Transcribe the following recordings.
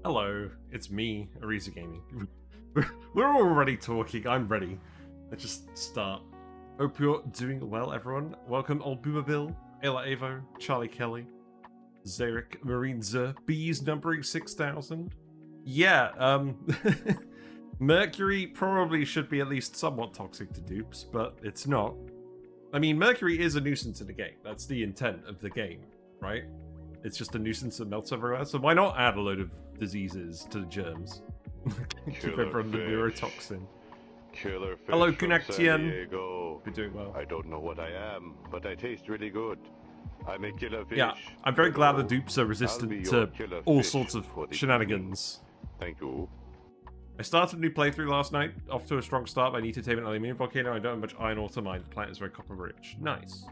Hello, it's me, Arisa Gaming. We're already talking, I'm ready. Let's just start. Hope you're doing well, everyone. Welcome, Old Boomer Bill, Ayla Avo, Charlie Kelly, Zarek, Marine Zer, Bees numbering 6,000. Yeah, Mercury probably should be at least somewhat toxic to dupes, but it's not. I mean, Mercury is a nuisance in the game. That's the intent of the game, right? It's just a nuisance that melts everywhere, so why not add a load of diseases to the germs? Keep everyone the neurotoxin. Killer fish. Hello, from Kunaktian. San Diego. You're doing well. I don't know what I am, but I taste really good. I'm a killer fish. Yeah, I'm very glad the Hello. dupes are I'll be resistant your to killer all fish sorts of for the shenanigans. evening. Thank you. I started a new playthrough last night, off to a strong start. I need to tame an Magma Volcano. I don't have much iron ore to mine. The planet is very copper rich. Nice.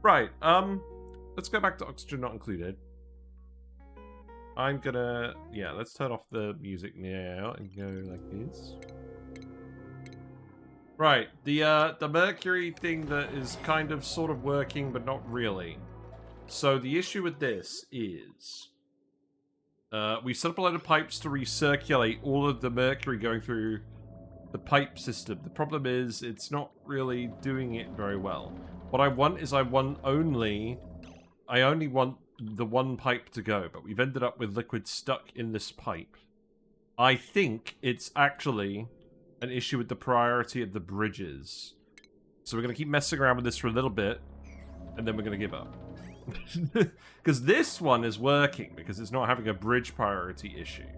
Right, let's go back to oxygen not included. I'm gonna, yeah, let's turn off the music now and go like this. Right, the Mercury thing that is kind of sort of working, but not really. So the issue with this is, we set up a load of pipes to recirculate all of the mercury going through the pipe system. The problem is, it's not really doing it very well. What I want is I only want the one pipe to go, but we've ended up with liquid stuck in this pipe. I think it's actually an issue with the priority of the bridges. So we're going to keep messing around with this for a little bit, and then we're going to give up. Because this one is working, because it's not having a bridge priority issue.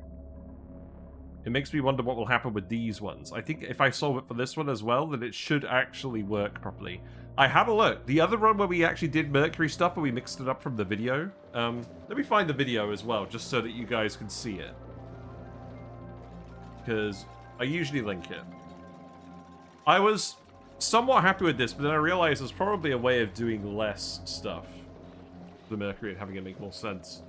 It makes me wonder what will happen with these ones. I think if I solve it for this one as well, then it should actually work properly. I had a look. The other one where we actually did Mercury stuff, and we mixed it up from the video. Let me find the video as well, just so that you guys can see it. Because I usually link it. I was somewhat happy with this, but then I realized there's probably a way of doing less stuff. The Mercury and having it make more sense.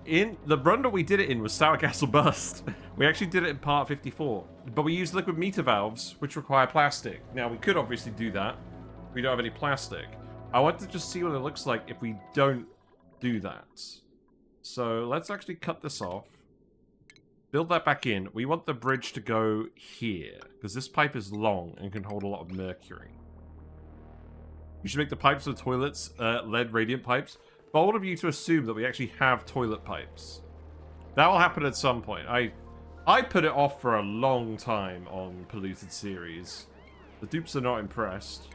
In the run that we did it in was Sour Gas or Bust. We actually did it in part 54, but we used liquid meter valves, which require plastic. Now, we could obviously do that. We don't have any plastic. I want to just see what it looks like if we don't do that. So let's actually cut this off. Build that back in. We want the bridge to go here, because this pipe is long and can hold a lot of mercury. We should make the pipes for the toilets lead radiant pipes. Bold of you to assume that we actually have toilet pipes. That will happen at some point. I put it off for a long time on Polluted Series. The dupes are not impressed.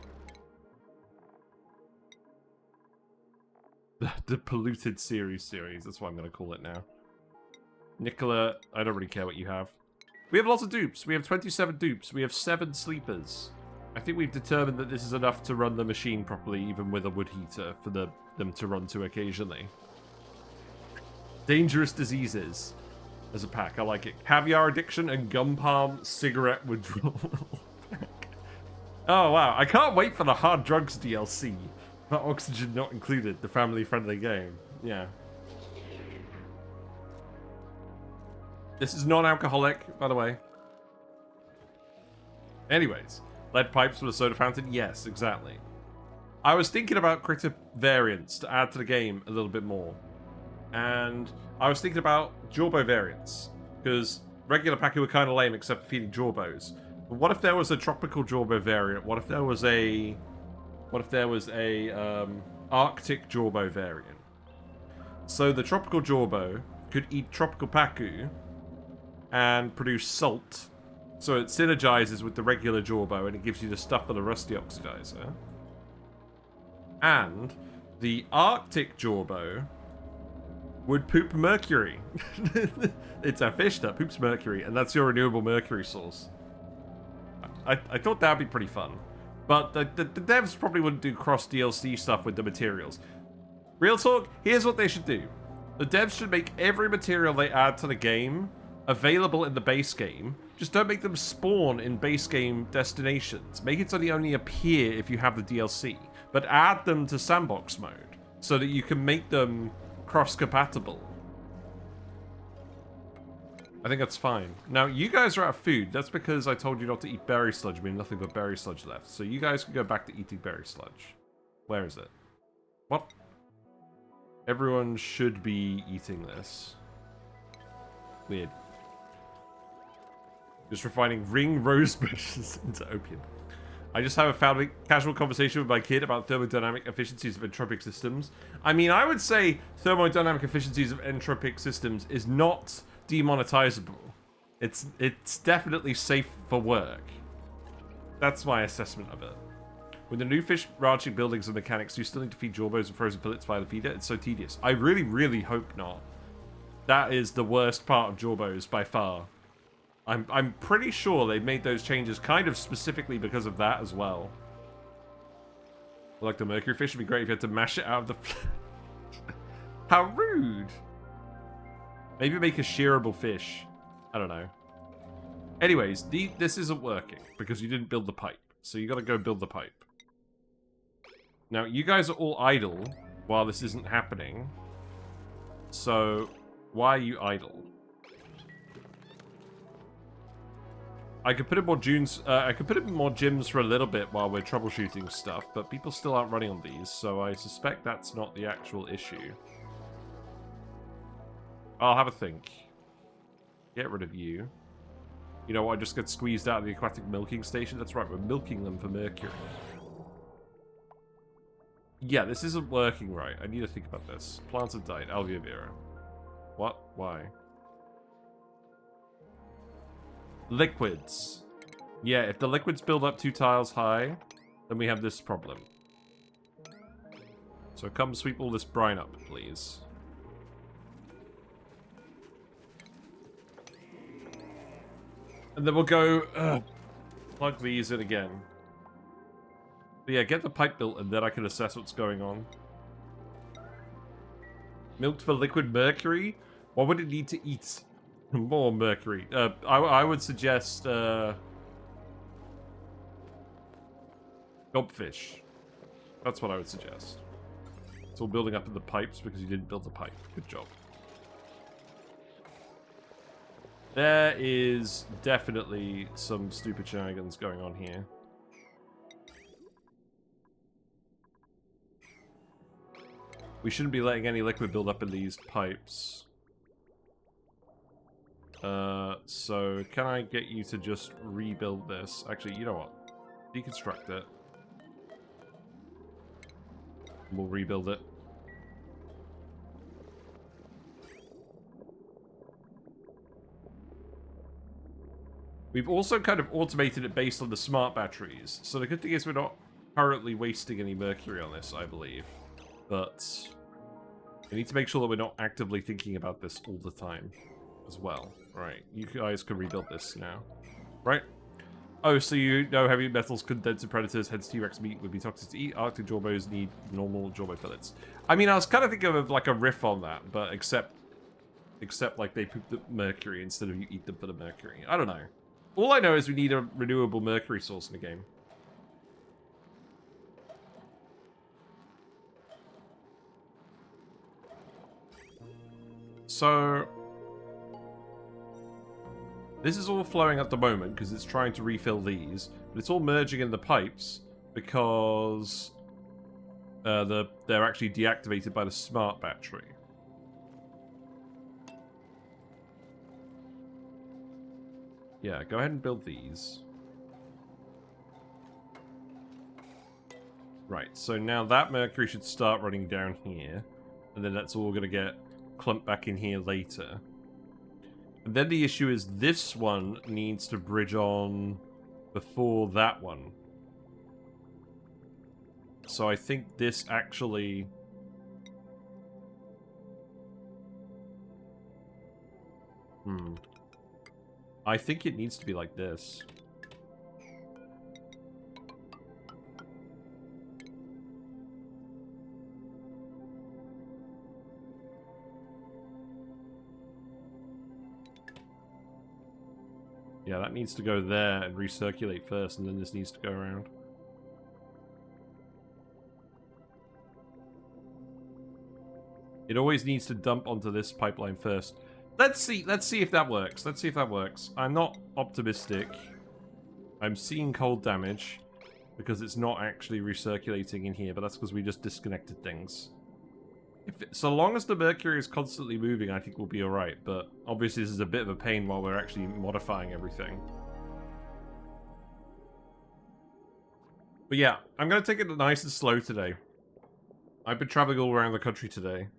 The Polluted Series, that's what I'm going to call it now. Nicola, I don't really care what you have. We have lots of dupes. We have 27 dupes. We have 7 sleepers. I think we've determined that this is enough to run the machine properly, even with a wood heater, for them to run to occasionally. Dangerous diseases as a pack. I like it. Caviar addiction and gum palm cigarette withdrawal. Oh, wow. I can't wait for the hard drugs DLC. But oxygen not included. The family-friendly game. Yeah. This is non-alcoholic, by the way. Anyways. Lead pipes with a soda fountain? Yes, exactly. I was thinking about critter variants to add to the game a little bit more. And I was thinking about Jorbo variants. Because regular Paku were kind of lame except for feeding Jorbos. But what if there was a tropical Jorbo variant? What if there was a... Arctic Jorbo variant? So the tropical Jorbo could eat tropical Paku and produce salt. So it synergizes with the regular Jorbo and it gives you the stuff for the Rusty Oxidizer. And the Arctic Jorbo would poop mercury. It's a fish that poops mercury, and that's your renewable mercury source. I thought that'd be pretty fun. But the devs probably wouldn't do cross-DLC stuff with the materials. Real talk, here's what they should do. The devs should make every material they add to the game available in the base game. Just don't make them spawn in base game destinations. Make it so they only appear if you have the DLC. But add them to sandbox mode so that you can make them cross-compatible. I think that's fine. Now, you guys are out of food. That's because I told you not to eat berry sludge. We have nothing but berry sludge left. So you guys can go back to eating berry sludge. Where is it? What? Everyone should be eating this. Weird. Just refining ring rose bushes into opium. I just have a casual conversation with my kid about thermodynamic efficiencies of entropic systems. I mean, I would say thermodynamic efficiencies of entropic systems is not demonetizable. It's definitely safe for work. That's my assessment of it. With the new fish ranching buildings and mechanics, you still need to feed jawbones and frozen pellets via the feeder. It's so tedious. I really, really hope not. That is the worst part of jawbones by far. I'm pretty sure they made those changes kind of specifically because of that as well. Like the mercury fish would be great if you had to mash it out of the... How rude! Maybe make a shearable fish. I don't know. Anyways, this isn't working because you didn't build the pipe. So you gotta go build the pipe. Now, you guys are all idle while this isn't happening. So, why are you idle? I could put in more gyms for a little bit while we're troubleshooting stuff, but people still aren't running on these, so I suspect that's not the actual issue. I'll have a think. Get rid of you. You know what? I just get squeezed out of the aquatic milking station. That's right, we're milking them for mercury. Yeah, this isn't working right. I need to think about this. Plants have died. Alvia Vera. What? Why? Liquids. Yeah, if the liquids build up 2 tiles high, then we have this problem. So come sweep all this brine up, please. And then we'll go... plug these in again. But yeah, get the pipe built and then I can assess what's going on. Milked for liquid mercury? What would it need to eat? More mercury. I would suggest gobfish. That's what I would suggest. It's all building up in the pipes because you didn't build the pipe. Good job. There is definitely some stupid shenanigans going on here. We shouldn't be letting any liquid build up in these pipes. So can I get you to just rebuild this? Actually, you know what? Deconstruct it. We'll rebuild it. We've also kind of automated it based on the smart batteries. So the good thing is we're not currently wasting any mercury on this, I believe. But we need to make sure that we're not actively thinking about this all the time as well. Right, you guys can rebuild this now. Right? Oh, so you know heavy metals condense in predators, hence T-Rex meat would be toxic to eat. Arctic jawbones need normal jawbone fillets. I mean, I was kind of thinking of like a riff on that, but except like they poop the mercury instead of you eat them for the mercury. I don't know. All I know is we need a renewable mercury source in the game. So this is all flowing at the moment because it's trying to refill these, but it's all merging in the pipes because they're actually deactivated by the smart battery. Yeah, go ahead and build these. Right, so now that mercury should start running down here, and then that's all going to get clumped back in here later. And then the issue is this one needs to bridge on before that one. So I think this actually... I think it needs to be like this. Yeah, that needs to go there and recirculate first, and then this needs to go around. It always needs to dump onto this pipeline first. Let's see if that works. Let's see if that works. I'm not optimistic. I'm seeing cold damage because it's not actually recirculating in here, but that's because we just disconnected things. So long as the Mercury is constantly moving, I think we'll be alright. But obviously this is a bit of a pain while we're actually modifying everything. But yeah, I'm going to take it nice and slow today. I've been traveling all around the country today.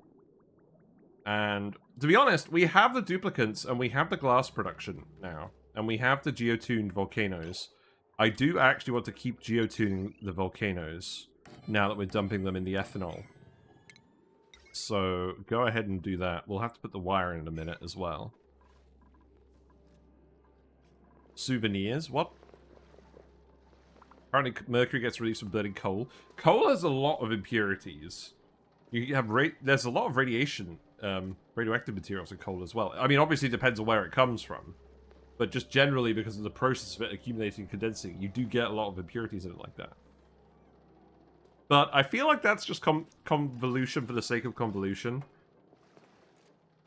And to be honest, we have the duplicates and we have the glass production now. And we have the geotuned volcanoes. I do actually want to keep geotuning the volcanoes now that we're dumping them in the ethanol. So go ahead and do that. We'll have to put the wire in a minute as well. Souvenirs? What? Apparently Mercury gets released from burning coal. Coal has a lot of impurities. You have there's a lot of radiation, radioactive materials in coal as well. I mean, obviously it depends on where it comes from. But just generally, because of the process of it accumulating and condensing, you do get a lot of impurities in it like that. But I feel like that's just convolution for the sake of convolution.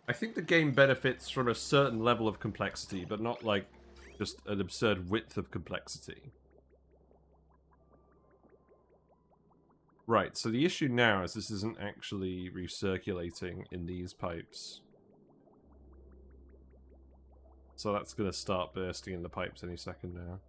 I think the game benefits from a certain level of complexity, but not like just an absurd width of complexity. Right, so the issue now is this isn't actually recirculating in these pipes. So that's going to start bursting in the pipes any second now.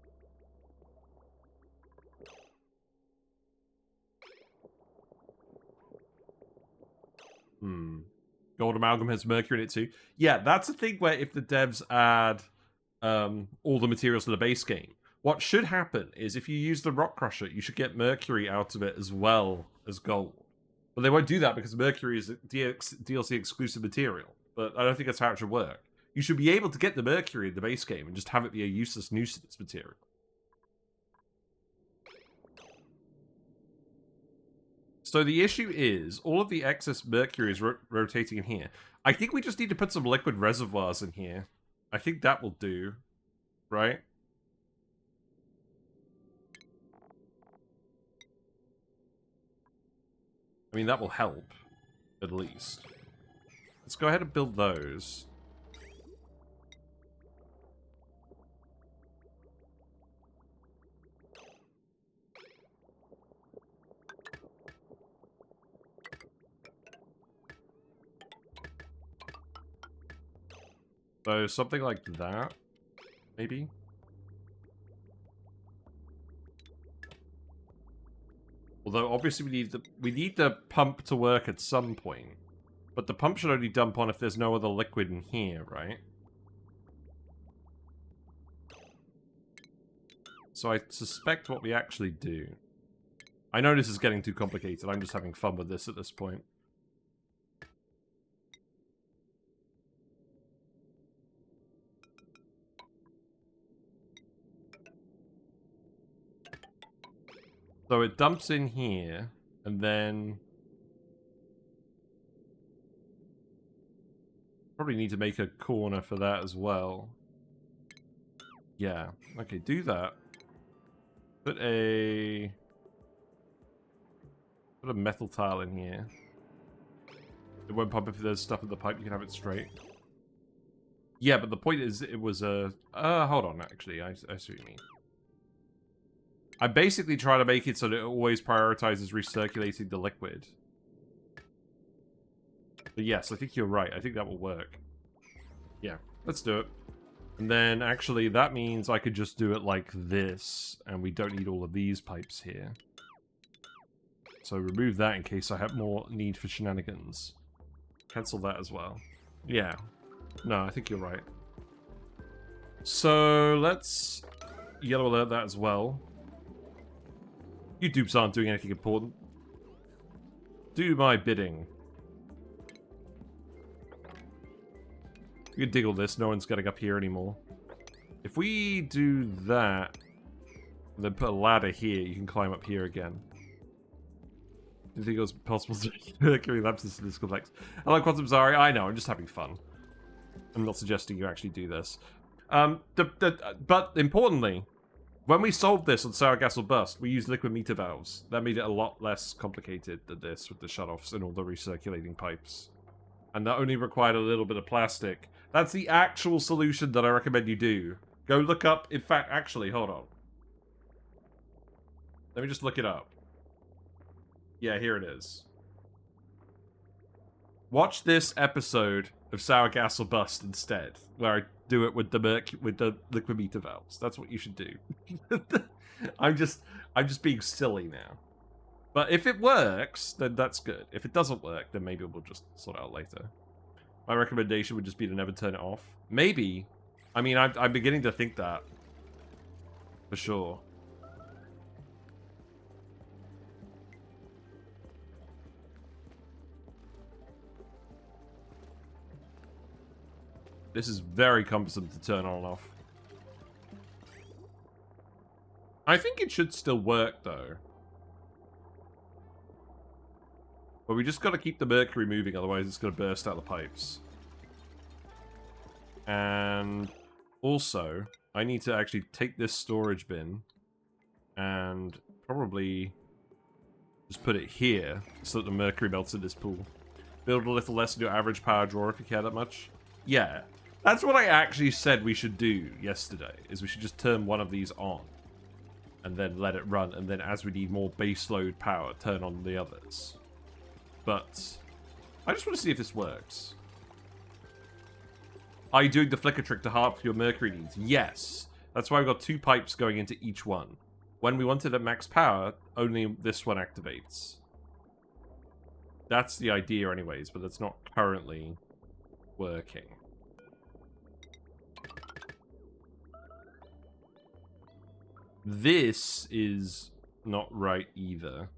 Gold amalgam has mercury in it too. Yeah, that's a thing where if the devs add all the materials to the base game, what should happen is if you use the rock crusher, you should get mercury out of it as well as gold. But they won't do that because mercury is a DLC exclusive material. But I don't think that's how it should work. You should be able to get the mercury in the base game and just have it be a useless nuisance material. So the issue is, all of the excess mercury is rotating in here. I think we just need to put some liquid reservoirs in here. I think that will do. Right? I mean, that will help. At least. Let's go ahead and build those. So something like that, maybe? Although obviously we need the pump to work at some point. But the pump should only dump on if there's no other liquid in here, right? So I suspect what we actually do. I know this is getting too complicated, I'm just having fun with this at this point. So it dumps in here, and then... Probably need to make a corner for that as well. Yeah, okay, do that. Put a metal tile in here. It won't pump if there's stuff in the pipe, you can have it straight. Yeah, but the point is, it was a... hold on, actually, I see what you mean. I basically try to make it so that it always prioritizes recirculating the liquid. But yes, I think you're right. I think that will work. Yeah, let's do it. And then, actually, that means I could just do it like this, and we don't need all of these pipes here. So remove that in case I have more need for shenanigans. Cancel that as well. Yeah. No, I think you're right. So, let's yellow alert that as well. You dupes aren't doing anything important. Do my bidding. You can dig all this, no one's getting up here anymore. If we do that, and then put a ladder here, you can climb up here again. Do you think it was possible to Mercury lapses in this complex? Hello, Quantum Zari. I know, I'm just having fun. I'm not suggesting you actually do this. But importantly, when we solved this on Sour Gas or Bust, we used liquid meter valves. That made it a lot less complicated than this with the shutoffs and all the recirculating pipes. And that only required a little bit of plastic. That's the actual solution that I recommend you do. Go look up, in fact, actually, hold on. Let me just look it up. Yeah, here it is. Watch this episode of Sour Gas or Bust instead, where I do it with the liquid meter valves. That's what you should do. I'm just being silly now. But if it works, then that's good. If it doesn't work, then maybe we'll just sort it out later. My recommendation would just be to never turn it off. Maybe. I mean, I'm beginning to think that. For sure. This is very cumbersome to turn on and off. I think it should still work, though. But we just got to keep the mercury moving, otherwise it's going to burst out the pipes. And also, I need to actually take this storage bin and probably just put it here so that the mercury melts in this pool. Build a little less than your average power draw if you care that much. Yeah, that's what I actually said we should do yesterday, is we should just turn one of these on and then let it run, and then as we need more baseload power, turn on the others. But I just want to see if this works. Are you doing the flicker trick to half your mercury needs? Yes. That's why we've got 2 pipes going into each one. When we want it at max power, only this one activates. That's the idea anyways, but that's not currently working. This is not right either.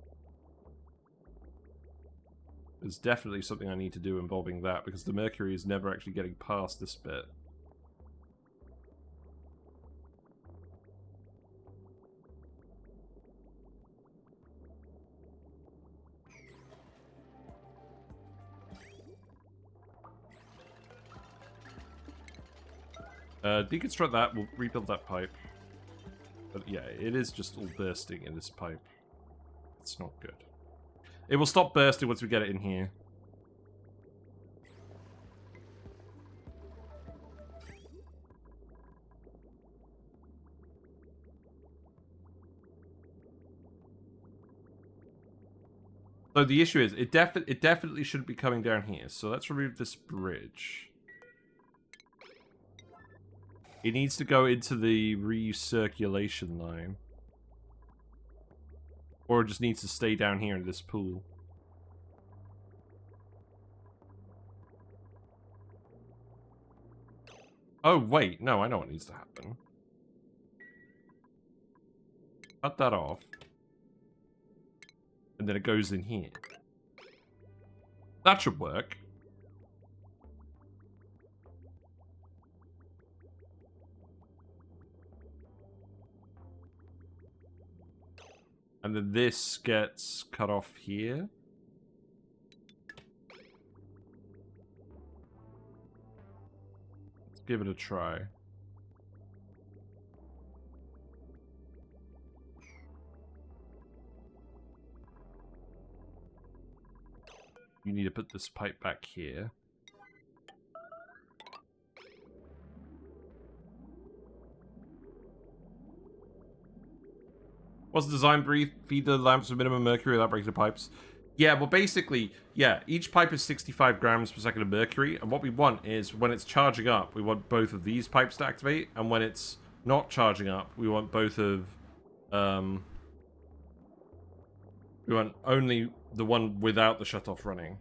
There's definitely something I need to do involving that, because the mercury is never actually getting past this bit. Deconstruct that, we'll rebuild that pipe. But yeah, it is just all bursting in this pipe. It's not good. It will stop bursting once we get it in here. So the issue is, it definitely shouldn't be coming down here. So let's remove this bridge. It needs to go into the recirculation line. Or it just needs to stay down here in this pool. Oh, wait. No, I know what needs to happen. Cut that off. And then it goes in here. That should work. And then this gets cut off here. Let's give it a try. You need to put this pipe back here. What's the design brief? Feed the lamps with minimum mercury without breaking the pipes. Yeah, well basically, yeah, each pipe is 65 grams per second of mercury, and what we want is, when it's charging up, we want both of these pipes to activate, and when it's not charging up, we want both of, we want only the one without the shutoff running.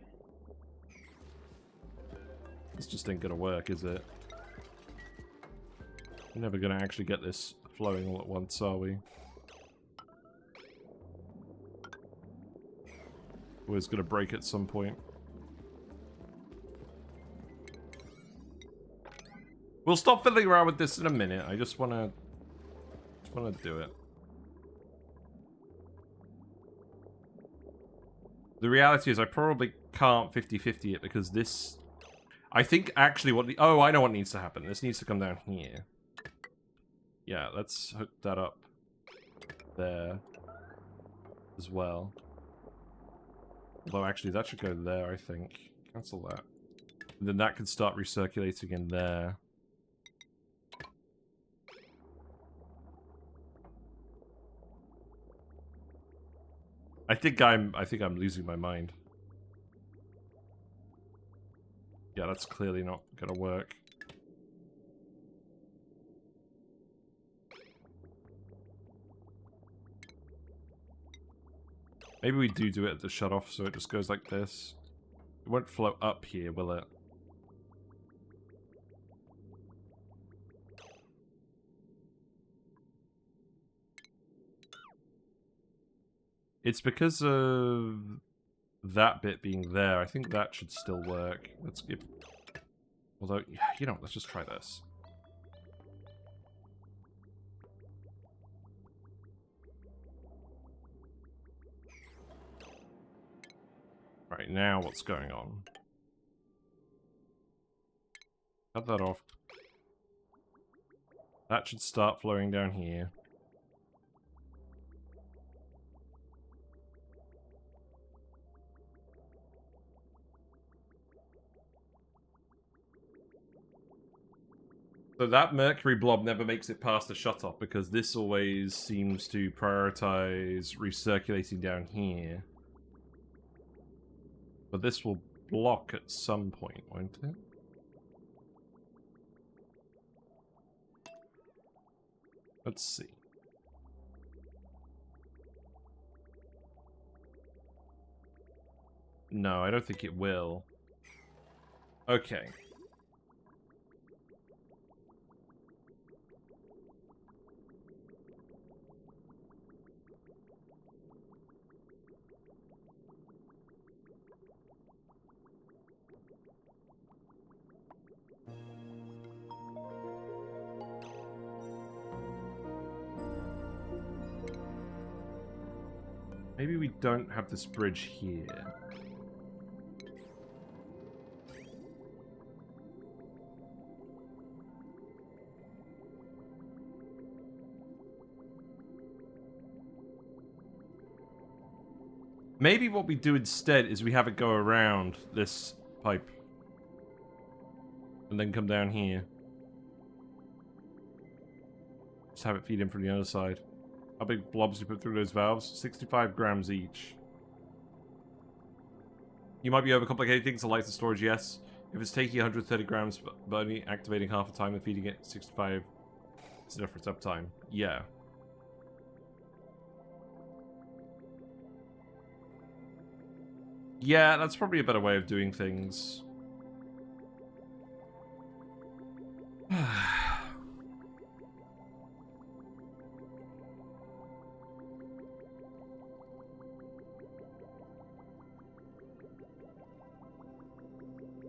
This just ain't gonna work, is it? We're never gonna actually get this flowing all at once, are we? Was going to break at some point. We'll stop fiddling around with this in a minute. I just want to do it. The reality is I probably can't 50-50 it, because this... I think actually what the... Oh, I know what needs to happen. This needs to come down here. Yeah, let's hook that up there as well. Although, actually, that should go there, I think. Cancel that. And then that can start recirculating in there. I think I'm losing my mind. Yeah, that's clearly not gonna work. Maybe we do it at the shutoff, so it just goes like this. It won't flow up here, will it? It's because of that bit being there. I think that should still work. Let's give... Although, yeah, you know, let's just try this. Right, now what's going on? Cut that off. That should start flowing down here. So that Mercury blob never makes it past the shutoff because this always seems to prioritize recirculating down here. But this will block at some point, won't it? Let's see. No, I don't think it will. Okay. Maybe we don't have this bridge here. Maybe what we do instead is we have it go around this pipe. And then come down here. Just have it feed in from the other side. How big blobs you put through those valves? 65 grams each. You might be overcomplicating things to light the storage, yes. If it's taking 130 grams but only activating half the time and feeding it 65, it's enough for its uptime. Yeah. Yeah, that's probably a better way of doing things.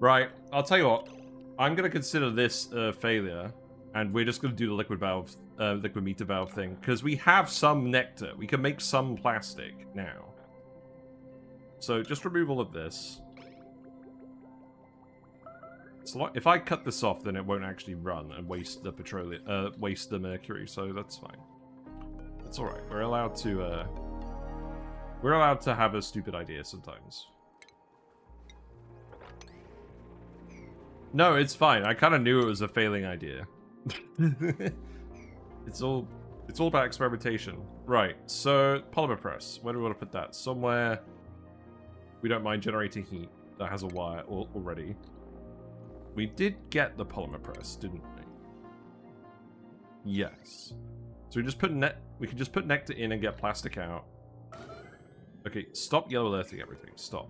Right, I'll tell you what. I'm going to consider this a failure, and we're just going to do the liquid valve, liquid meter valve thing, because we have some nectar. We can make some plastic now. So just remove all of this. So if I cut this off, then it won't actually run and waste the petroleum, waste the mercury. So that's fine. That's all right. We're allowed to have a stupid idea sometimes. No, it's fine. I kind of knew it was a failing idea. It's all about experimentation. Right, so polymer press. Where do we want to put that? Somewhere we don't mind generating heat. That has a wire already. We did get the polymer press, didn't we? Yes. So we just put we can just put nectar in and get plastic out. Okay, stop yellow alerting everything. Stop.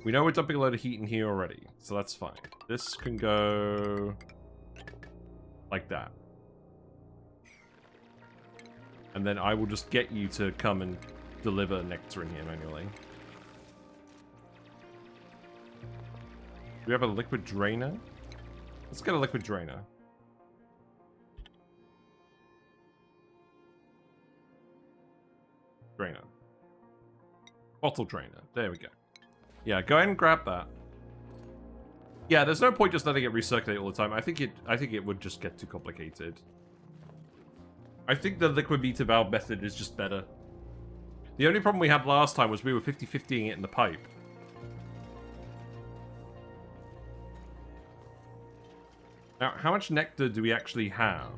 We know we're dumping a load of heat in here already, so that's fine. This can go like that. And then I will just get you to come and deliver nectar in here manually. Do we have a liquid drainer? Let's get a liquid drainer. Drainer. Bottle drainer. There we go. Yeah, go ahead and grab that. Yeah, there's no point just letting it recirculate all the time. I think it would just get too complicated. I think the liquid meter valve method is just better. The only problem we had last time was we were 50-50ing it in the pipe. Now, how much nectar do we actually have?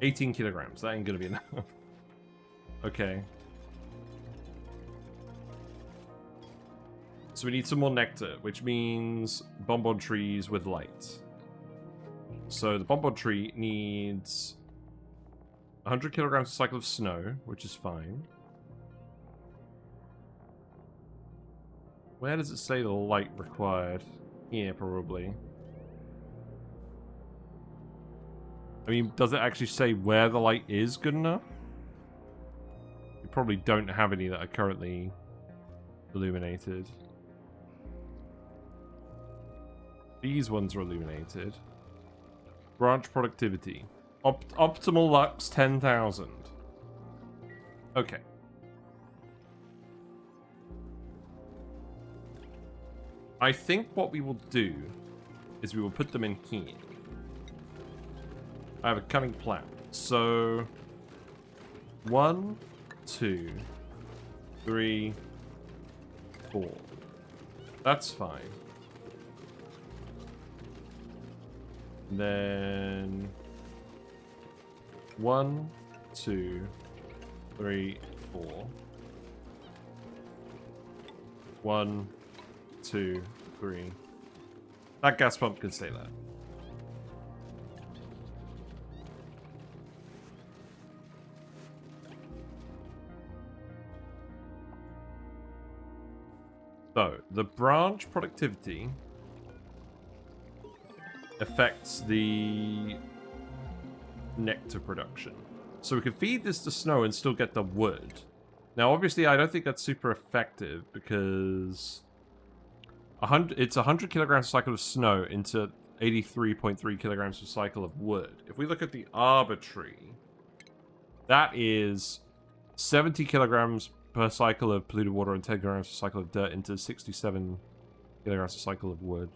18 kilograms. That ain't gonna be enough. Okay. So we need some more nectar, which means Bonbon Trees with light. So the Bonbon Tree needs 100 kilograms per cycle of snow, which is fine. Where does it say the light required? Here, probably. I mean, does it actually say where the light is good enough? We probably don't have any that are currently illuminated. These ones are illuminated. Branch productivity. Optimal lux 10,000. Okay. I think what we will do is we will put them in here. I have a cunning plan. So 1, 2, 3, 4. That's fine. Then 1, 2, 3, 4. 1, 2, 3. That gas pump can stay there. So, the branch productivity affects the nectar production. So we can feed this to snow and still get the wood. Now, obviously, I don't think that's super effective because it's 100 kilograms per cycle of snow into 83.3 kilograms per cycle of wood. If we look at the arbor tree, that is 70 kilograms per cycle of polluted water and 10 kilograms per cycle of dirt into 67 kilograms per cycle of wood.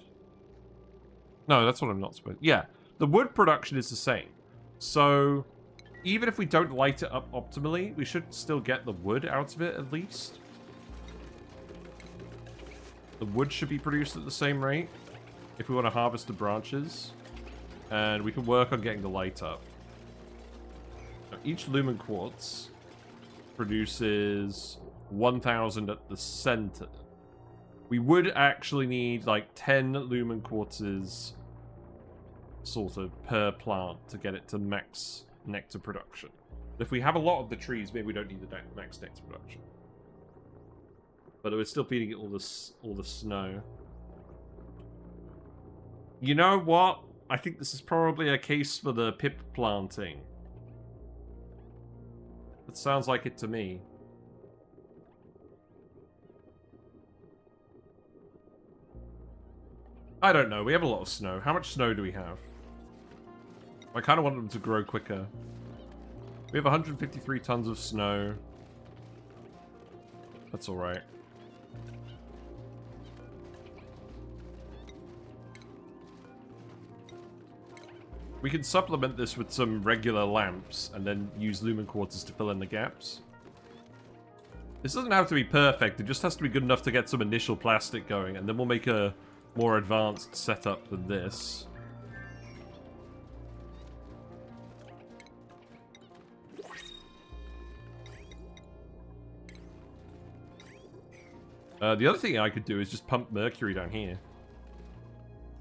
No, that's what I'm not supposed to... Yeah, the wood production is the same. So, even if we don't light it up optimally, we should still get the wood out of it at least. The wood should be produced at the same rate if we want to harvest the branches. And we can work on getting the light up. Now, each Lumen quartz produces 1,000 at the center. We would actually need like 10 Lumen quartzes sort of per plant to get it to max nectar production. If we have a lot of the trees, maybe we don't need the max nectar production. But we're still feeding it all the snow. You know what? I think this is probably a case for the pip planting. It sounds like it to me. I don't know. We have a lot of snow. How much snow do we have? I kind of want them to grow quicker. We have 153 tons of snow. That's alright. We can supplement this with some regular lamps and then use Lumen quartzes to fill in the gaps. This doesn't have to be perfect. It just has to be good enough to get some initial plastic going, and then we'll make a more advanced setup than this. The other thing I could do is just pump Mercury down here.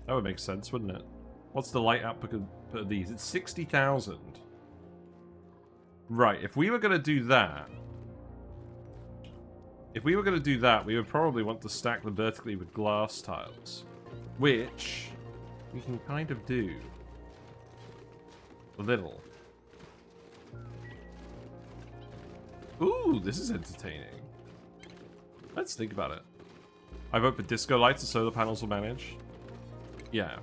That would make sense, wouldn't it? What's the light output of these? It's 60,000. Right, if we were going to do that... we would probably want to stack them vertically with glass tiles. Which we can kind of do. A little. Ooh, this is entertaining. Let's think about it. I vote for disco lights and solar panels will manage. Yeah.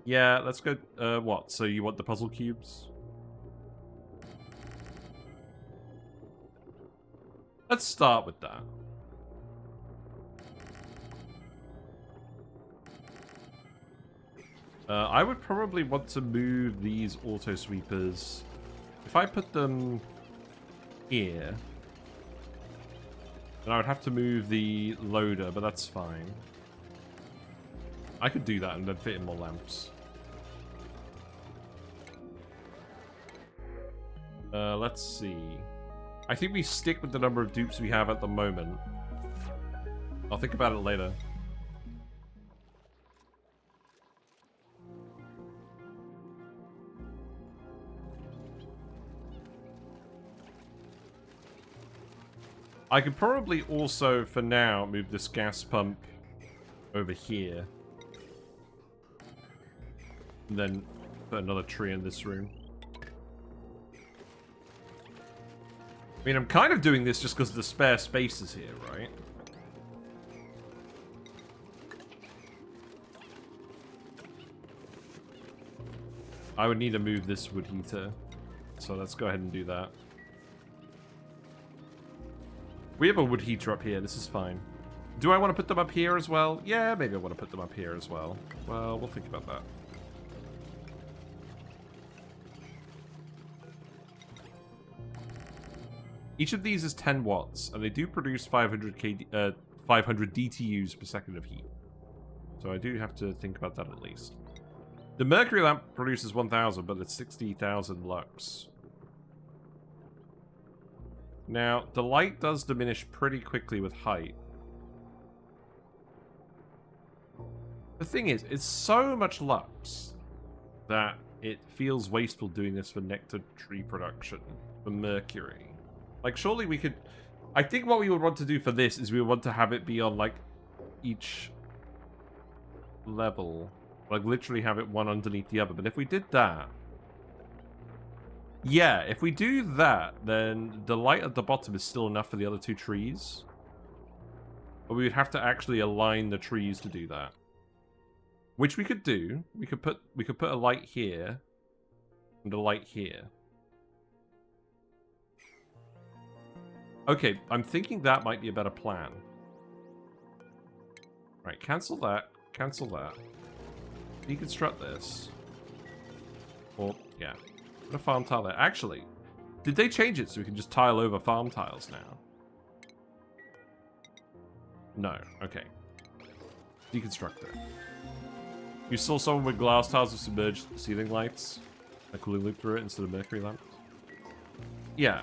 Yeah, let's go... what? So you want the puzzle cubes? Let's start with that. I would probably want to move these auto sweepers. If I put them here, then I would have to move the loader, but that's fine. I could do that and then fit in more lamps. Let's see. I think we stick with the number of dupes we have at the moment. I'll think about it later. I could probably also, for now, move this gas pump over here. And then put another tree in this room. I mean, I'm kind of doing this just because the spare space is here, right? I would need to move this wood heater. So let's go ahead and do that. We have a wood heater up here. This is fine. Do I want to put them up here as well? Yeah, maybe I want to put them up here as well. Well, we'll think about that. Each of these is 10 watts, and they do produce 500 DTUs per second of heat. So I do have to think about that at least. The Mercury lamp produces 1,000, but it's 60,000 lux. Now, the light does diminish pretty quickly with height. The thing is, it's so much lux that it feels wasteful doing this for nectar tree production, for Mercury. Like, surely we could... I think what we would want to do for this is we would want to have it be on, like, each level. Like, literally have it one underneath the other. But if we did that... Yeah, if we do that, then the light at the bottom is still enough for the other two trees. But we would have to actually align the trees to do that. Which we could do. We could put a light here and a light here. Okay, I'm thinking that might be a better plan. Right, cancel that. Cancel that. Deconstruct this. Or, yeah. Put a farm tile there. Actually, did they change it so we can just tile over farm tiles now? No. Okay. Deconstruct it. You saw someone with glass tiles with submerged ceiling lights? A cooling loop through it instead of mercury lamps? Yeah.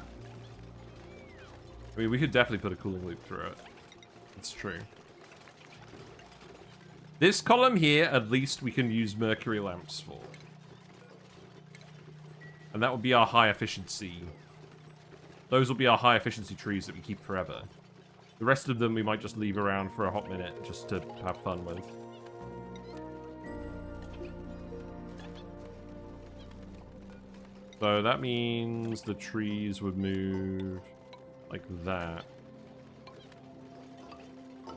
I mean, we could definitely put a cooling loop through it. It's true. This column here, at least we can use mercury lamps for. And that would be our high efficiency. Those will be our high efficiency trees that we keep forever. The rest of them we might just leave around for a hot minute just to have fun with. So that means the trees would move like that. I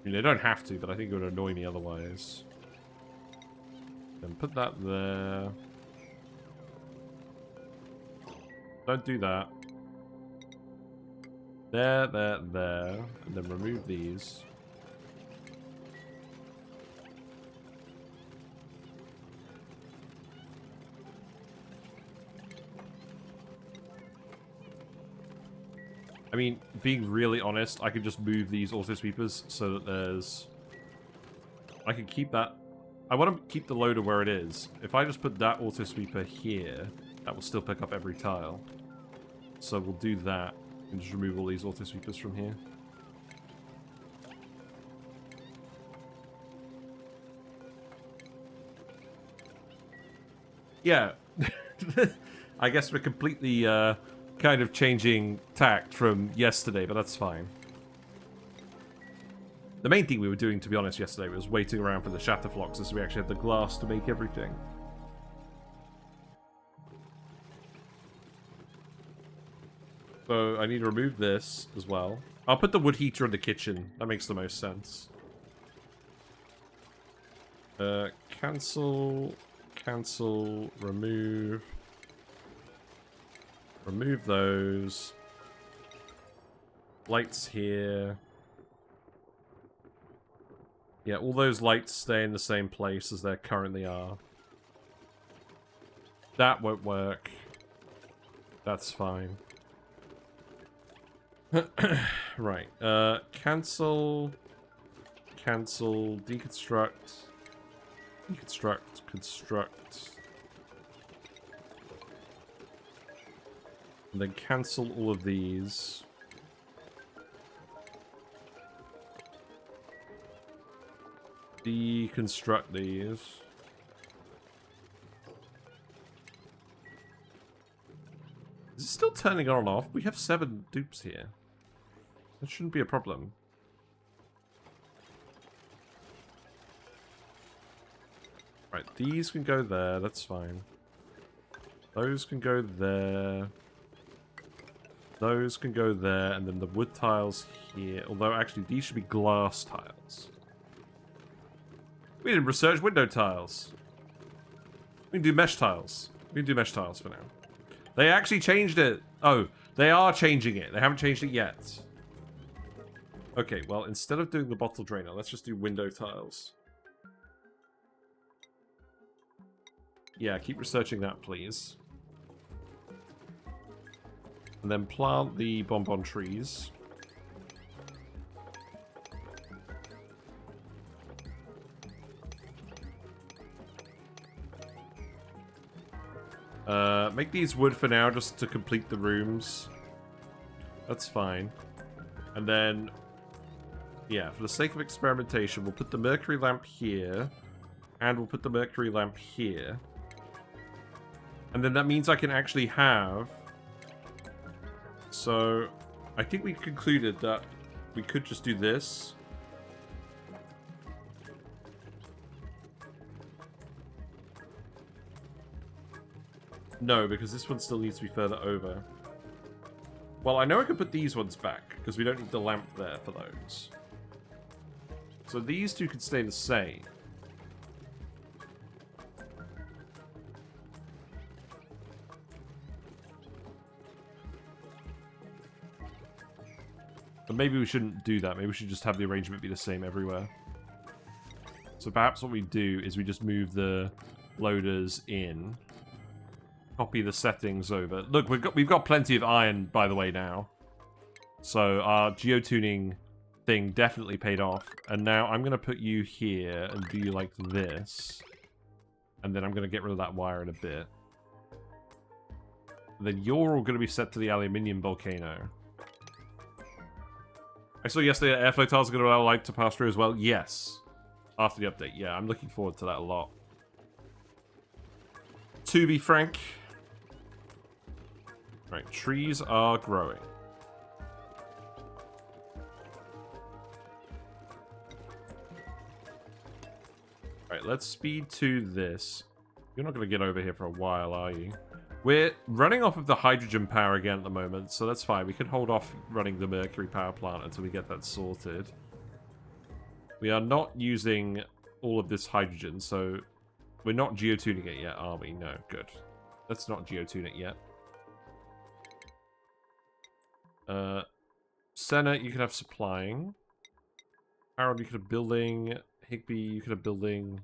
mean, they don't have to, but I think it would annoy me otherwise. Then put that there. Don't do that. There, there, there. And then remove these. I mean, being really honest, I could just move these auto sweepers so that there's... I can keep that... I want to keep the loader where it is. If I just put that auto sweeper here, that will still pick up every tile. So we'll do that and just remove all these auto sweepers from here. Yeah. I guess we're completely kind of changing tact from yesterday, but that's fine. The main thing we were doing, to be honest, yesterday was waiting around for the shatter Floxes so we actually had the glass to make everything. So I need to remove this as well. I'll put the wood heater in the kitchen. That makes the most sense. Cancel, cancel, remove. Remove those. Lights here. Yeah, all those lights stay in the same place as they currently are. That won't work. That's fine. Right. Cancel. Cancel. Deconstruct. Deconstruct. Construct. And then cancel all of these. Deconstruct these. Is it still turning on and off? We have 7 dupes here. That shouldn't be a problem. Right, these can go there, that's fine. Those can go there. Those can go there, and then the wood tiles here. Although, actually, these should be glass tiles. We didn't research window tiles. We can do mesh tiles. We can do mesh tiles for now. They actually changed it. Oh, they are changing it. They haven't changed it yet. Okay, well, instead of doing the bottle drainer, let's just do window tiles. Yeah, keep researching that, please. And then plant the Bonbon Trees. Make these wood for now, just to complete the rooms. That's fine. And then, yeah, for the sake of experimentation, we'll put the Mercury lamp here. And we'll put the Mercury lamp here. And then that means I can actually have... So, I think we concluded that we could just do this. No, because this one still needs to be further over. Well, I know I could put these ones back, because we don't need the lamp there for those. So these two could stay the same. But maybe we shouldn't do that. Maybe we should just have the arrangement be the same everywhere. So perhaps what we do is we just move the loaders in. Copy the settings over. Look, we've got plenty of iron, by the way, now. So our geotuning thing definitely paid off. And now I'm going to put you here and do you like this. And then I'm going to get rid of that wire in a bit. And then you're all going to be set to the aluminium volcano. I saw yesterday that airflow tiles are going to allow light to pass through as well. Yes. After the update. Yeah, I'm looking forward to that a lot. To be frank... Right, trees are growing. Right, let's speed to this. You're not going to get over here for a while, are you? We're running off of the hydrogen power again at the moment, so that's fine. We can hold off running the Mercury power plant until we get that sorted. We are not using all of this hydrogen, so we're not geotuning it yet, are we? No, good. Let's not geotune it yet. Senna, you could have supplying. Harold, you could have building. Higby, you could have building.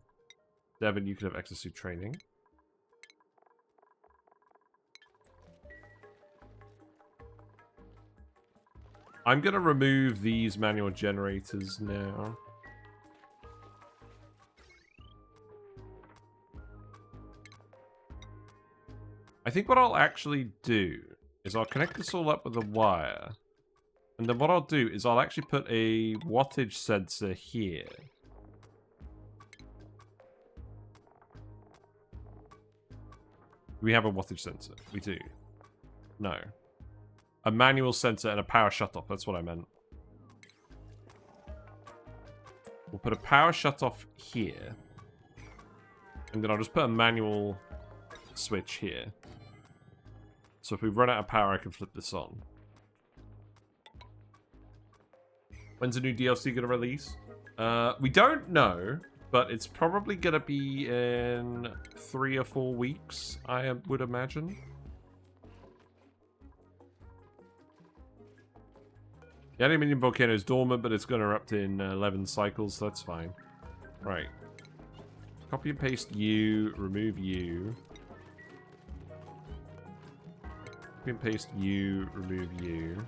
Devin, you could have exosuit training. I'm going to remove these manual generators now. I think what I'll actually do is I'll connect this all up with a wire. And then what I'll do is I'll actually put a wattage sensor here. We have a wattage sensor. We do. No. A manual sensor and a power shutoff. That's what I meant. We'll put a power shutoff here. And then I'll just put a manual switch here. So if we run out of power, I can flip this on. When's the new DLC going to release? We don't know, but it's probably going to be in 3 or 4 weeks, I would imagine. The aluminium volcano is dormant, but it's going to erupt in 11 cycles, so that's fine. Right. Copy and paste you, remove you. Copy and paste you, remove you.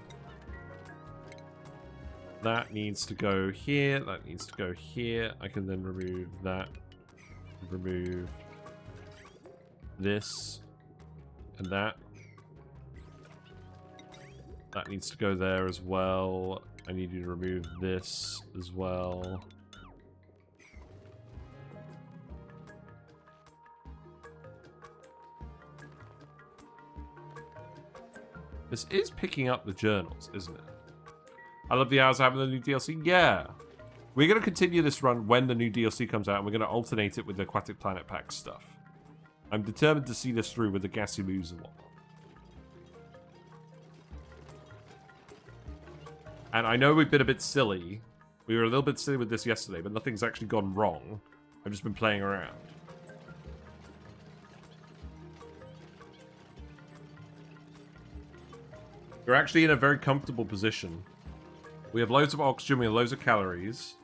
That needs to go here, that needs to go here. I can then remove that. Remove this. And that. That needs to go there as well. I need you to remove this as well. This is picking up the journals, isn't it? I love the hours having the new DLC. Yeah. We're going to continue this run when the new DLC comes out, and we're going to alternate it with the Aquatic Planet Pack stuff. I'm determined to see this through with the Gassy Moos and whatnot. And I know we've been a bit silly. We were a little bit silly with this yesterday, but nothing's actually gone wrong. I've just been playing around. We're actually in a very comfortable position. We have loads of oxygen, we have loads of calories.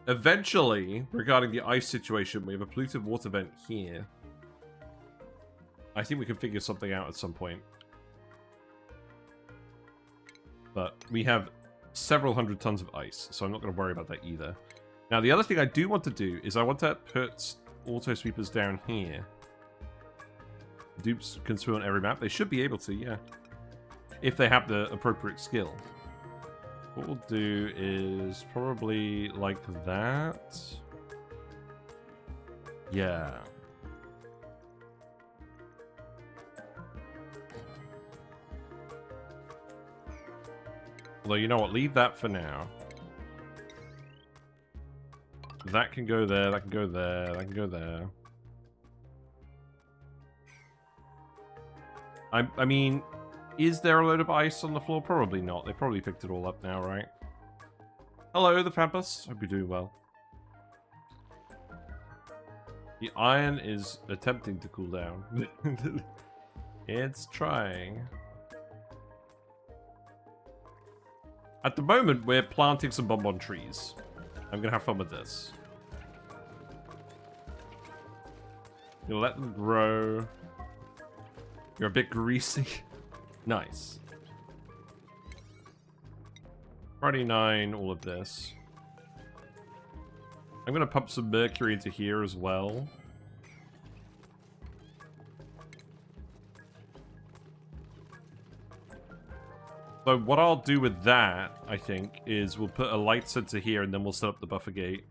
Eventually, regarding the ice situation, we have a polluted water vent here. I think we can figure something out at some point. But we have several hundred tons of ice, so I'm not going to worry about that either. Now, the other thing I do want to do is I want to put auto sweepers down here. Dupes can swim on every map. They should be able to, yeah. If they have the appropriate skill. What we'll do is probably like that. Yeah. Although, you know what? Leave that for now. That can go there, that can go there, that can go there. I mean, is there a load of ice on the floor? Probably not. They probably picked it all up now, right? Hello, the Fampus. Hope you're doing well. The iron is attempting to cool down. It's trying. At the moment, we're planting some Bonbon Trees. I'm gonna have fun with this. You'll let them grow. You're a bit greasy. Nice. Friday 9, all of this. I'm gonna pump some mercury into here as well. So what I'll do with that, I think, is we'll put a light sensor here and then we'll set up the buffer gate.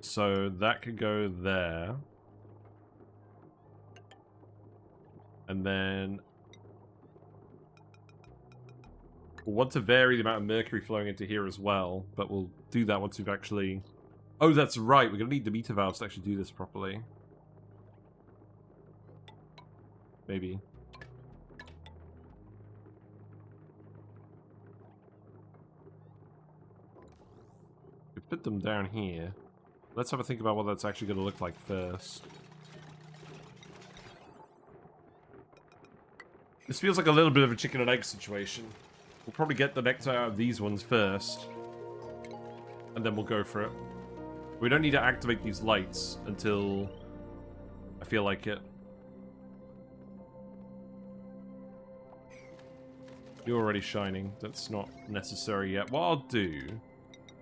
So that can go there. And then we'll want to vary the amount of mercury flowing into here as well, but we'll do that once we've actually... Oh, that's right, we're going to need the meter valves to actually do this properly. Maybe. We put them down here. Let's have a think about what that's actually going to look like first. This feels like a little bit of a chicken and egg situation. We'll probably get the nectar out of these ones first. And then we'll go for it. We don't need to activate these lights until I feel like it. You're already shining. That's not necessary yet. What I'll do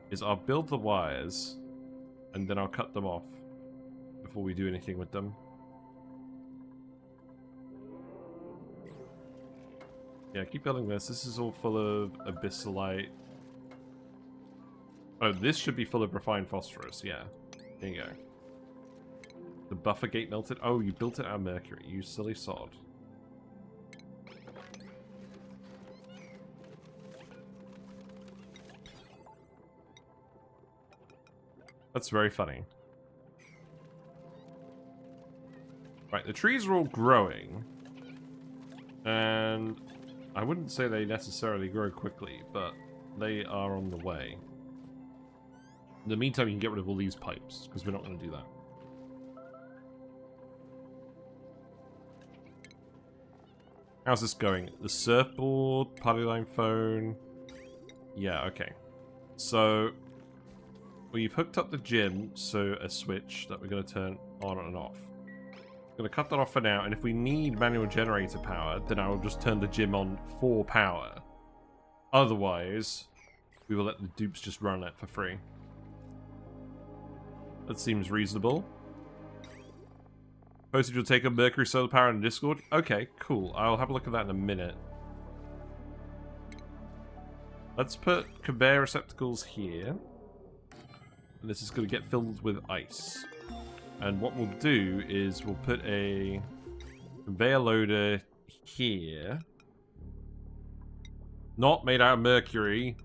is I'll build the wires and then I'll cut them off before we do anything with them. Yeah, keep building this. This is all full of abyssalite. Oh, this should be full of refined phosphorus. Yeah. There you go. The buffer gate melted. Oh, you built it out of mercury. You silly sod. That's very funny. Right, the trees are all growing. And I wouldn't say they necessarily grow quickly, but they are on the way. In the meantime, you can get rid of all these pipes, because we're not going to do that. How's this going? The surfboard, party line phone. Yeah, okay. So, we've hooked up the gym, so a switch that we're going to turn on and off. I'm going to cut that off for now, and if we need manual generator power, then I will just turn the gym on for power. Otherwise, we will let the dupes just run it for free. That seems reasonable. Postage will take a Mercury solar power in Discord. Okay, cool. I'll have a look at that in a minute. Let's put conveyor receptacles here. And this is going to get filled with ice. And what we'll do is we'll put a conveyor loader here. Not made out of mercury.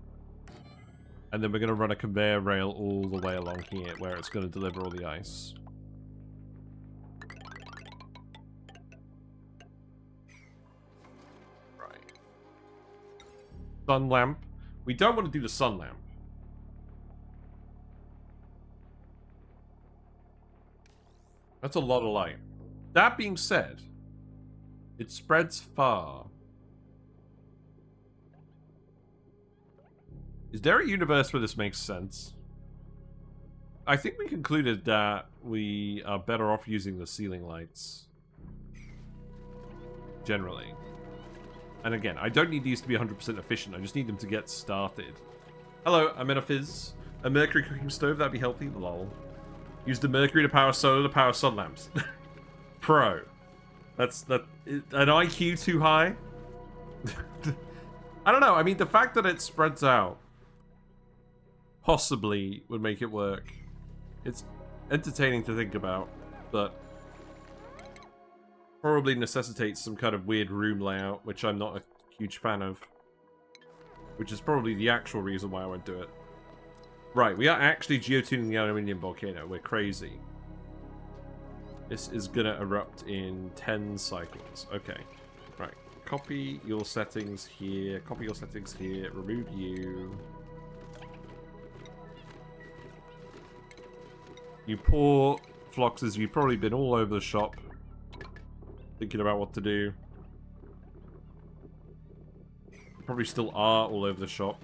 And then we're going to run a conveyor rail all the way along here where it's going to deliver all the ice. Right. Sun lamp. We don't want to do the sun lamp. That's a lot of light. That being said, it spreads far. Is there a universe where this makes sense? I think we concluded that we are better off using the ceiling lights. Generally. And again, I don't need these to be 100% efficient. I just need them to get started. Hello, I'm in a fizz. A mercury cooking stove, that'd be healthy. Lol. Use the mercury to power solar to power sun lamps. Pro. That's an IQ too high? I don't know. I mean, the fact that it spreads out possibly would make it work. It's entertaining to think about, but probably necessitates some kind of weird room layout, which I'm not a huge fan of. Which is probably the actual reason why I won't do it. Right, we are actually geotuning the aluminium volcano. We're crazy. This is gonna erupt in 10 cycles. Okay. Right. Copy your settings here. Copy your settings here. Remove you. You poor Floxes, you've probably been all over the shop thinking about what to do. Probably still are all over the shop.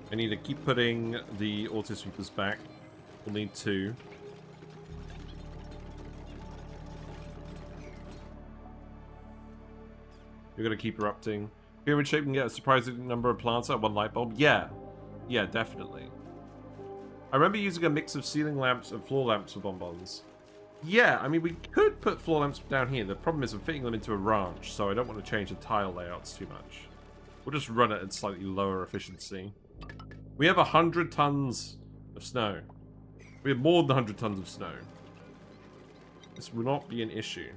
I need to keep putting the auto sweepers back. We'll need 2. You're gonna keep erupting. Pyramid shape can get a surprising number of plants at one light bulb. Yeah. Yeah, definitely. I remember using a mix of ceiling lamps and floor lamps for bonbons. Yeah, I mean, we could put floor lamps down here. The problem is I'm fitting them into a ranch, so I don't want to change the tile layouts too much. We'll just run it at slightly lower efficiency. We have 100 tons of snow. We have more than 100 tons of snow. This will not be an issue.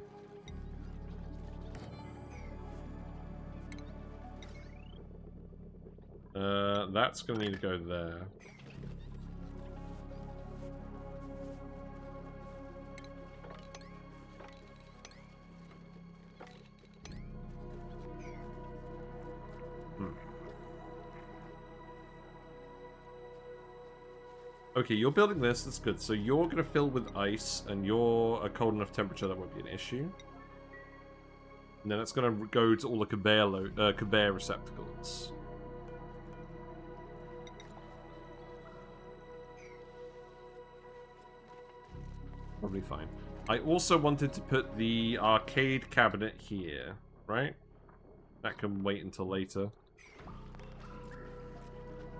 That's going to need to go there. Okay, you're building this, that's good. So you're going to fill with ice, and you're a cold enough temperature that won't be an issue. And then it's going to go to all the conveyor receptacles. Probably fine. I also wanted to put the arcade cabinet here, right? That can wait until later.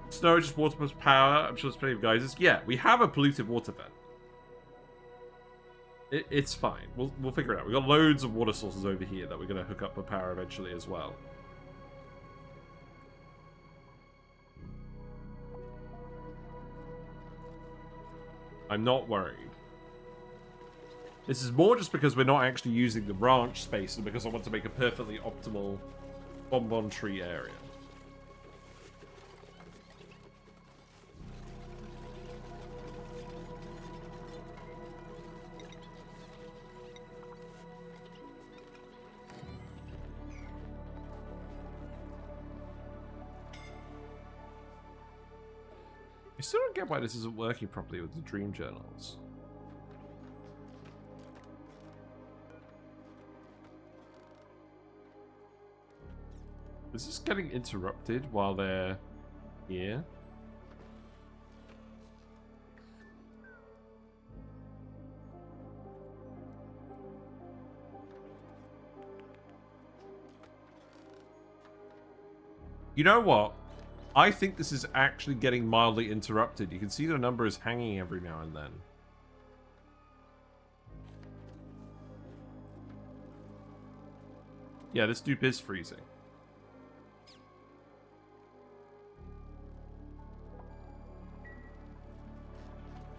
Snow, just water plus power. I'm sure there's plenty of geysers. Yeah, we have a polluted water vent. It's fine. We'll figure it out. We've got loads of water sources over here that we're going to hook up for power eventually as well. I'm not worried. This is more just because we're not actually using the ranch space and because I want to make a perfectly optimal Bonbon Tree area. I still don't get why this isn't working properly with the dream journals. Is this getting interrupted while they're here? You know what? I think this is actually getting mildly interrupted. You can see the number is hanging every now and then. Yeah, this dupe is freezing.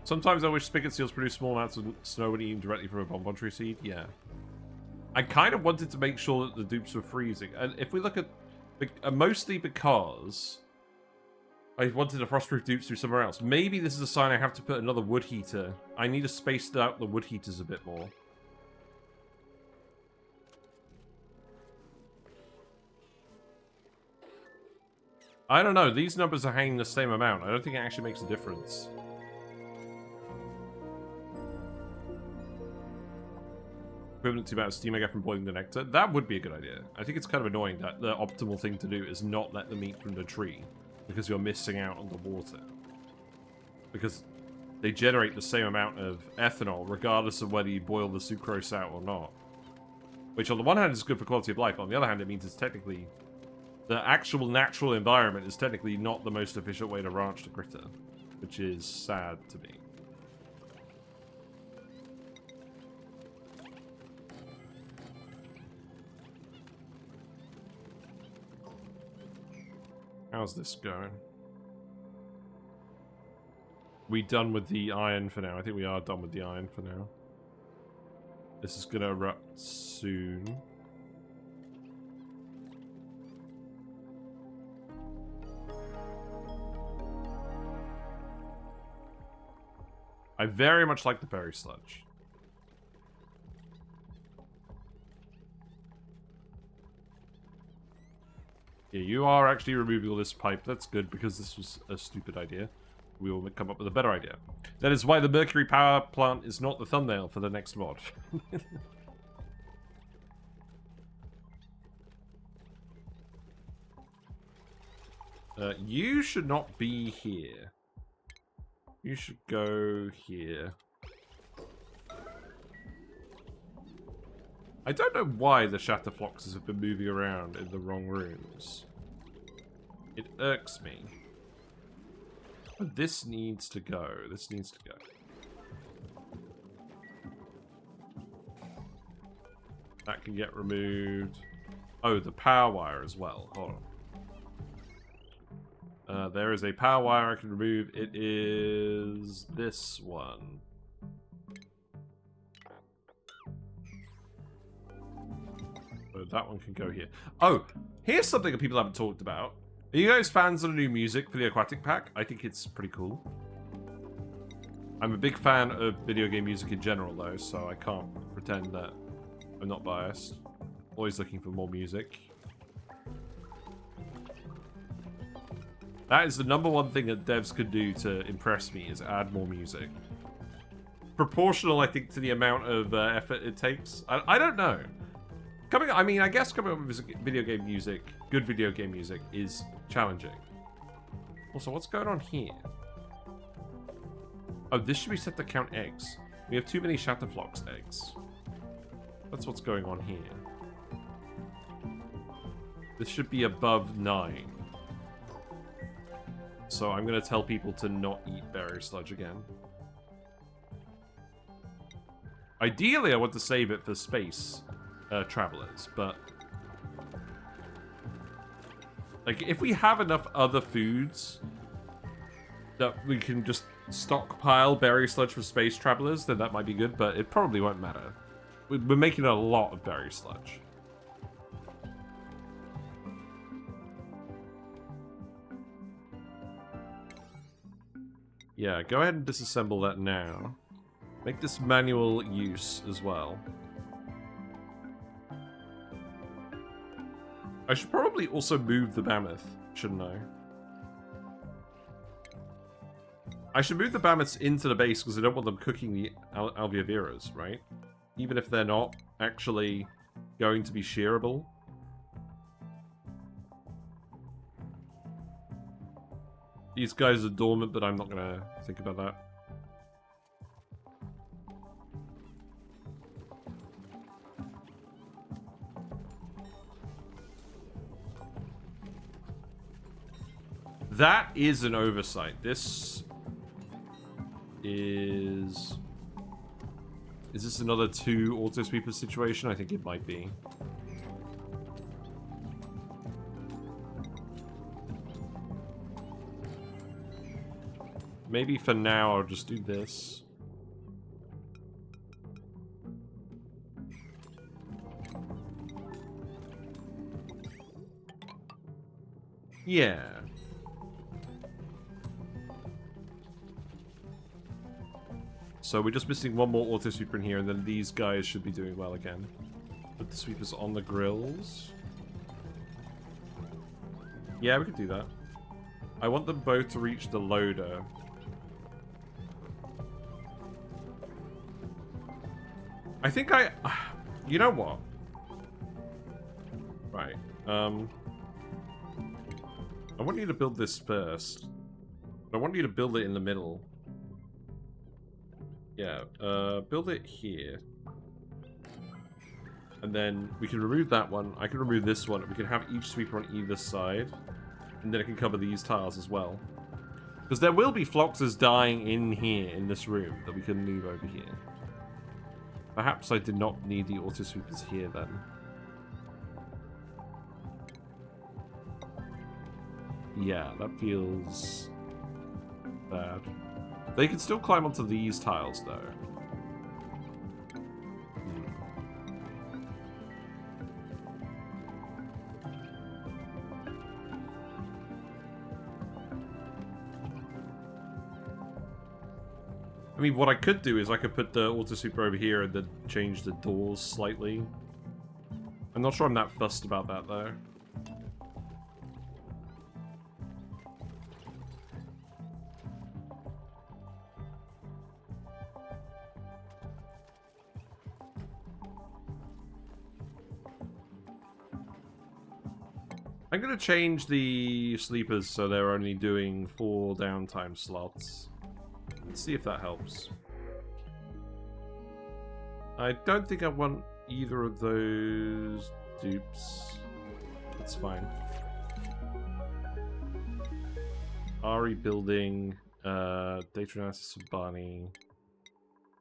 Sometimes I wish spigot seals produce small amounts of snow when eaten directly from a bonbon tree seed. Yeah. I kind of wanted to make sure that the dupes were freezing. And if we look at... mostly because I wanted to frostproof dupes through somewhere else. Maybe this is a sign I have to put another wood heater. I need to space out the wood heaters a bit more. I don't know. These numbers are hanging the same amount. I don't think it actually makes a difference. Equivalent to the amount of steam I get from boiling the nectar. That would be a good idea. I think it's kind of annoying that the optimal thing to do is not let them eat from the tree, because you're missing out on the water. Because they generate the same amount of ethanol, regardless of whether you boil the sucrose out or not. Which on the one hand is good for quality of life, on the other hand it means it's technically... the actual natural environment is technically not the most efficient way to ranch the critter. Which is sad to me. How's this going? We done with the iron for now? I think we are done with the iron for now. This is gonna erupt soon. I very much like the berry sludge. Yeah, you are actually removing all this pipe. That's good, because this was a stupid idea. We will come up with a better idea. That is why the Mercury power plant is not the thumbnail for the next mod. You should not be here. You should go here. I don't know why the shatter floxes have been moving around in the wrong rooms. It irks me. But this needs to go. This needs to go. That can get removed. Oh, the power wire as well. Hold on. There is a power wire I can remove. It is this one. So that one can go here. Oh, here's something that people haven't talked about. Are you guys fans of the new music for the Aquatic Pack? I think it's pretty cool. I'm a big fan of video game music in general, though, so I can't pretend that I'm not biased. Always looking for more music. That is the #1 thing that devs could do to impress me, is add more music. Proportional, I think, to the amount of effort it takes. I don't know. I guess coming up with video game music, good video game music, is challenging. Also, what's going on here? Oh, this should be set to count eggs. We have too many Shatterflox eggs. That's what's going on here. This should be above 9. So I'm going to tell people to not eat berry sludge again. Ideally, I want to save it for space travelers, but... like, if we have enough other foods that we can just stockpile berry sludge for space travelers, then that might be good, but it probably won't matter. We're making a lot of berry sludge. Yeah, go ahead and disassemble that now. Make this manual use as well. I should probably also move the mammoth, shouldn't I? I should move the mammoths into the base because I don't want them cooking the alveoveras, right? Even if they're not actually going to be shearable. These guys are dormant, but I'm not going to think about that. That is an oversight. This is... is this another 2 auto sweeper situation? I think it might be. maybe for now I'll just do this. Yeah. So we're just missing one more auto sweeper in here, and then these guys should be doing well again. Put the sweepers on the grills. Yeah, we could do that. I want them both to reach the loader. I think you know what? Right. I want you to build this first. I want you to build it in the middle. Yeah, build it here. And then we can remove that one. I can remove this one. We can have each sweeper on either side. And then it can cover these tiles as well. Because there will be Floxes dying in here, in this room, that we can leave over here. Perhaps I did not need the auto sweepers here then. Yeah, that feels bad. They can still climb onto these tiles, though. I mean, what I could do is I could put the auto sweeper over here and then change the doors slightly. I'm not sure I'm that fussed about that, though. I'm going to change the sleepers so they're only doing 4 downtime slots. Let's see if that helps. I don't think I want either of those dupes. That's fine. Ari building, data analysis for Barney.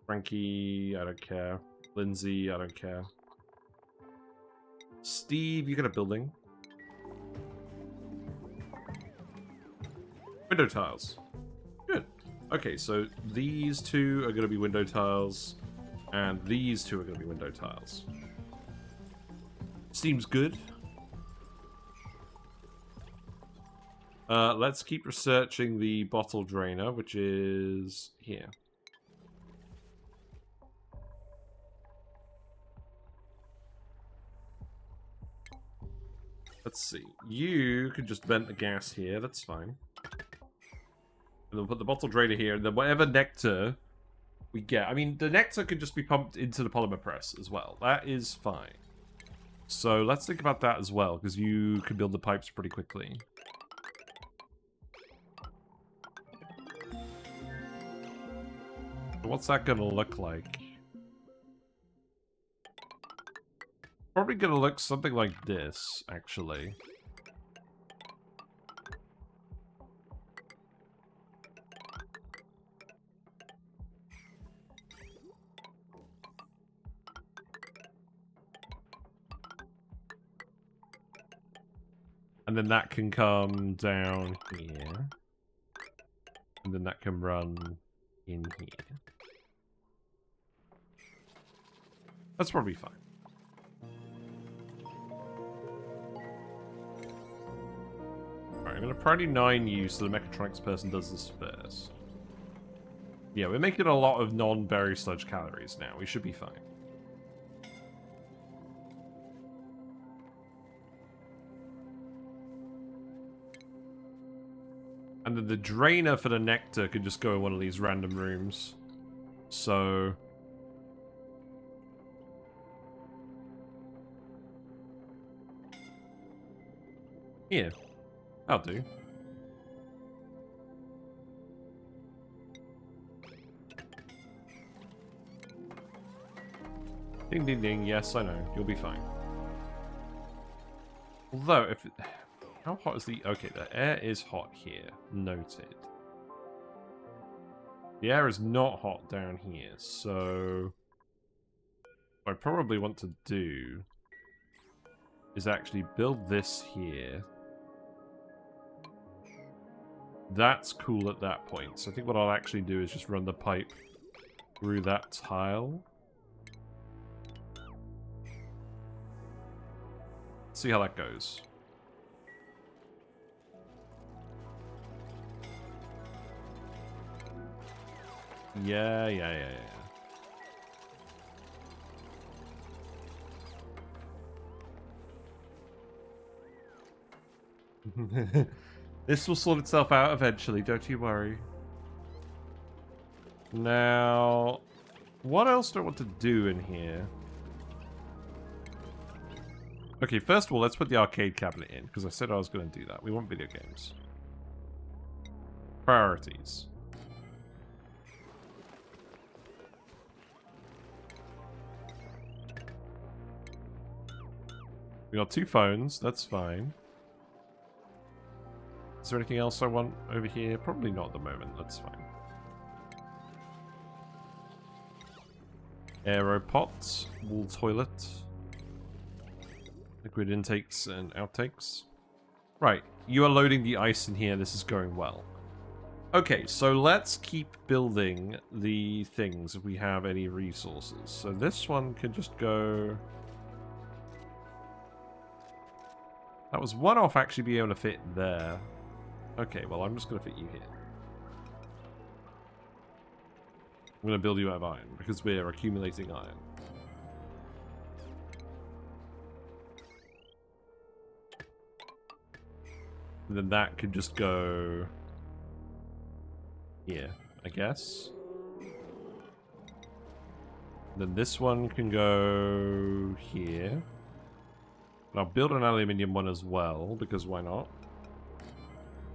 Frankie, I don't care. Lindsay, I don't care. Steve, you got a building. Window tiles. Good. Okay, so these two are going to be window tiles, and these two are going to be window tiles. Seems good. Let's keep researching the bottle drainer, which is here. Let's see. You could just vent the gas here, that's fine. And then we'll put the bottle drainer here, and then whatever nectar we get. I mean, the nectar could just be pumped into the polymer press as well. That is fine. So let's think about that as well, because you can build the pipes pretty quickly. What's that going to look like? Probably going to look something like this, actually. And then that can come down here. And then that can run in here. That's probably fine. Alright, I'm going to priority 9 you so the mechatronics person does this first. Yeah, we're making a lot of non-berry sludge calories now. We should be fine. And then the drainer for the nectar could just go in one of these random rooms. So... here. That'll do. Ding ding ding, yes, I know. You'll be fine. Although, if... how hot is the... okay, the air is hot here. Noted. The air is not hot down here, so... what I probably want to do is actually build this here. That's cool at that point. So I think what I'll actually do is just run the pipe through that tile. See how that goes. Yeah. This will sort itself out eventually, don't you worry. Now, what else do I want to do in here? Okay, first of all, let's put the arcade cabinet in, because I said I was going to do that. We want video games. Priorities. We got 2 phones, that's fine. Is there anything else I want over here? Probably not at the moment, that's fine. Aeropods, wall toilet. Liquid intakes and outtakes. Right, you are loading the ice in here, this is going well. Okay, so let's keep building the things if we have any resources. So this one can just go... That was one off actually being able to fit there. Okay, well I'm just going to fit you here. I'm going to build you out of iron, because we're accumulating iron. And then that could just go... here, I guess. And then this one can go here. And I'll build an aluminium one as well, because why not?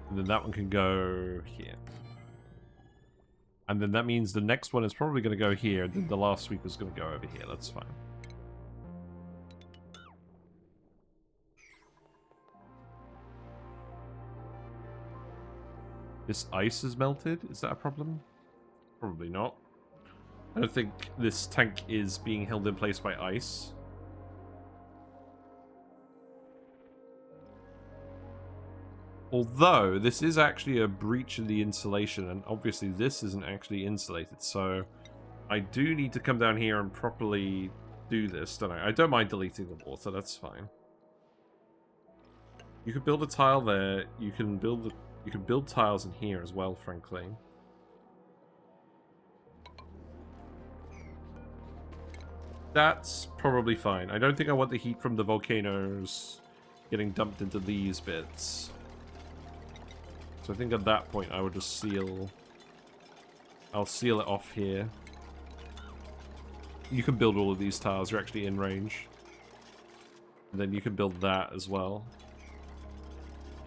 And then that one can go here. And then that means the next one is probably going to go here, and then the last sweep is going to go over here. That's fine. This ice is melted? Is that a problem? Probably not. I don't think this tank is being held in place by ice. Although, this is actually a breach in the insulation, and obviously this isn't actually insulated, so I do need to come down here and properly do this, don't I? I don't mind deleting the water, that's fine. You could build a tile there, you can build tiles in here as well, frankly. That's probably fine. I don't think I want the heat from the volcanoes getting dumped into these bits. So I think at that point I would just seal... I'll seal it off here. You can build all of these tiles, you're actually in range. And then you can build that as well.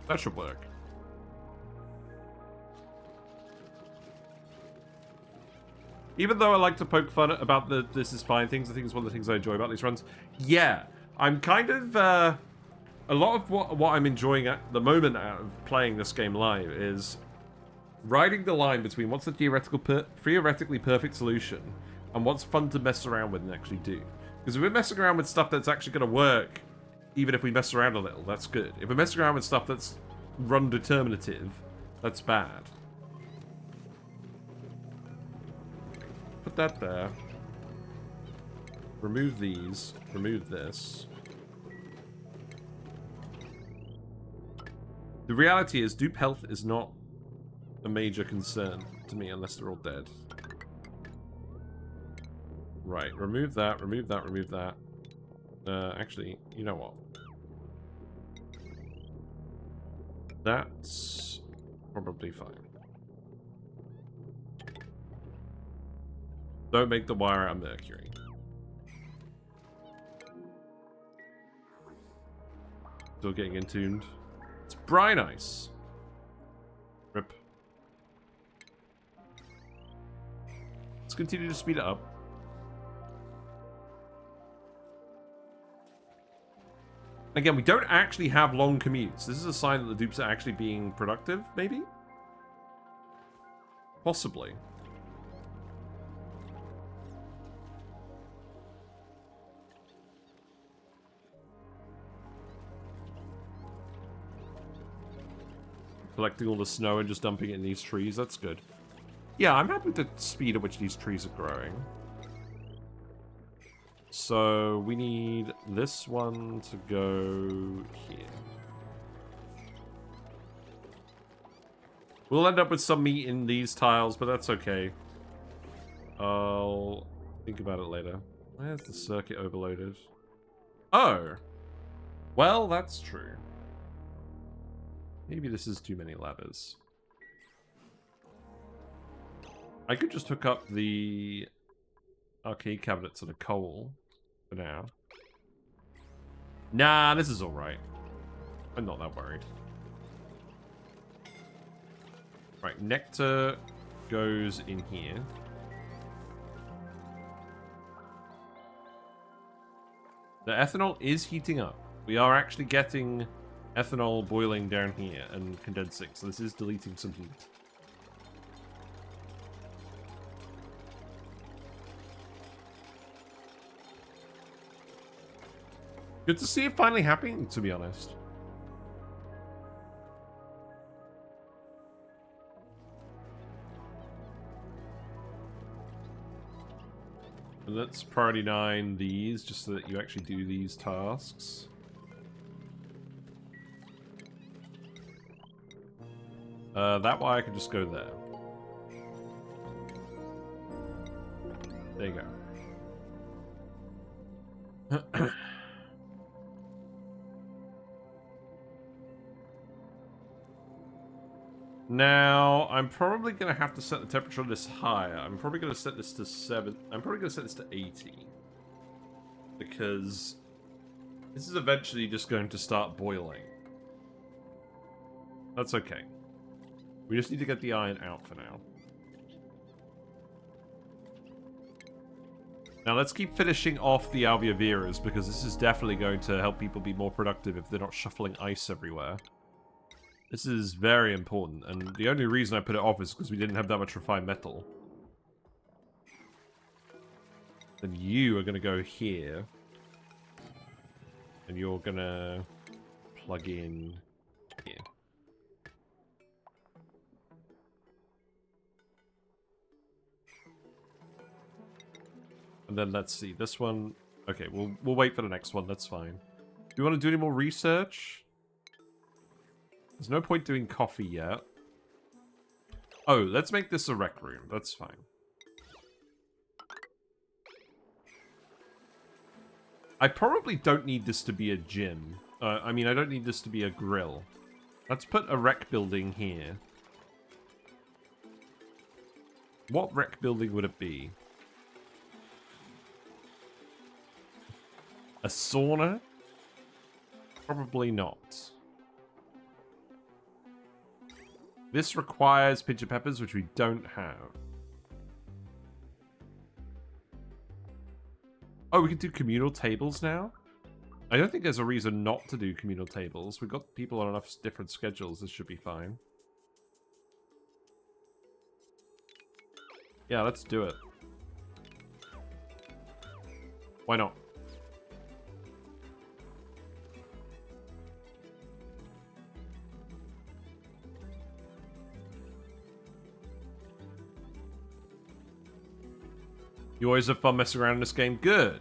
That should work. Even though I like to poke fun about the this is fine things, I think it's one of the things I enjoy about these runs. Yeah, I'm kind of... a lot of what I'm enjoying at the moment out of playing this game live is riding the line between what's the theoretically perfect solution and what's fun to mess around with and actually do. Because if we're messing around with stuff that's actually going to work, even if we mess around a little, that's good. If we're messing around with stuff that's run determinative, that's bad. Put that there. Remove these. Remove this. The reality is, dupe health is not a major concern to me unless they're all dead. Right, remove that, remove that, remove that. Actually, you know what? That's probably fine. Don't make the wire out of mercury. Still getting entombed. It's brine ice. Rip. Let's continue to speed it up. Again, we don't actually have long commutes. This is a sign that the dupes are actually being productive, maybe? Possibly. collecting all the snow and just dumping it in these trees. That's good. Yeah, I'm happy with the speed at which these trees are growing. So we need this one to go here. We'll end up with some meat in these tiles, but that's okay. I'll think about it later. Where's the circuit overloaded? Oh! Well, that's true. Maybe this is too many ladders. I could just hook up the arcade cabinet to the coal for now. Nah, this is alright. I'm not that worried. Right, Nectar goes in here. The ethanol is heating up. We are actually getting ethanol boiling down here and condensing, so this is deleting some heat. Good to see it finally happening, to be honest. And let's priority 9 these, just so that you actually do these tasks. That way I can just go there. There you go. Now, I'm probably going to have to set the temperature on this higher. I'm probably going to set this to 7. I'm probably going to set this to 80. Because this is eventually just going to start boiling. That's okay. We just need to get the iron out for now. Now, let's keep finishing off the Alveoveras, because this is definitely going to help people be more productive if they're not shuffling ice everywhere. This is very important, and the only reason I put it off is because we didn't have that much refined metal. Then you are going to go here. And you're going to plug in here. And then let's see, this one... Okay, we'll wait for the next one, that's fine. Do you want to do any more research? There's no point doing coffee yet. Oh, let's make this a rec room. That's fine. I probably don't need this to be a gym. I mean, I don't need this to be a grill. Let's put a rec building here. What rec building would it be? A sauna? Probably not. This requires pinch of peppers, which we don't have. Oh, we can do communal tables now? I don't think there's a reason not to do communal tables. We've got people on enough different schedules. This should be fine. Yeah, let's do it. Why not? You always have fun messing around in this game? Good.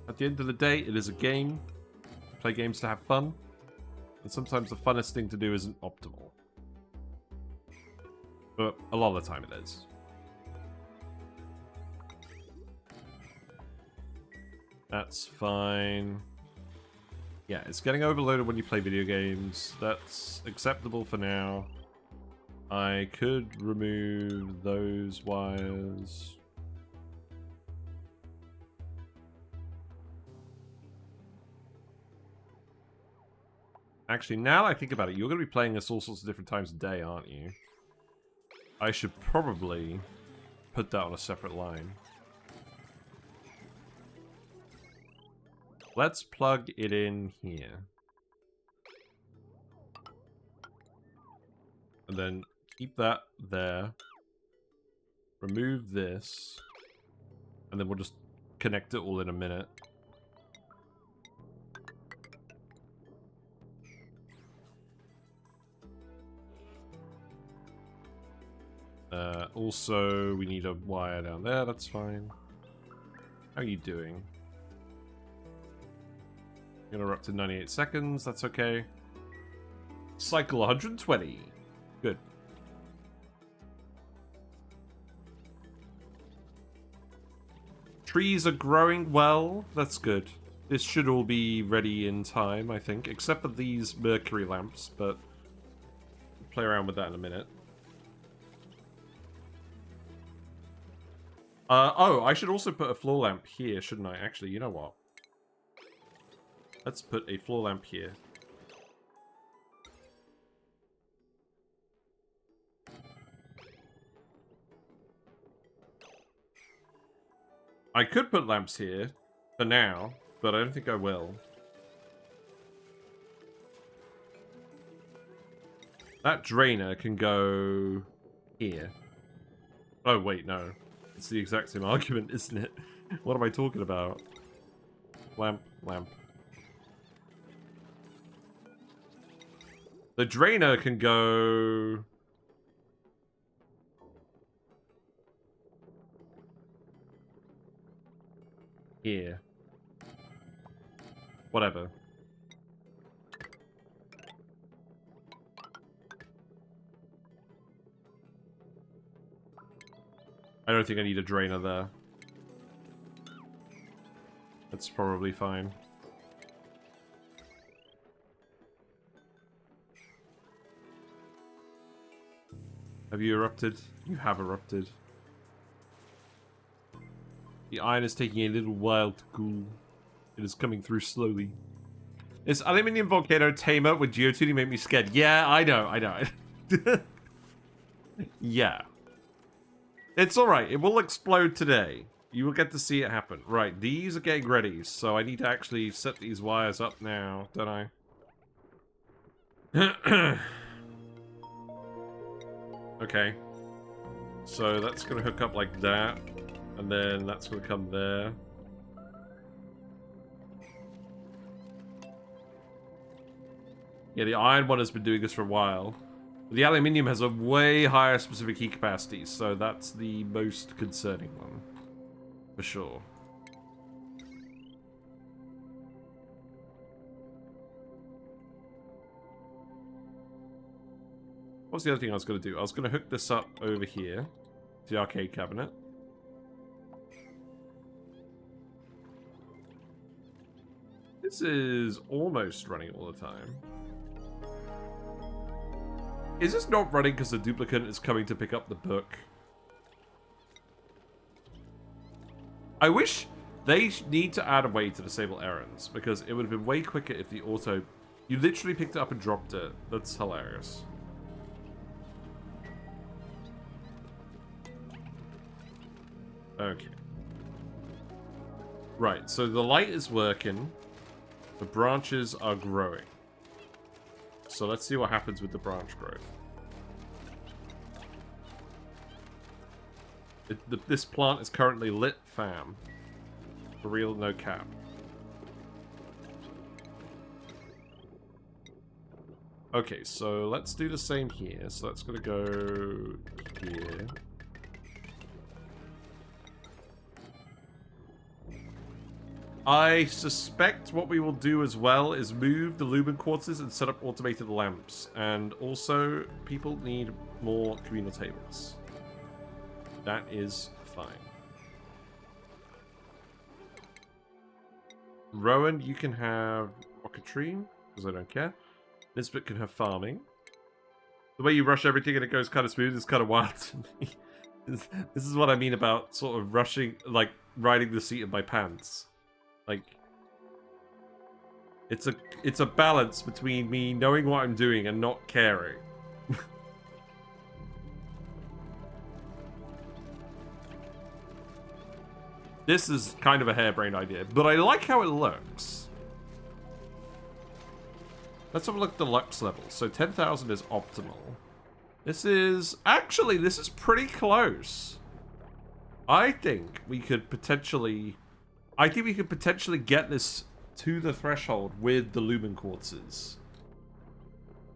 At the end of the day, it is a game. Play games to have fun. And sometimes the funnest thing to do isn't optimal. But a lot of the time it is. That's fine. Yeah, it's getting overloaded when you play video games. That's acceptable for now. I could remove those wires. Actually, now that I think about it, you're going to be playing this all sorts of different times of day, aren't you? I should probably put that on a separate line. Let's plug it in here. And then keep that there. Remove this. And then we'll just connect it all in a minute. Also, we need a wire down there. That's fine. How are you doing? You're up to 98 seconds. That's okay. Cycle 120. Good. Trees are growing well. That's good. This should all be ready in time, I think. Except for these mercury lamps, but we'll play around with that in a minute. Oh, I should also put a floor lamp here, shouldn't I? Actually, you know what? Let's put a floor lamp here. I could put lamps here for now, but I don't think I will. That drainer can go here. Oh, wait, no. It's the exact same argument, isn't it? What am I talking about? Lamp, lamp. The drainer can go... here. Whatever. I don't think I need a drainer there. That's probably fine. Have you erupted? You have erupted. The iron is taking a little while to cool. It is coming through slowly. This aluminium volcano tamer with geotuning make me scared. Yeah, I know. Yeah. It's alright, it will explode today. You will get to see it happen. Right, these are getting ready, so I need to actually set these wires up now, don't I? Okay. So that's gonna hook up like that, and then that's gonna come there. Yeah, the iron one has been doing this for a while. The aluminium has a way higher specific heat capacity, so that's the most concerning one. For sure. What's the other thing I was going to do? I was going to hook this up over here to the arcade cabinet. This is almost running all the time. Is this not running because the duplicate is coming to pick up the book? I wish they need to add a way to disable errands, because it would have been way quicker if the auto... You literally picked it up and dropped it. That's hilarious. Okay. Right, so the light is working. The branches are growing. So let's see what happens with the branch growth. This plant is currently lit, fam. For real, no cap. Okay, so let's do the same here. So that's gonna go here. I suspect what we will do as well is move the Lumen Quartzes and set up automated lamps. And also, people need more communal tables. That is fine. Rowan, you can have rocketry, because I don't care. Nisbet can have farming. The way you rush everything and it goes kind of smooth is kind of wild to me. This is what I mean about sort of rushing, like riding the seat of my pants. Like, it's a balance between me knowing what I'm doing and not caring. This is kind of a harebrained idea, but I like how it looks. Let's have a look at the lux level. So 10,000 is optimal. This is... Actually, this is pretty close. I think we could potentially get this to the threshold with the Lumen Quartzes.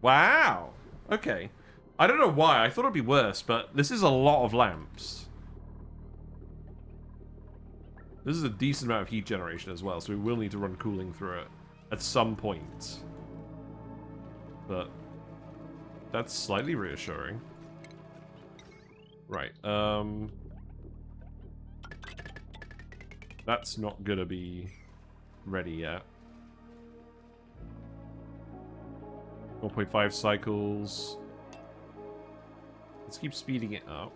Wow. Okay. I don't know why. I thought it'd be worse, but this is a lot of lamps. This is a decent amount of heat generation as well, so we will need to run cooling through it at some point. But that's slightly reassuring. Right, that's not gonna be ready yet. 1.5 cycles. Let's keep speeding it up.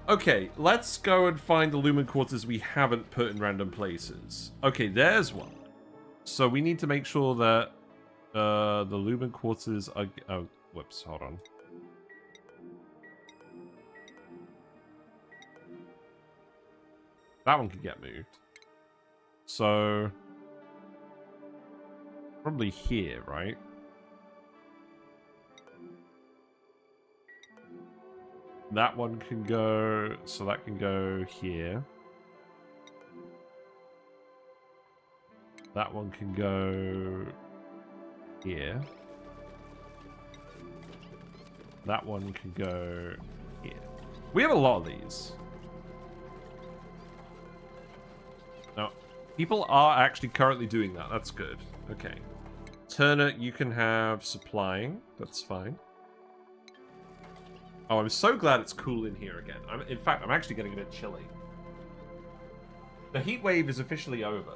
Okay, let's go and find the Lumen Quartzes we haven't put in random places. Okay, there's one. So we need to make sure that the Lumen Quartzes are... Oh, whoops, hold on. That one can get moved. So... Probably here, right? That one can go... So that can go here. That one can go... here. That one can go here. We have a lot of these. Now, people are actually currently doing that. That's good. Okay. Turner, you can have supplying. That's fine. Oh, I'm so glad it's cool in here again. In fact, I'm actually getting a bit chilly. The heat wave is officially over.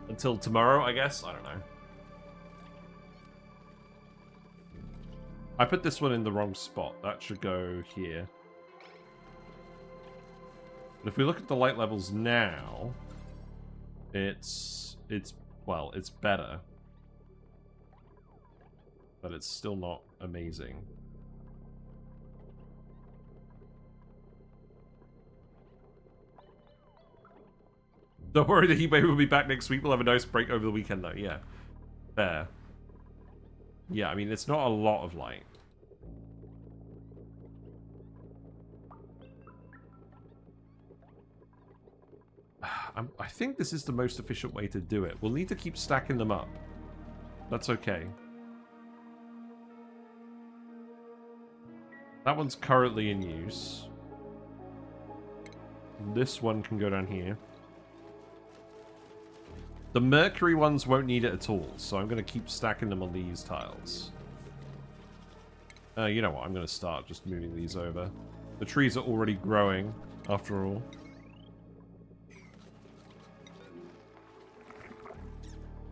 Until tomorrow, I guess? I don't know. I put this one in the wrong spot. That should go here. But if we look at the light levels now, it's better. But it's still not amazing. Don't worry, the heatwave will be back next week. We'll have a nice break over the weekend, though. Yeah. Fair. Yeah, I mean, it's not a lot of light. I think this is the most efficient way to do it. We'll need to keep stacking them up. That's okay. That one's currently in use. This one can go down here. The Mercury ones won't need it at all, so I'm going to keep stacking them on these tiles. You know what, I'm going to start just moving these over. The trees are already growing, after all.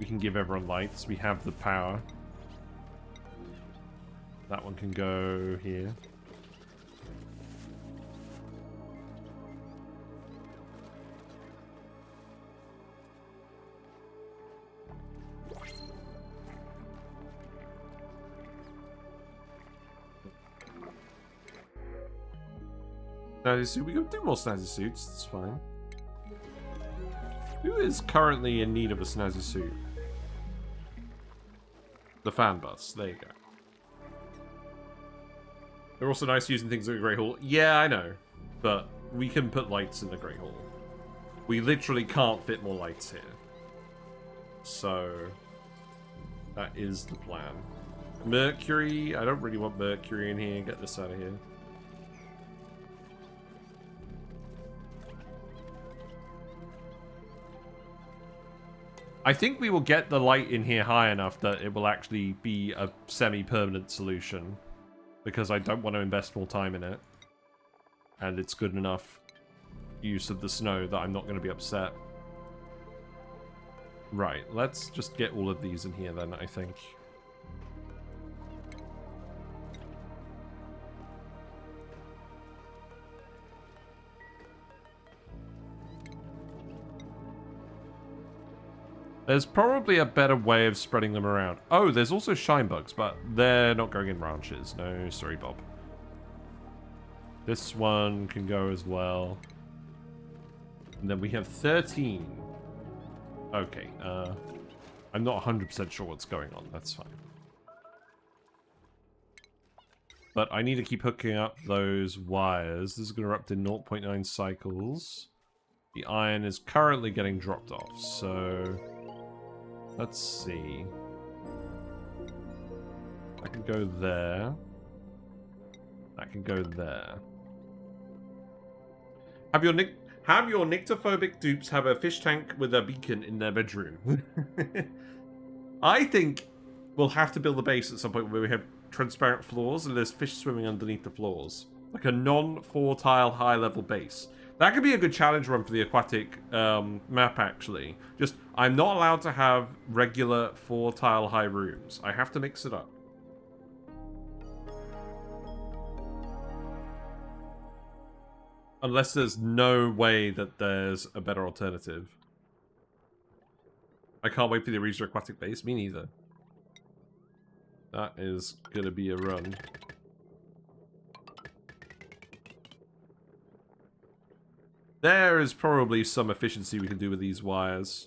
We can give everyone lights. We have the power. That one can go here. Snazzy suit. We can do more snazzy suits. It's fine. Who is currently in need of a snazzy suit? The fan bus. There you go. They're also nice using things in the Great Hall. Yeah, I know. But we can put lights in the Great Hall. We literally can't fit more lights here. So, that is the plan. Mercury. I don't really want Mercury in here. Get this out of here. I think we will get the light in here high enough that it will actually be a semi-permanent solution. Because I don't want to invest more time in it. And it's good enough use of the snow that I'm not going to be upset. Right, let's just get all of these in here then, I think. There's probably a better way of spreading them around. Oh, there's also shine bugs, but they're not going in branches. No, sorry, Bob. This one can go as well. And then we have 13. Okay, I'm not 100% sure what's going on. That's fine. But I need to keep hooking up those wires. This is going to erupt in 0.9 cycles. The iron is currently getting dropped off, so... Let's see. I can go there. I can go there. Have your nyctophobic dupes have a fish tank with a beacon in their bedroom? I think we'll have to build a base at some point where we have transparent floors and there's fish swimming underneath the floors. Like a non-4-tile high-level base. That could be a good challenge run for the aquatic map, actually. Just, I'm not allowed to have regular 4-tile high rooms. I have to mix it up. Unless there's no way that there's a better alternative. I can't wait for the Arisa aquatic base. Me neither. That is gonna be a run. There is probably some efficiency we can do with these wires.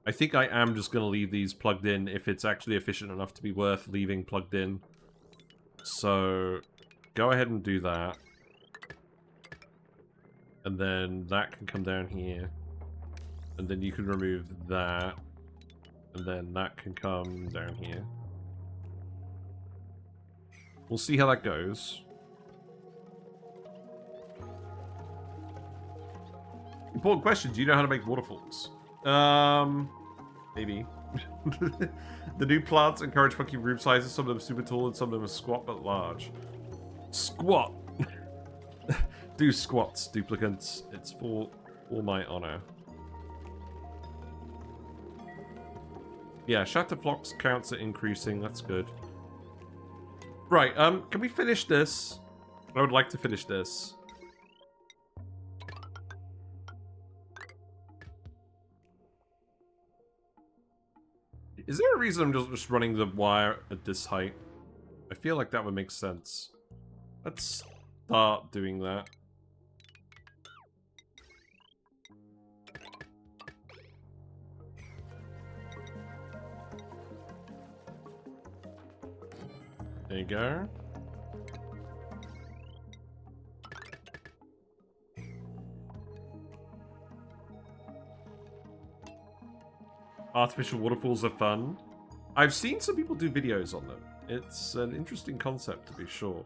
I think I am just going to leave these plugged in if it's actually efficient enough to be worth leaving plugged in. So, go ahead and do that. And then that can come down here. And then you can remove that. And then that can come down here. We'll see how that goes. Important question, do you know how to make waterfalls? Maybe. The new plants encourage funky room sizes, some of them super tall and some of them are squat but large. Squat! Do squats, duplicants. It's for all my honor. Yeah, Shatter Flox counts are increasing, that's good. Right, can we finish this? I would like to finish this. Is there a reason I'm just running the wire at this height? I feel like that would make sense. Let's start doing that. There you go. Artificial waterfalls are fun. I've seen some people do videos on them. It's an interesting concept, to be sure.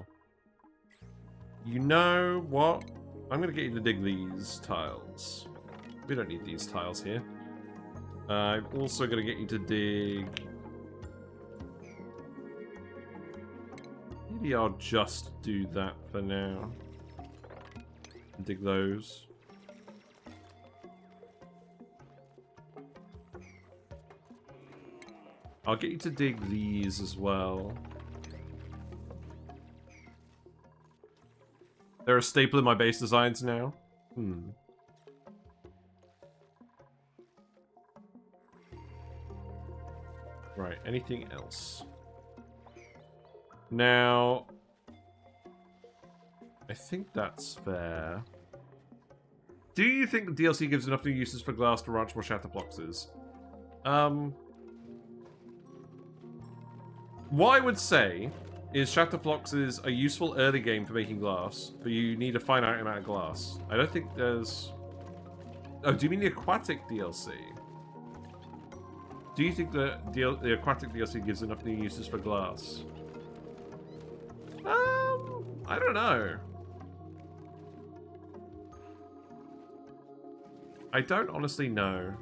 You know what? I'm going to get you to dig these tiles. We don't need these tiles here. I'm also going to get you to dig... Maybe I'll just do that for now. Dig those. I'll get you to dig these as well. They're a staple in my base designs now. Right, anything else? Now... I think that's fair. Do you think the DLC gives enough new uses for glass to ranch more shatter Floxes? What I would say is Shatter Floxes are useful early game for making glass, but you need a finite amount of glass. I don't think there's... Oh, do you mean the aquatic DLC? Do you think the aquatic DLC gives enough new uses for glass? I don't know. I don't honestly know.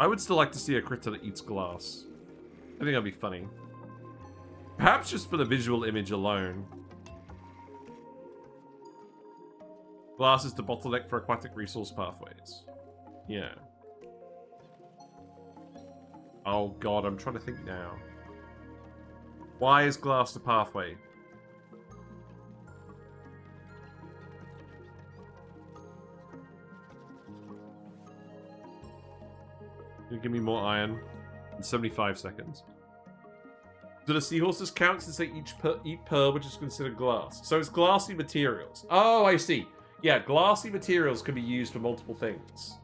I would still like to see a critter that eats glass. I think that'd be funny. Perhaps just for the visual image alone. Glass is the bottleneck for aquatic resource pathways. Yeah. Oh god, I'm trying to think now. Why is glass the pathway? You give me more iron in 75 seconds. Do the seahorses count since they eat pearl, which is considered glass? So it's glassy materials. Oh, I see. Yeah, glassy materials can be used for multiple things.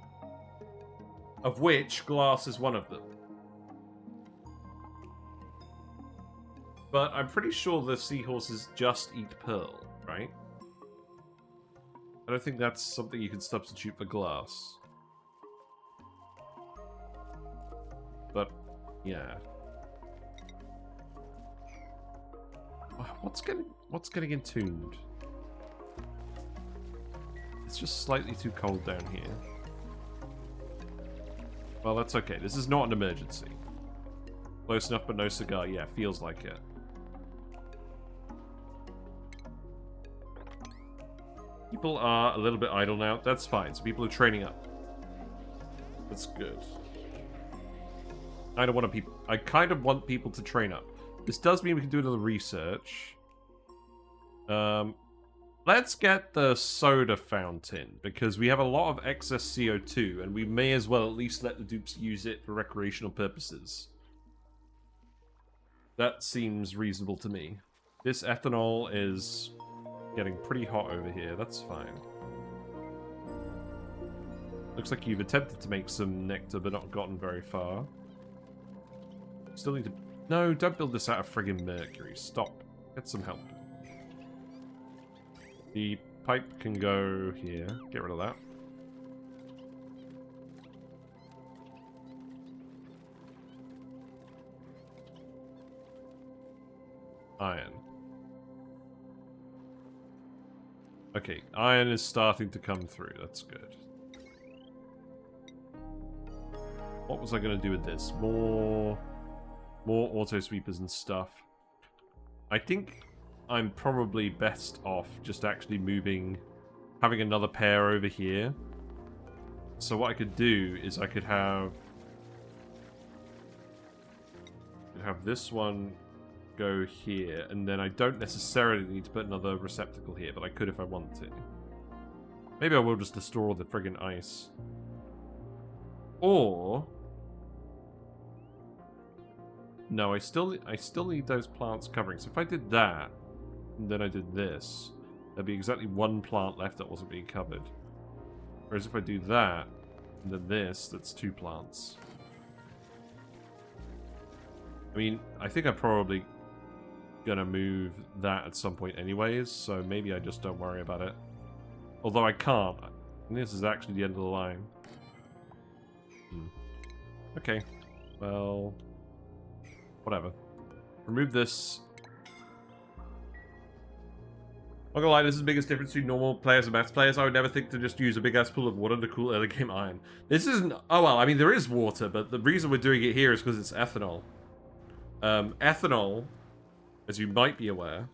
Of which glass is one of them. But I'm pretty sure the seahorses just eat pearl, right? I don't think that's something you can substitute for glass. But, yeah. What's getting entombed? It's just slightly too cold down here. Well, that's okay. This is not an emergency. Close enough, but no cigar. Yeah, feels like it. People are a little bit idle now. That's fine. So people are training up. That's good. I kind of want people to train up. This does mean we can do another research. Let's get the soda fountain, because we have a lot of excess CO2, and we may as well at least let the dupes use it for recreational purposes. That seems reasonable to me. This ethanol is getting pretty hot over here. That's fine. Looks like you've attempted to make some nectar, but not gotten very far. Still need to... No, don't build this out of friggin' mercury. Stop. Get some help. The pipe can go here. Get rid of that. Iron. Okay, iron is starting to come through. That's good. What was I going to do with this? More auto sweepers and stuff. I think I'm probably best off just actually having another pair over here. So what I could do is I could have this one go here, and then I don't necessarily need to put another receptacle here, but I could if I want to. Maybe I will just store all the friggin' ice. Or... No, I still need those plants covering. So if I did that, and then I did this, there'd be exactly one plant left that wasn't being covered. Whereas if I do that, and then this, that's two plants. I mean, I think I'm probably gonna move that at some point anyways, so maybe I just don't worry about it. Although I can't. This is actually the end of the line. Okay. Well... Whatever. Remove this. Not gonna lie, this is the biggest difference between normal players and maths players. I would never think to just use a big ass pool of water to cool early game iron. This isn't... Oh well, I mean there is water, but the reason we're doing it here is because it's ethanol. Ethanol, as you might be aware,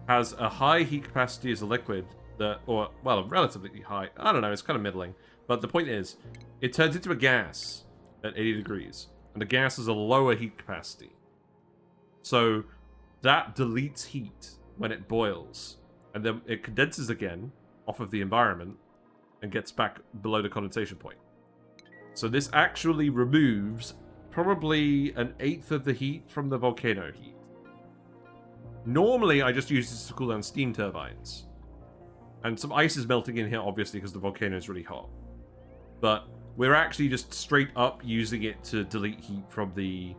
has a high heat capacity as a liquid that... Or, well, relatively high. I don't know, it's kind of middling. But the point is, it turns into a gas at 80 degrees. And the gas has a lower heat capacity. So that deletes heat when it boils. And then it condenses again off of the environment and gets back below the condensation point. So this actually removes probably 1/8 of the heat from the volcano heat. Normally I just use this to cool down steam turbines. And some ice is melting in here obviously because the volcano is really hot. But we're actually just straight up using it to delete heat from the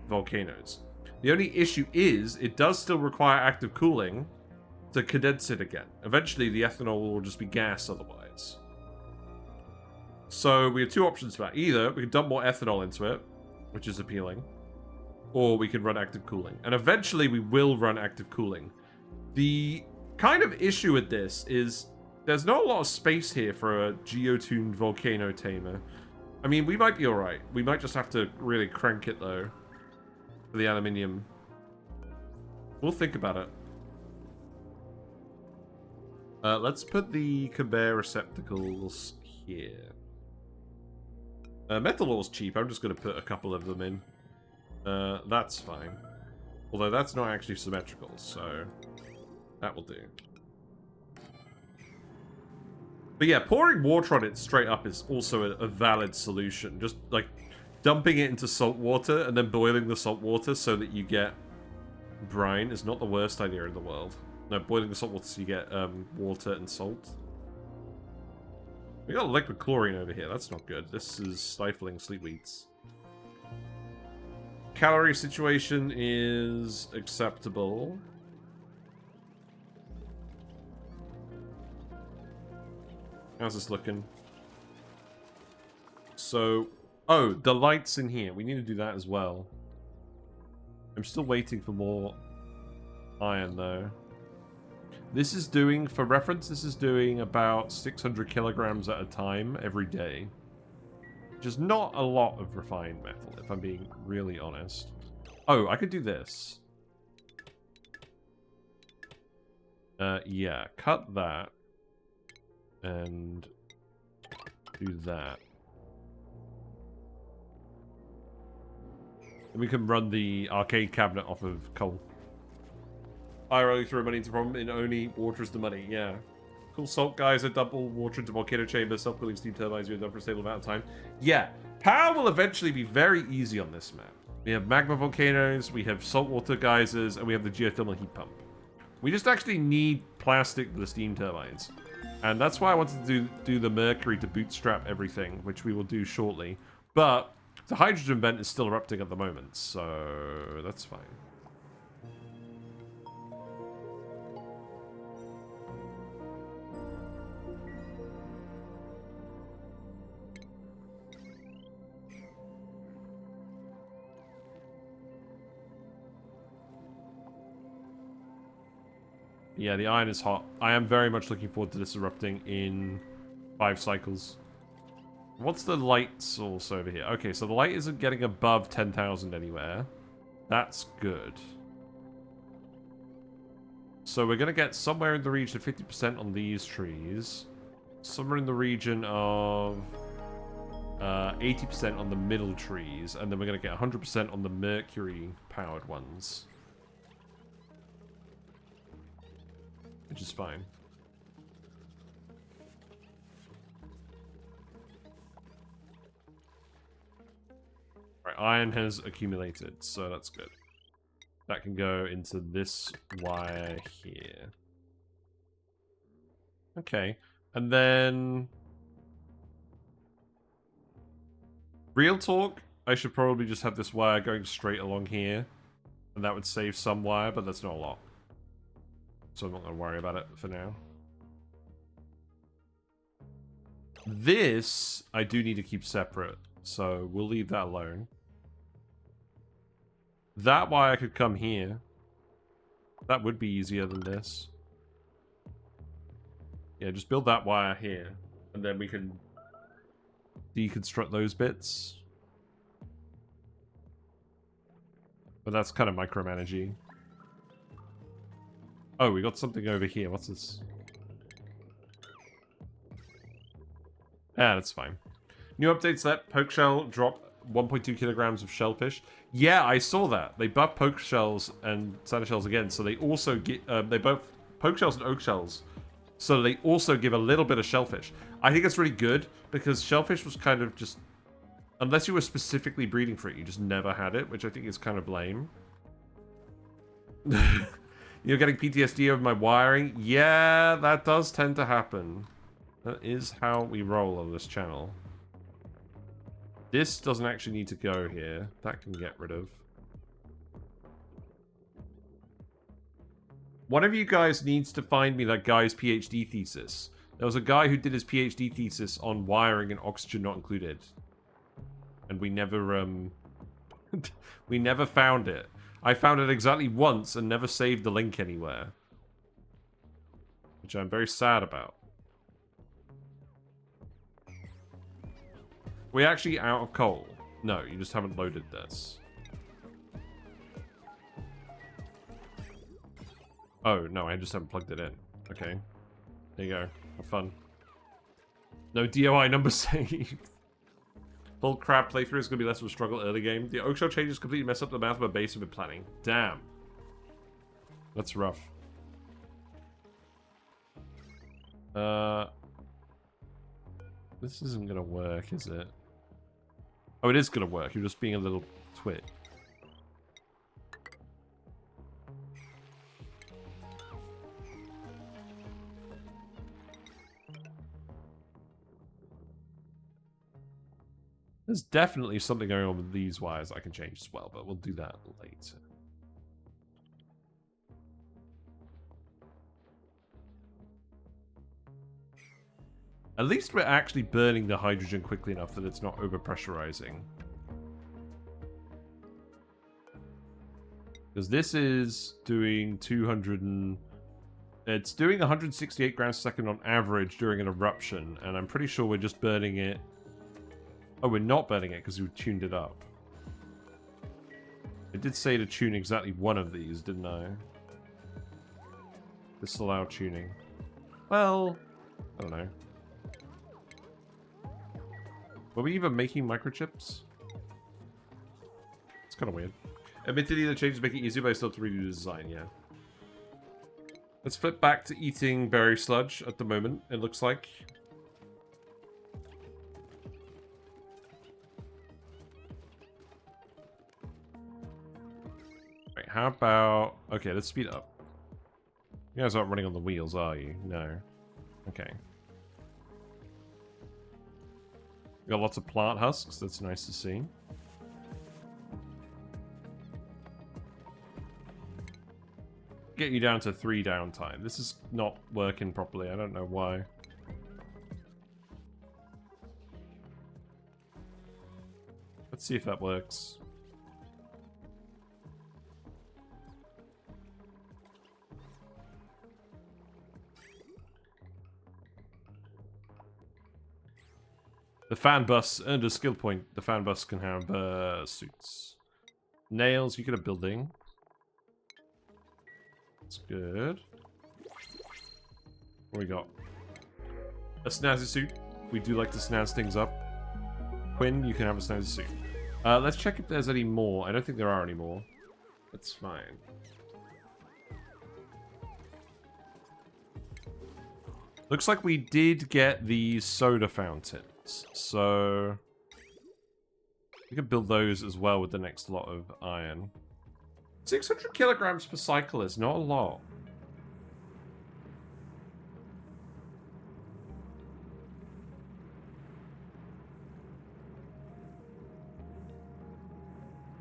volcanoes. The only issue is, it does still require active cooling to condense it again. Eventually, the ethanol will just be gas otherwise. So we have two options for that. Either we can dump more ethanol into it, which is appealing, or we can run active cooling. And eventually, we will run active cooling. The kind of issue with this is there's not a lot of space here for a geotuned volcano tamer. I mean, we might be alright. We might just have to really crank it, though, for the aluminium. We'll think about it. Let's put the conveyor receptacles here. Metal ore's cheap. I'm just going to put a couple of them in. That's fine. Although that's not actually symmetrical, so that will do. But yeah, pouring water on it straight up is also a valid solution. Just, like, dumping it into salt water and then boiling the salt water so that you get brine is not the worst idea in the world. No, boiling the salt water so you get water and salt. We got liquid chlorine over here. That's not good. This is stifling sleepweeds. Calorie situation is acceptable. How's this looking? So, oh, the lights in here. We need to do that as well. I'm still waiting for more iron, though. This is doing, for reference, this is doing about 600 kilograms at a time every day. Which is not a lot of refined metal, if I'm being really honest. Oh, I could do this. Yeah, cut that. And do that. And we can run the arcade cabinet off of coal. I only throw money into problem in only water is the money, yeah. Cool salt guys, a double water into volcano chamber, self-cooling steam turbines you're done for a stable amount of time. Yeah, power will eventually be very easy on this map. We have magma volcanoes, we have saltwater geysers, and we have the geothermal heat pump. We just actually need plastic for the steam turbines. And that's why I wanted to do the Mercury to bootstrap everything, which we will do shortly. But the hydrogen vent is still erupting at the moment, so that's fine. Yeah, the iron is hot. I am very much looking forward to this erupting in 5 cycles. What's the light source over here? Okay, so the light isn't getting above 10,000 anywhere. That's good. So we're going to get somewhere in the region of 50% on these trees. Somewhere in the region of 80% on the middle trees. And then we're going to get 100% on the Mercury-powered ones. Which is fine. Right, iron has accumulated, so that's good. That can go into this wire here. Okay, and then... Real talk, I should probably just have this wire going straight along here. And that would save some wire, but that's not a lot. So I'm not going to worry about it for now. This, I do need to keep separate. So we'll leave that alone. That wire could come here. That would be easier than this. Yeah, just build that wire here. And then we can deconstruct those bits. But that's kind of micromanaging. Oh, we got something over here. What's this? Ah, that's fine. New updates let poke shell drop 1.2 kilograms of shellfish. Yeah, I saw that. They buff poke shells and satyr shells again, so they also get they both poke shells and oak shells. So they also give a little bit of shellfish. I think it's really good because shellfish was kind of just, unless you were specifically breeding for it, you just never had it, which I think is kind of lame. You're getting PTSD over my wiring? Yeah, that does tend to happen. That is how we roll on this channel. This doesn't actually need to go here. That can get rid of. One of you guys needs to find me that guy's PhD thesis. There was a guy who did his PhD thesis on wiring and oxygen not included. And we never, we never found it. I found it exactly once and never saved the link anywhere. Which I'm very sad about. We're actually out of coal. No, you just haven't loaded this. Oh, no, I just haven't plugged it in. Okay. There you go. Have fun. No DOI number saved. Full crab playthrough is going to be less of a struggle early game. The oak shell changes completely mess up the mouth of a base we've been planning. Damn. That's rough. This isn't going to work, is it? Oh, it is going to work. You're just being a little twit. There's definitely something going on with these wires I can change as well, but we'll do that later. At least we're actually burning the hydrogen quickly enough that it's not overpressurizing. Because this is doing 200 and... It's doing 168 grams per second on average during an eruption, and I'm pretty sure we're just burning it... Oh, we're not burning it because we tuned it up. I did say to tune exactly one of these, didn't I? Disallow tuning. Well, I don't know. Were we even making microchips? It's kind of weird. Admittedly, the changes make it easier, but I still have to redo the design, yeah. Let's flip back to eating berry sludge at the moment, it looks like. Right, how about... Okay, let's speed up. You guys aren't running on the wheels, are you? No. Okay. Got lots of plant husks, that's nice to see. Get you down to 3 downtime. This is not working properly, I don't know why. Let's see if that works. The fan bus earned a skill point. The fan bus can have suits. Nails, you get a building. That's good. What we got? A snazzy suit. We do like to snazz things up. Quinn, you can have a snazzy suit. Let's check if there's any more. I don't think there are any more. That's fine. Looks like we did get these soda fountains. So we can build those as well with the next lot of iron. 600 kilograms per cycle is not a lot.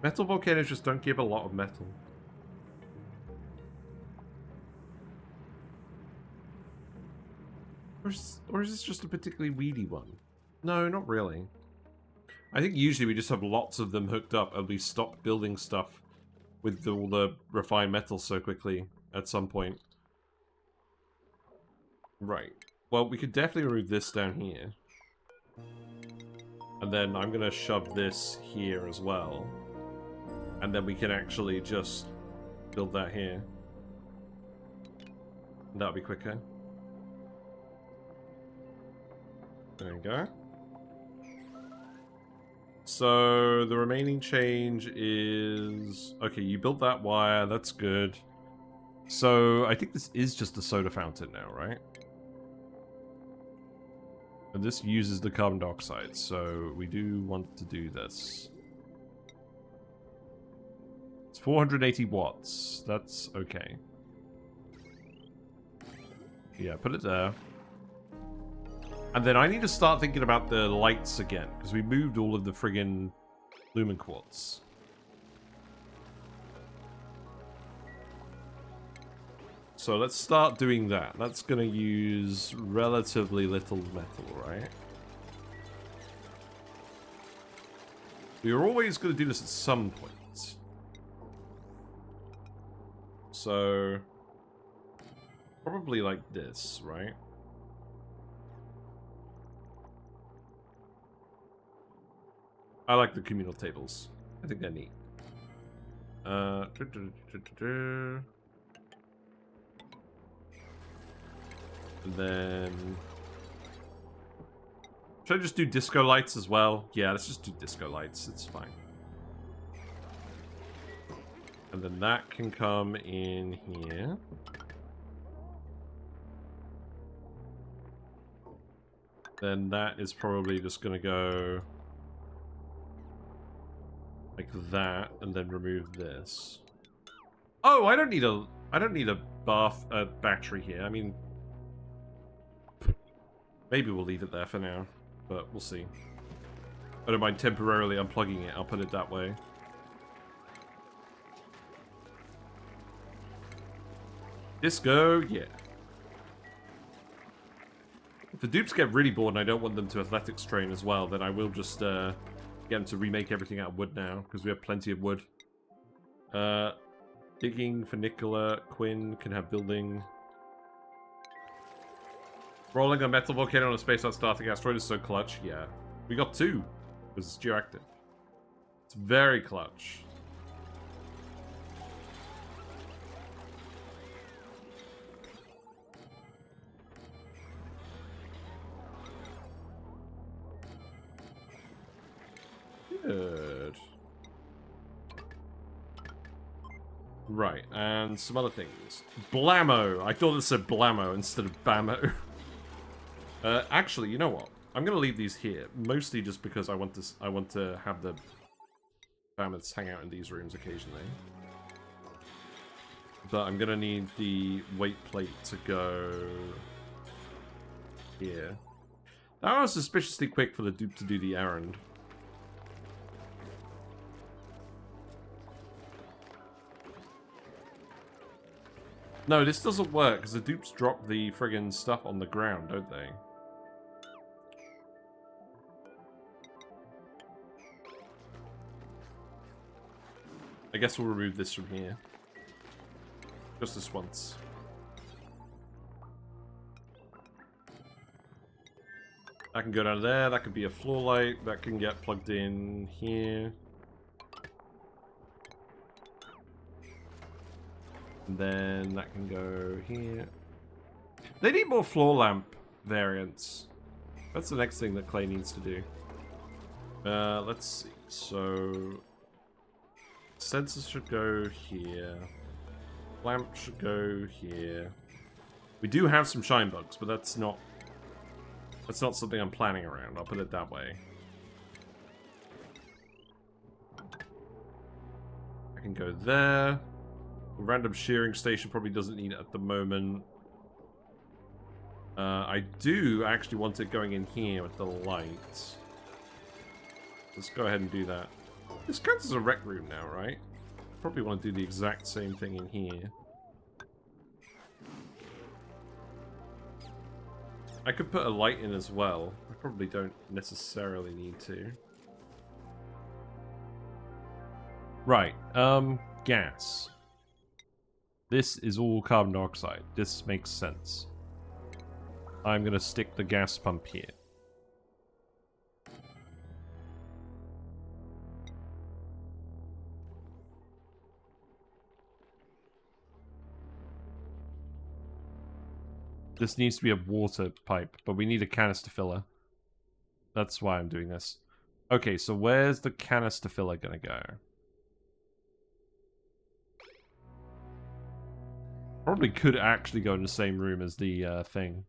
Metal volcanoes just don't give a lot of metal. Or is this just a particularly weedy one? No, not really. I think usually we just have lots of them hooked up and we stop building stuff with all the refined metals so quickly at some point. Right. Well, we could definitely remove this down here. And then I'm going to shove this here as well. And then we can actually just build that here. That'll be quicker. There we go. So, the remaining change is... Okay, you built that wire, that's good. So, I think this is just a soda fountain now, right? And this uses the carbon dioxide, so we do want to do this. It's 480 watts, that's okay. Yeah, put it there. And then I need to start thinking about the lights again, because we moved all of the friggin' Lumen quartz. So let's start doing that. That's going to use relatively little metal, right? We are always going to do this at some point. So probably like this, right? I like the communal tables. I think they're neat. And then... Should I just do disco lights as well? Yeah, let's just do disco lights. It's fine. And then that can come in here. Then that is probably just going to go... like that, and then remove this. Oh, I don't need a battery here. I mean, maybe we'll leave it there for now, but we'll see. I don't mind temporarily unplugging it. I'll put it that way. Disco, yeah. If the dupes get really bored and I don't want them to athletics train as well, then I will just get them to remake everything out of wood now, because we have plenty of wood. Digging, funicular, Quinn can have building. Rolling a metal volcano on a space-out starting asteroid is so clutch. Yeah. We got 2, because it's geoactive. It's very clutch. Good. Right, and some other things. Blammo! I thought it said blammo instead of bammo. Actually, you know what? I'm gonna leave these here, mostly just because I want to have the mammoths hang out in these rooms occasionally. But I'm gonna need the weight plate to go here. That was suspiciously quick for the dupe to do the errand. No, this doesn't work, because the dupes drop the friggin' stuff on the ground, don't they? I guess we'll remove this from here. Just this once. That can go down there, that could be a floor light, that can get plugged in here. And then that can go here. They need more floor lamp variants. That's the next thing that Clay needs to do. Let's see. So sensors should go here. Lamp should go here. We do have some shine bugs, but that's not something I'm planning around. I'll put it that way. I can go there. A random shearing station probably doesn't need it at the moment. I do actually want it going in here with the light. Let's go ahead and do that. This counts as a rec room now, right? Probably want to do the exact same thing in here. I could put a light in as well. I probably don't necessarily need to. Right, gas. This is all carbon dioxide. This makes sense. I'm gonna stick the gas pump here. This needs to be a water pipe, but we need a canister filler. That's why I'm doing this. Okay, so where's the canister filler gonna go? Probably could actually go in the same room as the thing,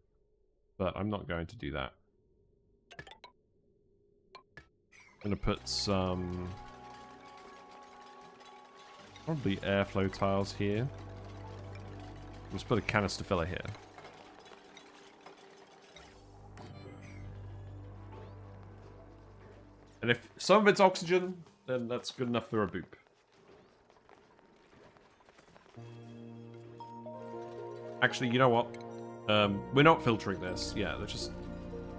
but I'm not going to do that. I'm gonna put some probably airflow tiles here. Let's put a canister filler here. And if some of it's oxygen, then that's good enough for a boop. Actually, you know what? We're not filtering this. Yeah, let's just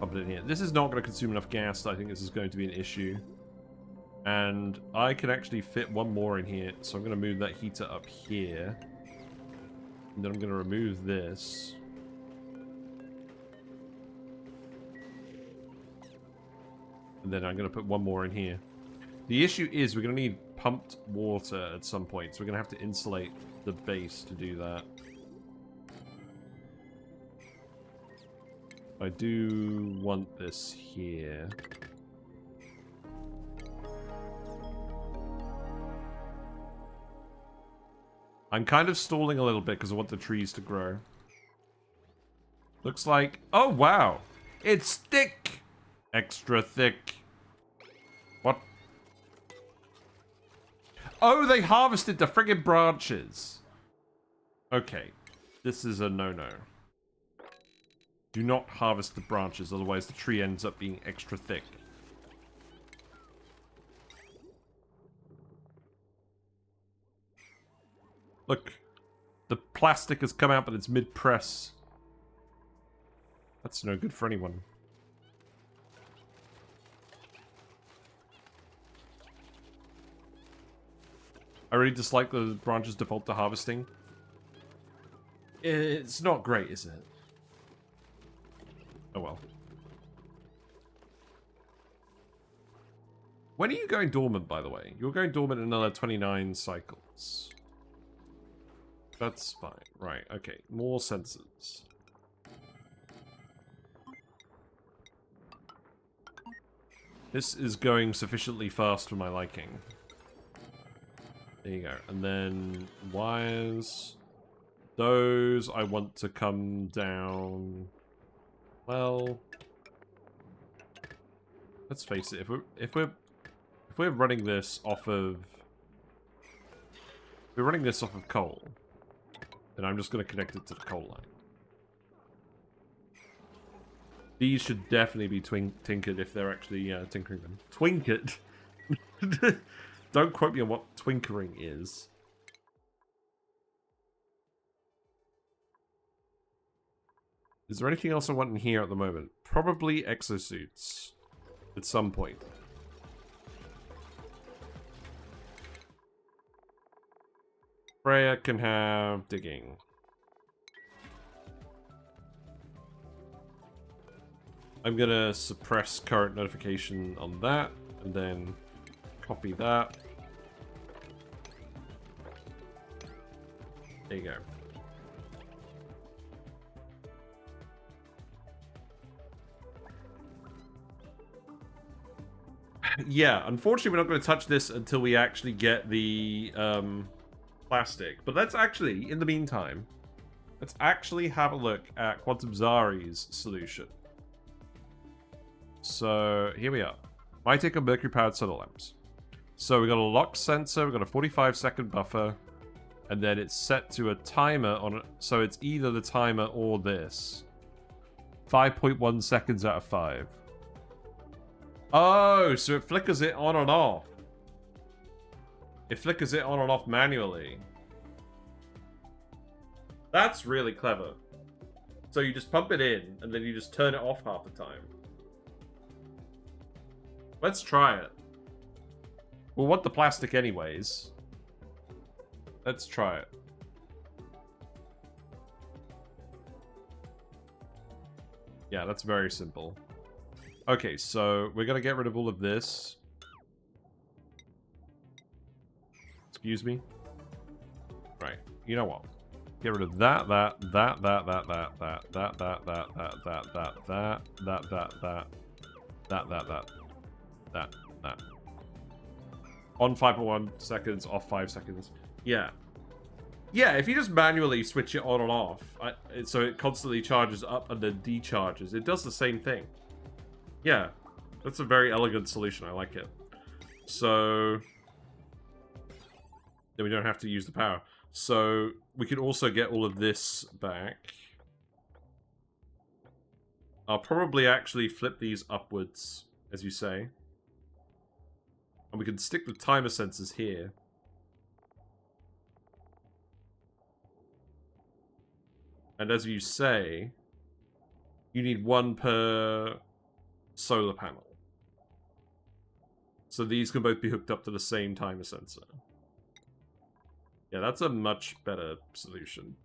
pop it in here. This is not going to consume enough gas. I think this is going to be an issue. And I can actually fit one more in here. So I'm going to move that heater up here. And then I'm going to remove this. And then I'm going to put one more in here. The issue is we're going to need pumped water at some point. So we're going to have to insulate the base to do that. I do want this here. I'm kind of stalling a little bit because I want the trees to grow. Looks like... Oh, wow! It's thick! Extra thick. What? Oh, they harvested the friggin' branches. Okay. This is a no-no. Do not harvest the branches, otherwise the tree ends up being extra thick. Look. The plastic has come out, but it's mid-press. That's no good for anyone. I really dislike the branches default to harvesting. It's not great, is it? Oh well. When are you going dormant, by the way? You're going dormant in another 29 cycles. That's fine. Right, okay. More sensors. This is going sufficiently fast for my liking. There you go. And then wires. Those I want to come down. Well, let's face it. If we're running this off of coal, then I'm just going to connect it to the coal line. These should definitely be tinkered if they're actually tinkering them. Twinkered. Don't quote me on what twinkering is. Is there anything else I want in here at the moment? Probably exosuits. At some point. Freya can have digging. I'm gonna suppress current notification on that, and then copy that. There you go. Yeah, unfortunately we're not going to touch this until we actually get the plastic. But let's actually, in the meantime, let's actually have a look at Quantum Zari's solution. So, here we are. My take on mercury-powered solar lamps. So, we got a lock sensor, we got a 45-second buffer, and then it's set to a timer on it. So, it's either the timer or this. 5.1 seconds out of 5. Oh, so it flickers it on and off. It flickers it on and off manually. That's really clever. So you just pump it in, and then you just turn it off half the time. Let's try it. We'll want the plastic anyways. Let's try it. Yeah, that's very simple. Okay, so we're gonna get rid of all of this. Excuse me. Right. You know what? Get rid of that. On 5.1 seconds, off 5 seconds. Yeah. Yeah, if you just manually switch it on and off, so it constantly charges up and then decharges, it does the same thing. Yeah, that's a very elegant solution. I like it. So then we don't have to use the power. So we could also get all of this back. I'll probably actually flip these upwards, as you say. And we can stick the timer sensors here. And as you say, you need one per solar panel. So these can both be hooked up to the same timer sensor. Yeah, that's a much better solution.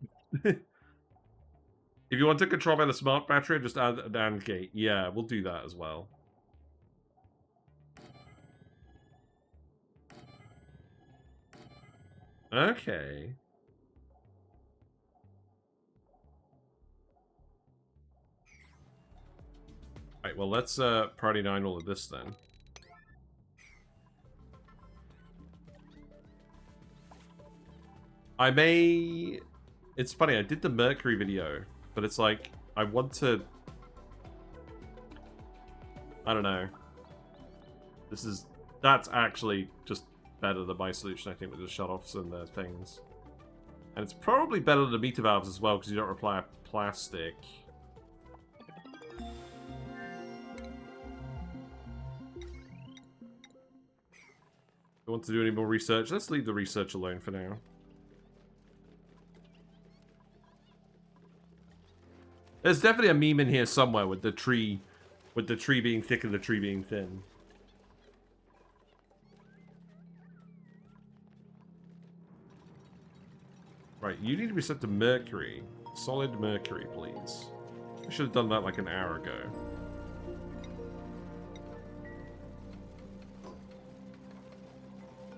If you want to control by the smart battery, just add an AND gate. Yeah, we'll do that as well. Okay. Right, well, let's priority 9 all of this then. I may... It's funny, I did the Mercury video, but it's like, I want to... I don't know. That's actually just better than my solution, I think, with the shutoffs and the things. And it's probably better than the meter valves as well, because you don't require plastic. If you want to do any more research, let's leave the research alone for now. There's definitely a meme in here somewhere with the tree being thick and the tree being thin. Right, you need to be set to Mercury. Solid Mercury, please. I should have done that like an hour ago.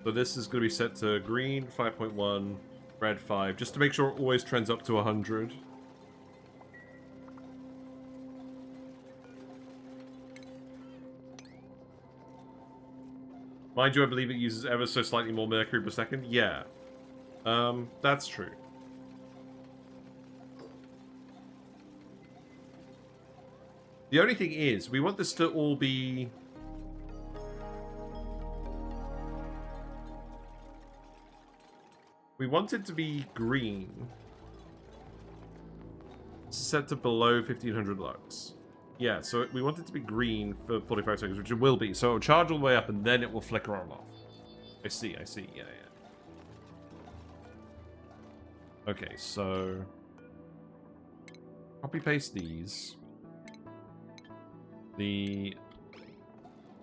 So this is going to be set to green 5.1, red 5, just to make sure it always trends up to 100. Mind you, I believe it uses ever so slightly more mercury per second. Yeah. That's true. The only thing is, we want this to all be... We want it to be green. Set to below 1500 lux. Yeah, so we want it to be green for 45 seconds, which it will be. So it'll charge all the way up and then it will flicker on and off. I see, yeah, yeah. Okay, so... Copy-paste these. The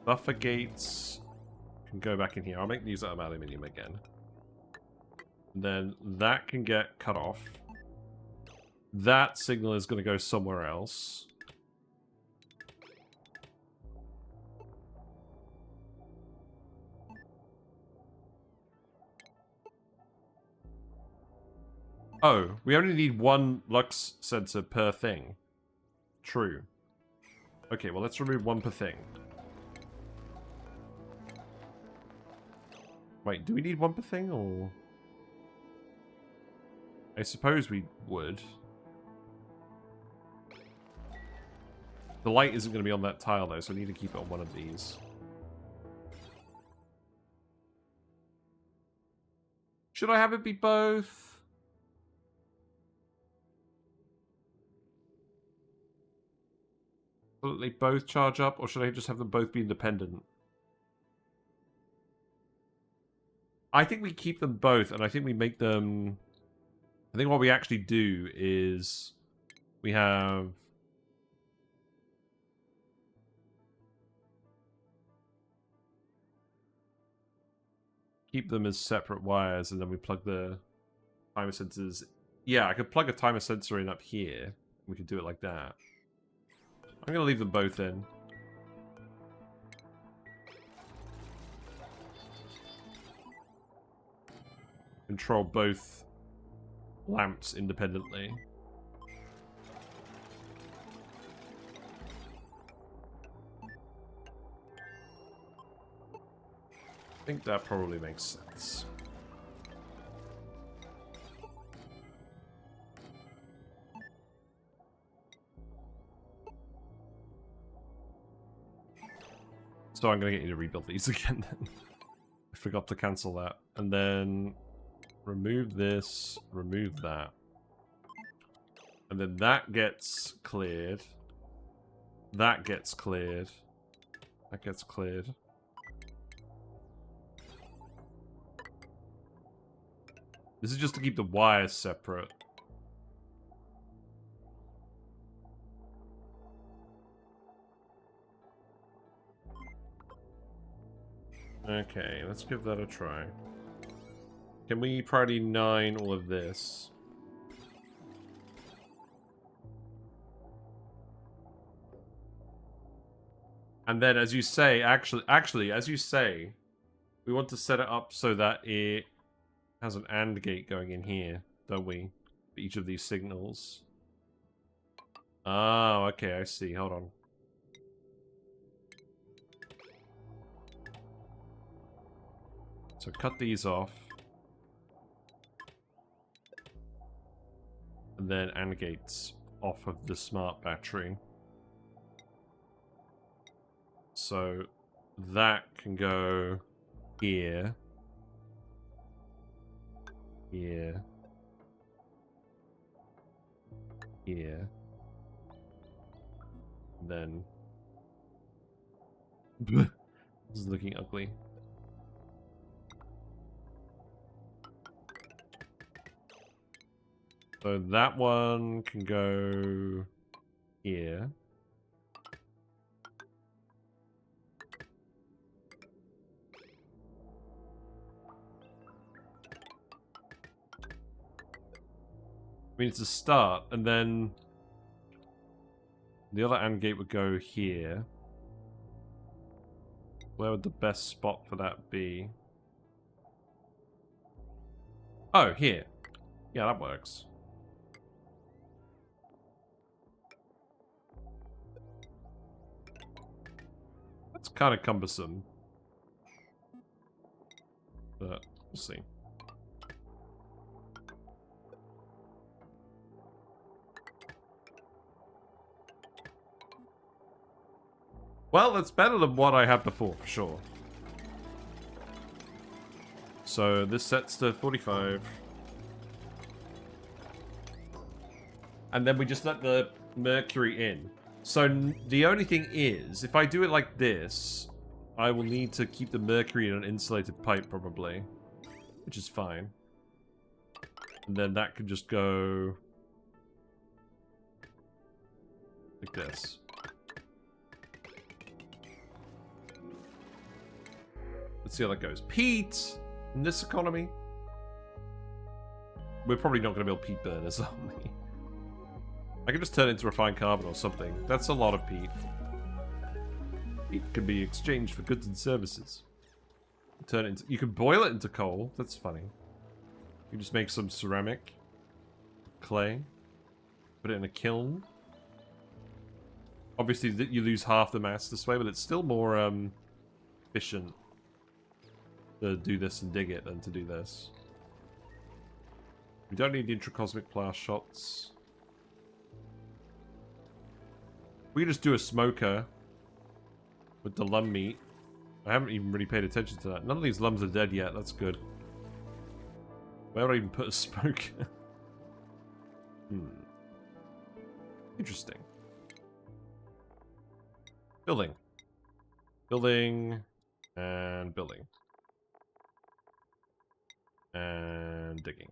buffer gates can go back in here. I'll make these out of aluminium again. And then that can get cut off. That signal is going to go somewhere else. Oh, we only need one lux sensor per thing. True. Okay, well, let's remove one per thing. Wait, do we need one per thing, or...? I suppose we would. The light isn't going to be on that tile, though, so we need to keep it on one of these. Should I have it be both? So that they both charge up, or should I just have them both be independent? I think we keep them both, and I think we make them... I think what we actually do is... We have... Keep them as separate wires, and then we plug the timer sensors... Yeah, I could plug a timer sensor in up here. We could do it like that. I'm going to leave them both in. Control both lamps independently. I think that probably makes sense. So I'm going to get you to rebuild these again then. I forgot to cancel that. And then remove this, remove that. And then that gets cleared. That gets cleared. That gets cleared. This is just to keep the wires separate. Okay, let's give that a try. Can we priority 9 all of this? And then, as you say, actually, as you say, we want to set it up so that it has an AND gate going in here, don't we? For each of these signals. Oh, okay, I see. Hold on. So cut these off. And then AND gates off of the smart battery. So that can go here. Here. Here. And then... This is looking ugly. So that one can go here. I mean, it's a start, and then the other AND gate would go here. Where would the best spot for that be? Oh, here. Yeah, that works. That's kind of cumbersome. But we'll see. Well, it's better than what I had before, for sure. So this sets to 45. And then we just let the Mercury in. So the only thing is, if I do it like this, I will need to keep the Mercury in an insulated pipe, probably. Which is fine. And then that can just go... like this. Let's see how that goes. Peat! In this economy? We're probably not going to build peat burners, are we? I can just turn it into refined carbon or something. That's a lot of peat. Peat can be exchanged for goods and services. Turn it into... you can boil it into coal. That's funny. You just make some ceramic. Clay. Put it in a kiln. Obviously, you lose half the mass this way, but it's still more efficient to do this and dig it than to do this. We don't need intracosmic blast shots. We can just do a smoker with the lum meat. I haven't even really paid attention to that. None of these lums are dead yet. That's good. Where would I even put a smoker? Interesting. Building. Building. And building. And digging.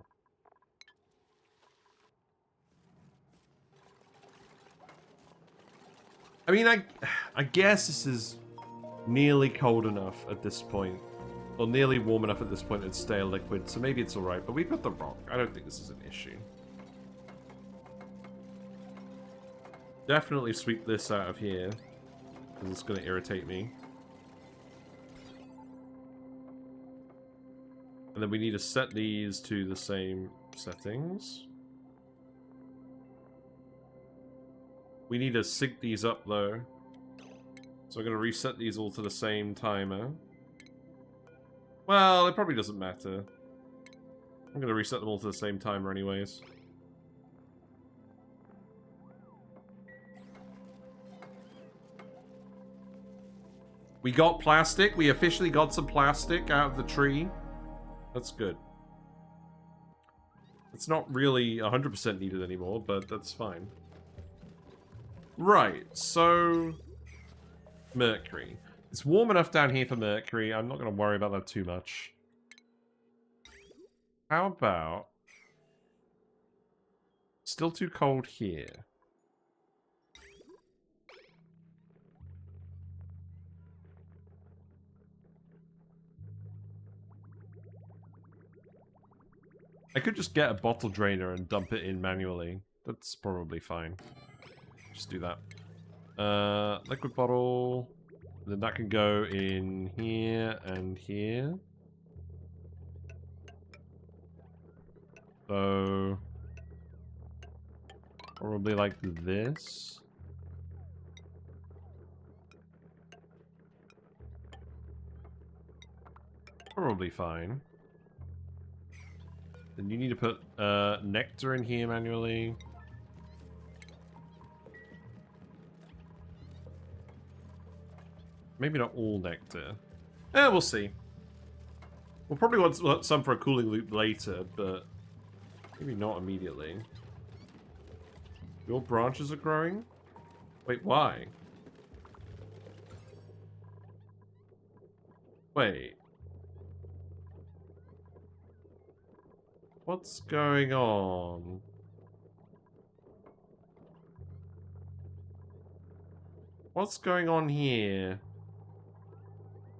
I mean, I guess this is nearly cold enough at this point. Or nearly warm enough at this point it's stale liquid, so maybe it's alright. But we've got the rock. I don't think this is an issue. Definitely sweep this out of here. Because it's going to irritate me. And then we need to set these to the same settings. We need to sync these up, though. So I'm going to reset these all to the same timer. Well, it probably doesn't matter. I'm going to reset them all to the same timer anyways. We got plastic. We officially got some plastic out of the tree. That's good. It's not really 100% needed anymore, but that's fine. Right, so... Mercury. It's warm enough down here for Mercury. I'm not going to worry about that too much. How about... Still too cold here. I could just get a bottle drainer and dump it in manually. That's probably fine. Just do that. Liquid bottle. Then that can go in here and here. So... probably like this. Probably fine. Then you need to put Nectar in here manually. Maybe not all Nectar. We'll see. We'll probably want some for a cooling loop later, but maybe not immediately. Your branches are growing? Wait, why? Wait. What's going on? what's going on here?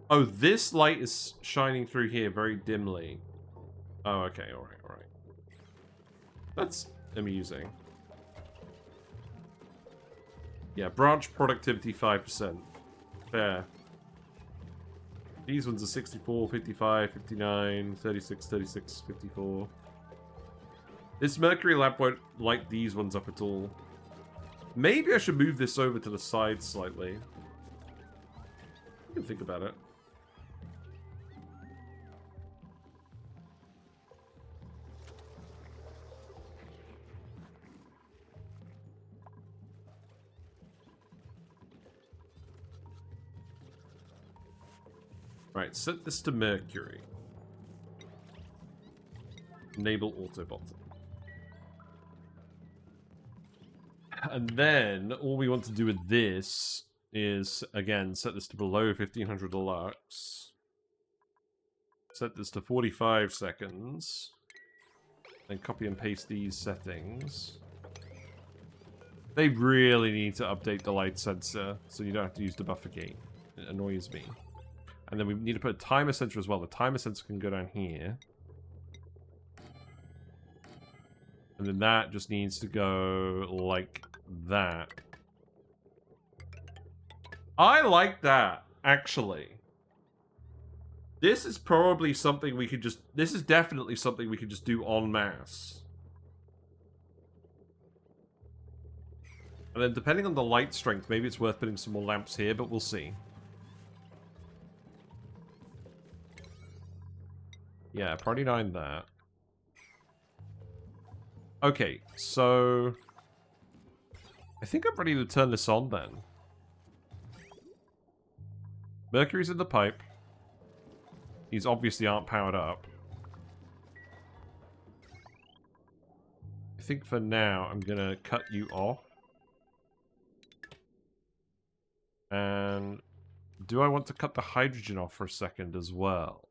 Oh, this light is shining through here very dimly. Oh, okay, alright, alright. That's amusing. Yeah, branch productivity 5%. Fair. These ones are 64, 55, 59, 36, 36, 54. This Mercury lamp won't light these ones up at all. Maybe I should move this over to the side slightly. You can think about it. Right, set this to Mercury. Enable Autobot. And then, all we want to do with this is, again, set this to below 1500 deluxe. Set this to 45 seconds. Then copy and paste these settings. They really need to update the light sensor, so you don't have to use the buffer gate. It annoys me. And then we need to put a timer sensor as well. The timer sensor can go down here. And then that just needs to go like that. I like that, actually. This is probably something we could just... This is definitely something we could just do en masse. And then depending on the light strength, maybe it's worth putting some more lamps here, but we'll see. Yeah, Party 9 that. Okay, so... I think I'm ready to turn this on then. Mercury's in the pipe. These obviously aren't powered up. I think for now I'm gonna cut you off. And do I want to cut the hydrogen off for a second as well?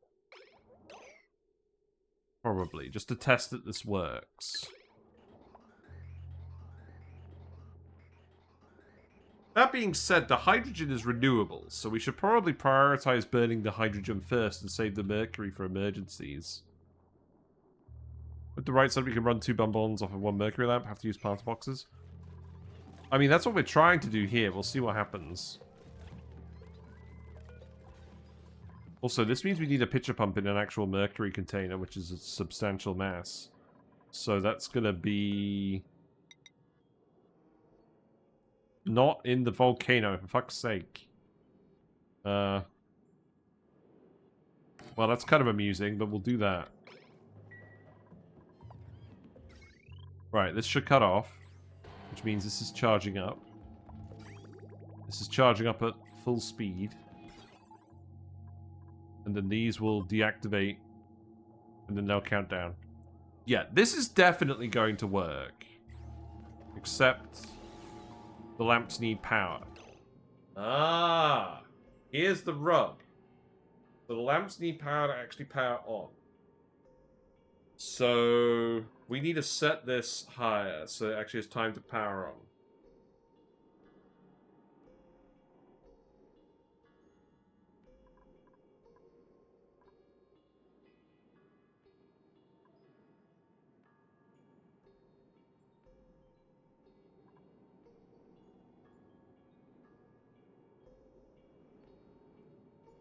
Probably, just to test that this works. That being said, the hydrogen is renewable, so we should probably prioritize burning the hydrogen first and save the mercury for emergencies. With the right side, we can run 2 bonbons off of 1 mercury lamp, have to use planter boxes. I mean, that's what we're trying to do here. We'll see what happens. Also, this means we need a pitcher pump in an actual mercury container, which is a substantial mass. So that's going to be... not in the volcano, for fuck's sake. Well, that's kind of amusing, but we'll do that. Right, this should cut off. Which means this is charging up. This is charging up at full speed. And then these will deactivate. And then they'll count down. Yeah, this is definitely going to work. Except the lamps need power. Ah, here's the rub. So the lamps need power to actually power on. So we need to set this higher so it actually has time to power on.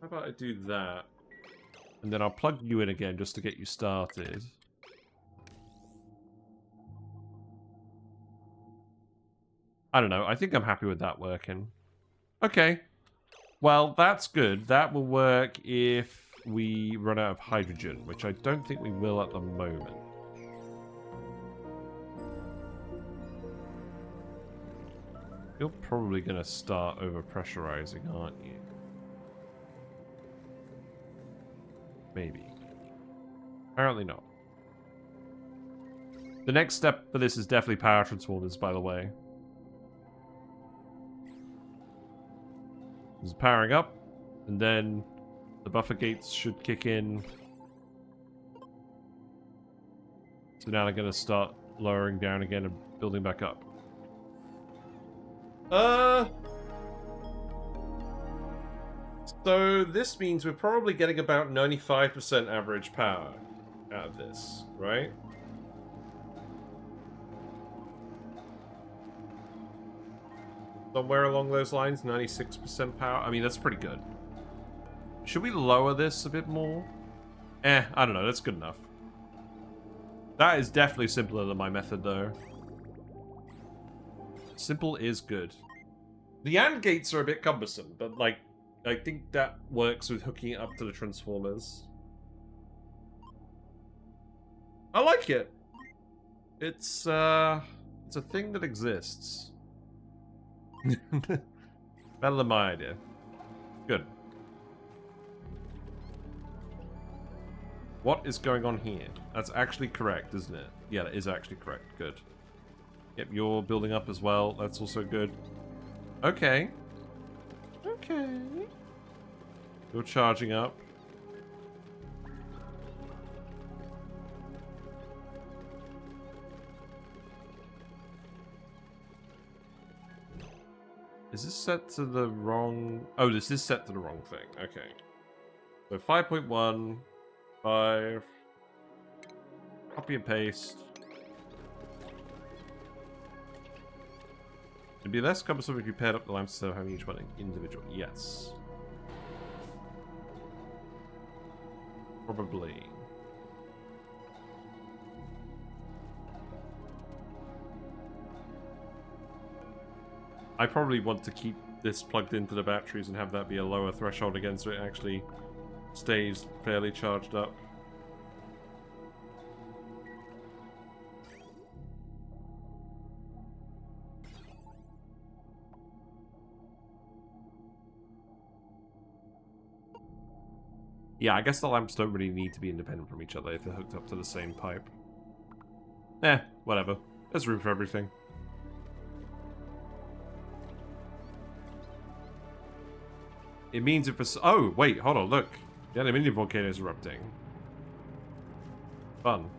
How about I do that? And then I'll plug you in again just to get you started. I don't know. I think I'm happy with that working. Okay. Well, that's good. That will work if we run out of hydrogen, which I don't think we will at the moment. You're probably going to start overpressurizing, aren't you? Maybe. Apparently not. The next step for this is definitely power transformers, by the way. This is powering up, and then the buffer gates should kick in. So now they're going to start lowering down again and building back up. So this means we're probably getting about 95% average power out of this, right? Somewhere along those lines, 96% power. I mean, that's pretty good. Should we lower this a bit more? I don't know. That's good enough. That is definitely simpler than my method, though. Simple is good. The AND gates are a bit cumbersome, but, like, I think that works with hooking it up to the transformers. I like it. It's a thing that exists. Better than my idea. Good. What is going on here? That's actually correct, isn't it? Yeah, that is actually correct. Good. Yep, you're building up as well. That's also good. Okay. Okay. You're charging up. Is this set to the wrong... Oh, this is set to the wrong thing. Okay. So 5.1, 5... Copy and paste. It'd be less cumbersome if you paired up the lamps instead of having each one individual. Yes. Probably. I probably want to keep this plugged into the batteries and have that be a lower threshold again so it actually stays fairly charged up. Yeah, I guess the lamps don't really need to be independent from each other if they're hooked up to the same pipe. Whatever. There's room for everything. It means if it's... Oh, wait, hold on, look. The aluminium volcano is erupting. Fun.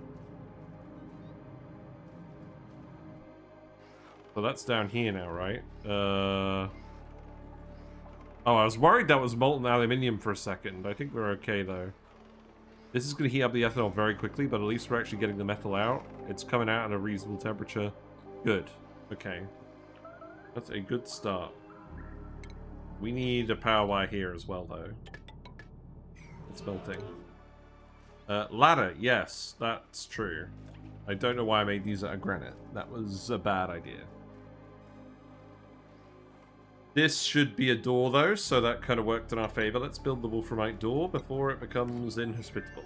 So that's down here now, right? Oh, I was worried that was molten aluminium for a second. I think we're okay, though. This is going to heat up the ethanol very quickly, but at least we're actually getting the metal out. It's coming out at a reasonable temperature. Good. Okay. That's a good start. We need a power wire here as well, though. It's melting. Ladder, yes, that's true. I don't know why I made these out of granite. That was a bad idea. This should be a door, though, so that kind of worked in our favor. Let's build the wolframite door before it becomes inhospitable.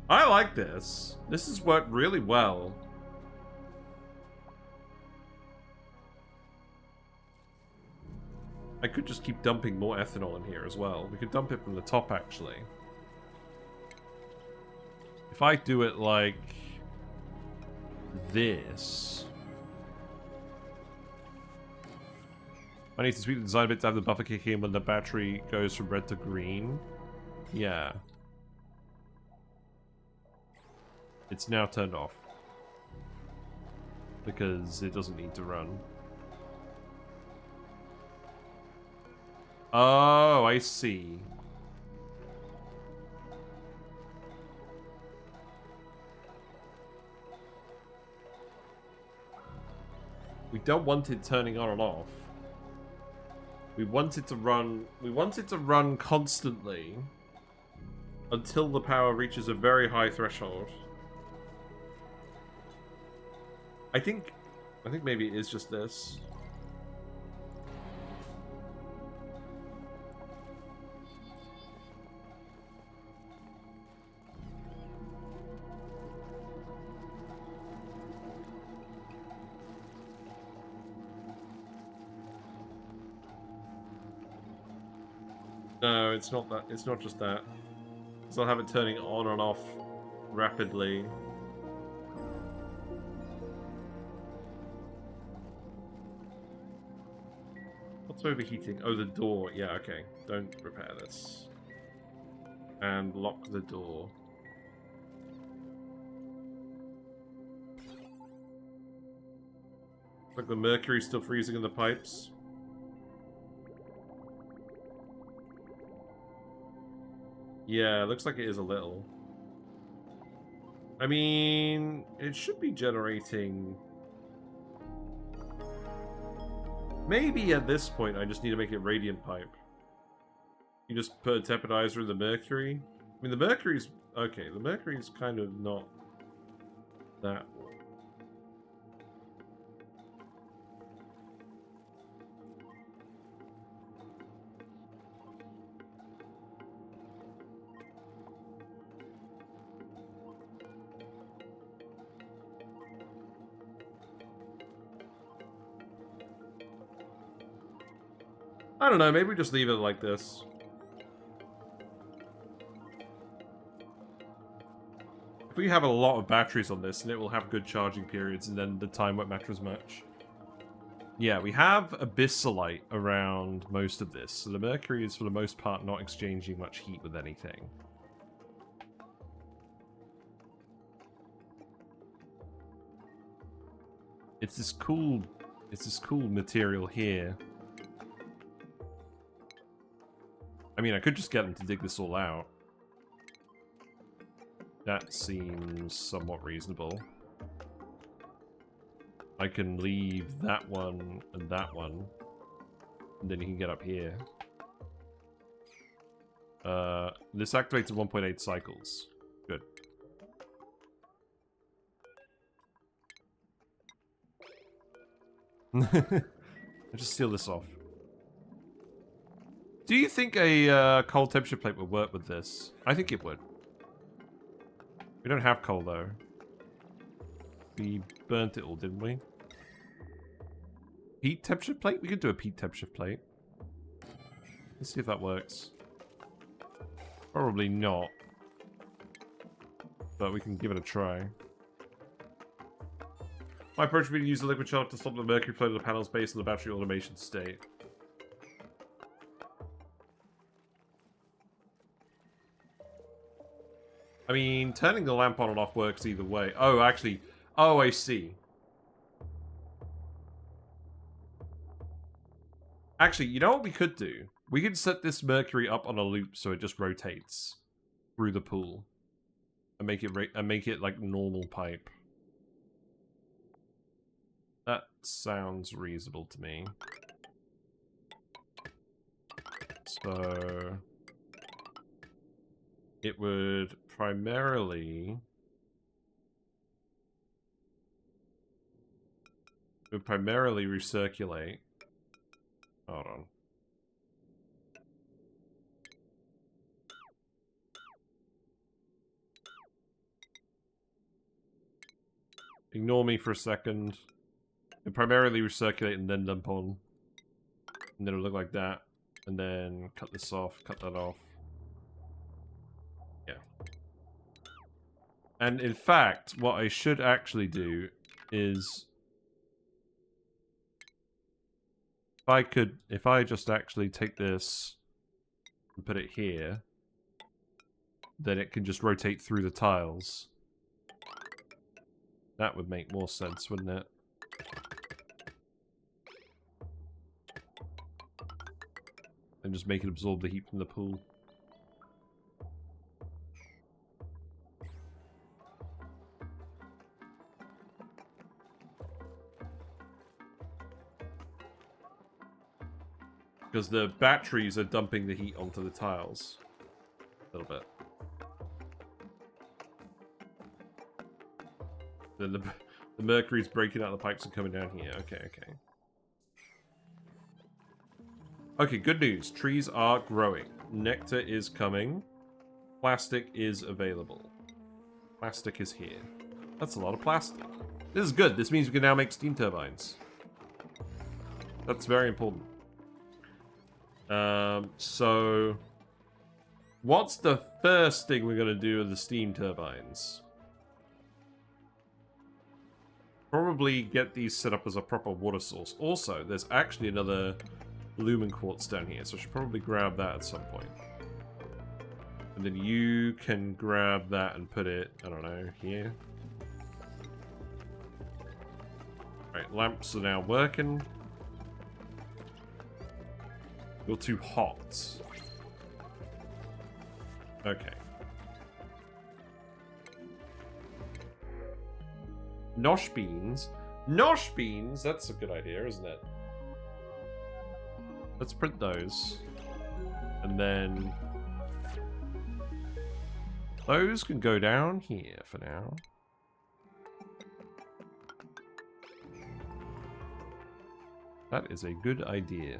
I like this. This has worked really well. I could just keep dumping more ethanol in here as well. We could dump it from the top, actually. If I do it like this... I need to tweak the design a bit to have the buffer kick in when the battery goes from red to green. Yeah. It's now turned off. Because it doesn't need to run. Oh, I see. We don't want it turning on and off. We want it to run constantly until the power reaches a very high threshold. I think maybe it is just this. No, it's not that. It's not just that. So I'll have it turning on and off rapidly. What's overheating? Oh, the door. Yeah, okay. Don't repair this. And lock the door. Like the mercury's still freezing in the pipes. Yeah, it looks like it is a little. I mean, it should be generating... Maybe at this point I just need to make it radiant pipe. You just put a temporizer in the mercury. I mean, the mercury's... Okay, the mercury's kind of not that... I don't know, maybe we just leave it like this. If we have a lot of batteries on this, and it will have good charging periods, and then the time won't matter as much. Yeah, we have abyssalite around most of this, so the mercury is for the most part not exchanging much heat with anything. It's this cool material here. I mean, I could just get them to dig this all out. That seems somewhat reasonable. I can leave that one and that one. And then you can get up here. This activates in 1.8 cycles. Good. I'll just steal this off. Do you think a cold temperature plate would work with this? I think it would. We don't have coal, though. We burnt it all, didn't we? Heat temperature plate? We could do a heat temperature plate. Let's see if that works. Probably not. But we can give it a try. My approach would be to use the liquid charge to stop the mercury flow to the panels based on the battery automation state. I mean, turning the lamp on and off works either way. Oh, actually. Oh, I see. Actually, you know what we could do? We could set this mercury up on a loop so it just rotates through the pool. And make it like normal pipe. That sounds reasonable to me. So... it would primarily... recirculate. Hold on. Ignore me for a second. It primarily recirculate and then dump on. And then it'll look like that. And then cut this off, cut that off. Yeah. And in fact, what I should actually do is... if I just actually take this and put it here, then it can just rotate through the tiles. That would make more sense, wouldn't it? And just make it absorb the heat from the pool. Because the batteries are dumping the heat onto the tiles. A little bit. Then the mercury's breaking out the pipes and coming down here. Okay, okay. Okay, good news. Trees are growing. Nectar is coming. Plastic is available. Plastic is here. That's a lot of plastic. This is good. This means we can now make steam turbines. That's very important. So... what's the first thing we're going to do with the steam turbines? Probably get these set up as a proper water source. Also, there's actually another Lumen quartz down here, so I should probably grab that at some point. And then you can grab that and put it, I don't know, here. Right, lamps are now working. You're too hot. Okay. Nosh beans. Nosh beans? That's a good idea, isn't it? Let's print those. And then... those can go down here for now. That is a good idea.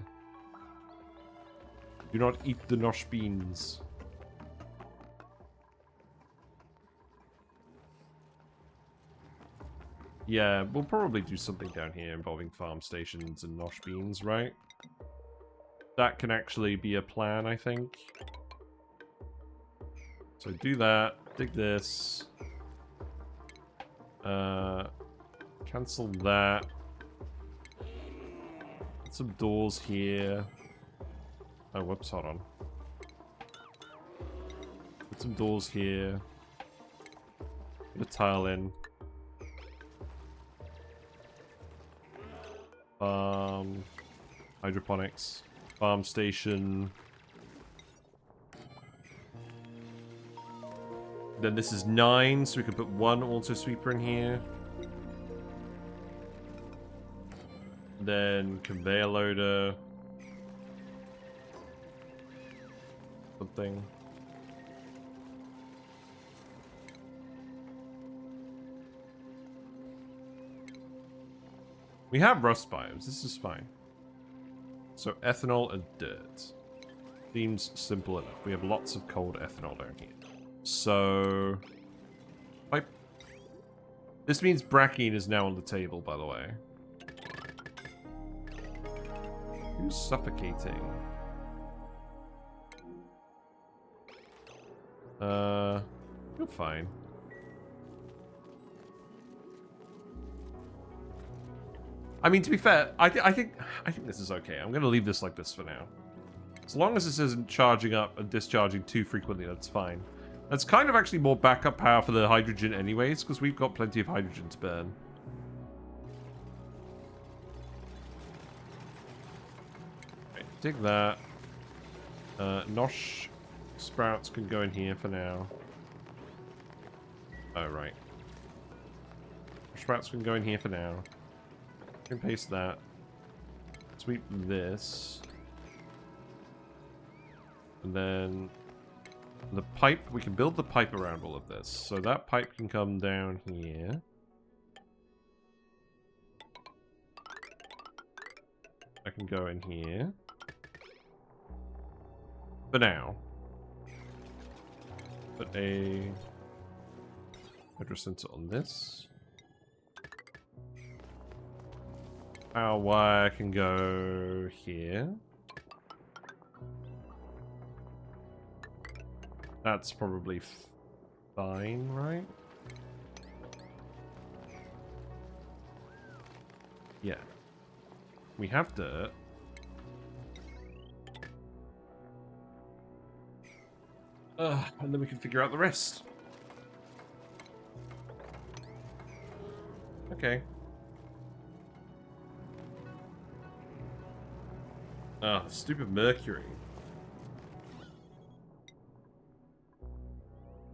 Do not eat the nosh beans. Yeah, we'll probably do something down here involving farm stations and nosh beans, right? That can actually be a plan, I think. So do that. Dig this. Cancel that. Put some doors here. Oh, whoops, hold on. Put some doors here. Put a tile in. Hydroponics. Farm station. Then this is 9, so we can put 1 auto sweeper in here. Then conveyor loader. Something. We have rust biomes. This is fine. So ethanol and dirt. Seems simple enough. We have lots of cold ethanol down here. So... pipe. This means Brackene is now on the table, by the way. Who's suffocating? You're fine. I mean, to be fair, I think this is okay. I'm gonna leave this like this for now. As long as this isn't charging up and discharging too frequently, that's fine. That's kind of actually more backup power for the hydrogen anyways, because we've got plenty of hydrogen to burn. Okay, dig that. Nosh sprouts can go in here for now. Oh, right. Sprouts can go in here for now. Can paste that. Sweep this. And then the pipe, we can build the pipe around all of this. So that pipe can come down here. I can go in here. For now. Put a hydro sensor on this. Our wire can go here. That's probably fine, right? Yeah. We have dirt. And then we can figure out the rest. Okay. Ah, stupid Mercury.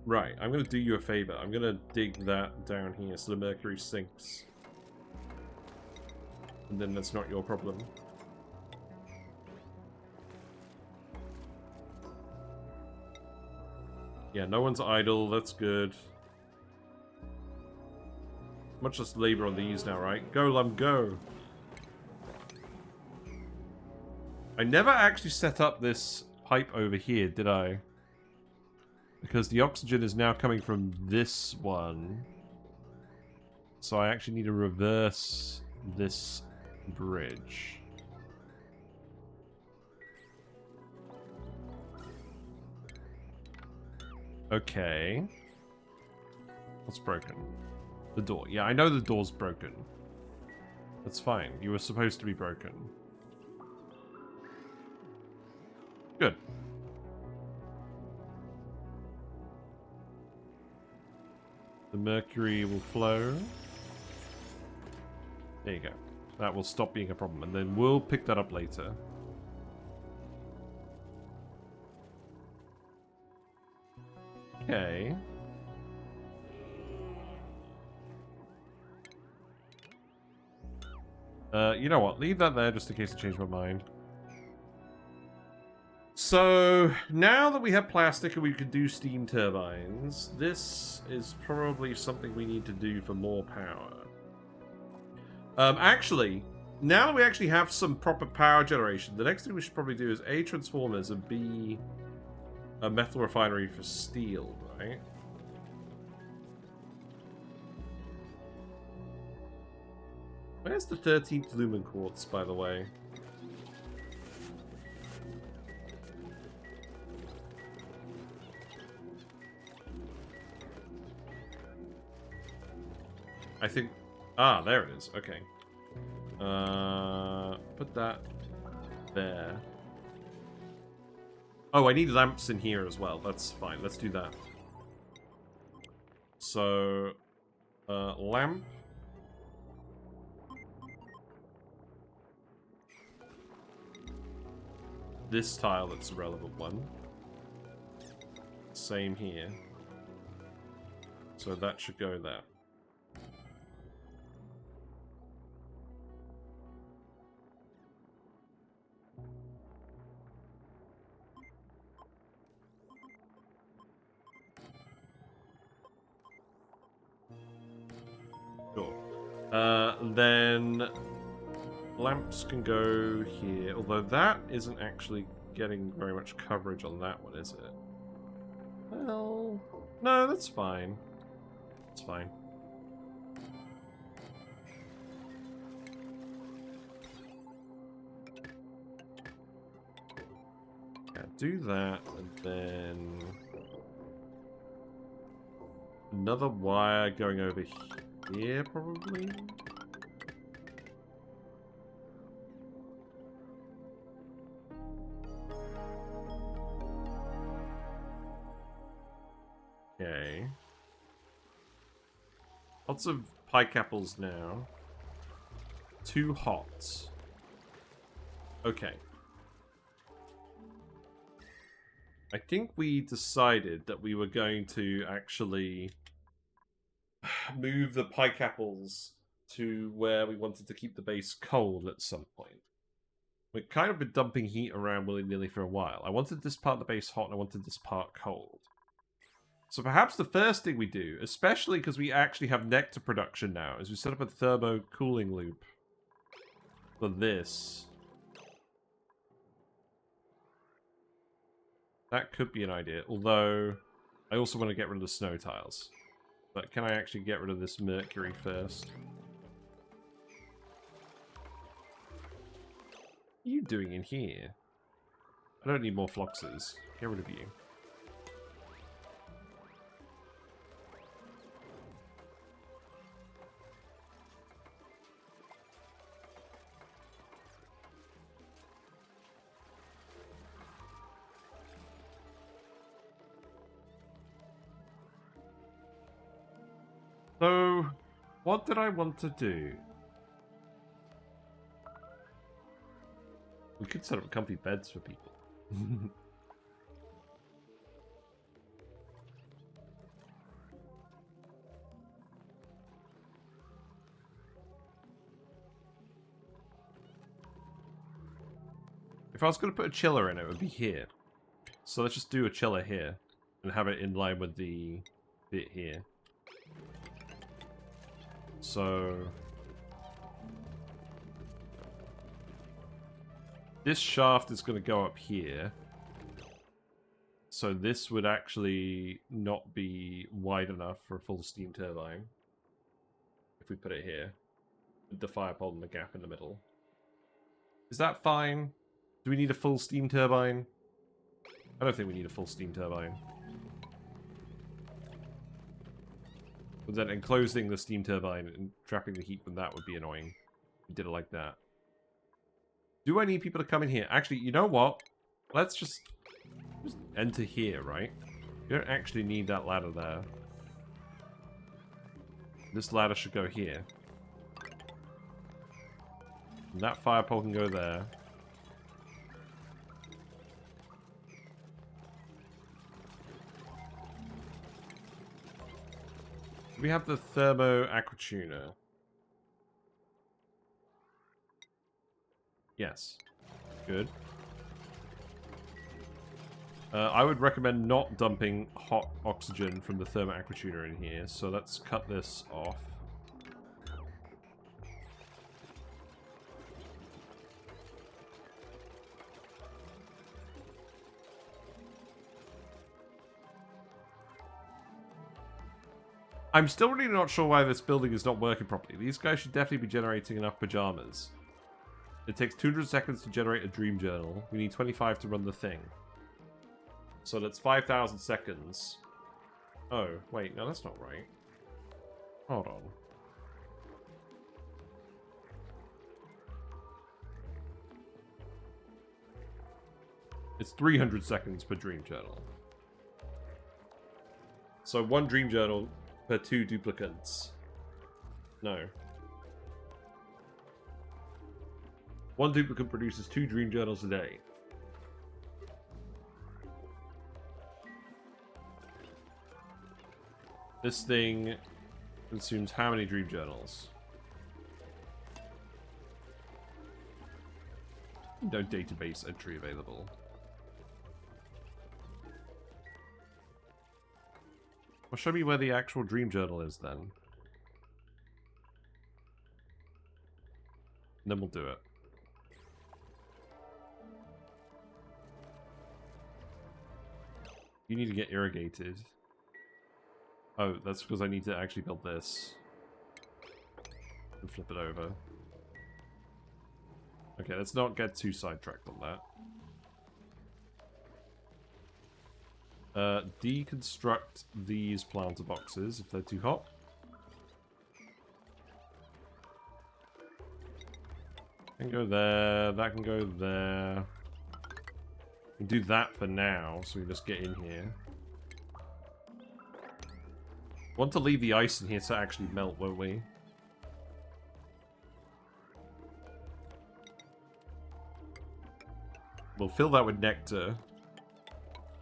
Right, I'm gonna do you a favor. I'm gonna dig that down here so the Mercury sinks. And then that's not your problem. Yeah, no one's idle, that's good. Much less labor on these now, right? Go, Lum, go! I never actually set up this pipe over here, did I? Because the oxygen is now coming from this one. So I actually need to reverse this bridge. Okay. What's broken? The door. Yeah, I know the door's broken. That's fine. You were supposed to be broken. Good. The mercury will flow. There you go. That will stop being a problem, and then we'll pick that up later. Okay. You know what? Leave that there just in case I change my mind. So, now that we have plastic and we can do steam turbines, this is probably something we need to do for more power. Actually, now that we actually have some proper power generation, the next thing we should probably do is A, transformers, and B, a metal refinery for steel, right? Where's the 13th Lumen quartz, by the way? I think... Ah, there it is. Okay. Put that there. Oh, I need lamps in here as well. That's fine. Let's do that. So, lamp. This tile, that's a relevant one. Same here. So that should go there. Sure. Then lamps can go here, although that isn't actually getting very much coverage on that one, is it? Well, no, that's fine. It's fine. Yeah, do that, and then another wire going over here, probably. Okay. Lots of pike apples now. Too hot. Okay. I think we decided that we were going to actually move the pike apples to where we wanted to keep the base cold at some point. We've kind of been dumping heat around willy-nilly for a while. I wanted this part of the base hot and I wanted this part cold. So perhaps the first thing we do, especially because we actually have nectar production now, is we set up a thermo cooling loop for this. That could be an idea, although I also want to get rid of the snow tiles. But can I actually get rid of this mercury first? What are you doing in here? I don't need more Floxes. Get rid of you. So, what did I want to do? We could set up comfy beds for people. If I was going to put a chiller in, it would be here. So let's just do a chiller here and have it in line with the bit here. So this shaft is going to go up here. So this would actually not be wide enough for a full steam turbine. If we put it here. With the fire pole and the gap in the middle. Is that fine? Do we need a full steam turbine? I don't think we need a full steam turbine. But then enclosing the steam turbine and trapping the heat from that would be annoying. We did it like that. Do I need people to come in here? Actually, you know what? Let's just enter here, right? You don't actually need that ladder there. This ladder should go here. And that fire pole can go there. We have the thermo aquatuner. Yes. Good. I would recommend not dumping hot oxygen from the thermo aquatuner in here, so let's cut this off. I'm still really not sure why this building is not working properly. These guys should definitely be generating enough pajamas. It takes 200 seconds to generate a dream journal. We need 25 to run the thing. So that's 5,000 seconds. Oh, wait, no, that's not right. Hold on. It's 300 seconds per dream journal. So 1 dream journal per 2 duplicates. No. 1 duplicate produces 2 dream journals a day. This thing consumes how many dream journals? No database entry available. Well, show me where the actual dream journal is then. And then we'll do it. You need to get irrigated. Oh, that's because I need to actually build this. And flip it over. Okay, let's not get too sidetracked on that. Deconstruct these planter boxes if they're too hot. Can go there, that can go there. We can do that for now, so we just get in here. Want to leave the ice in here to actually melt, won't we? We'll fill that with nectar.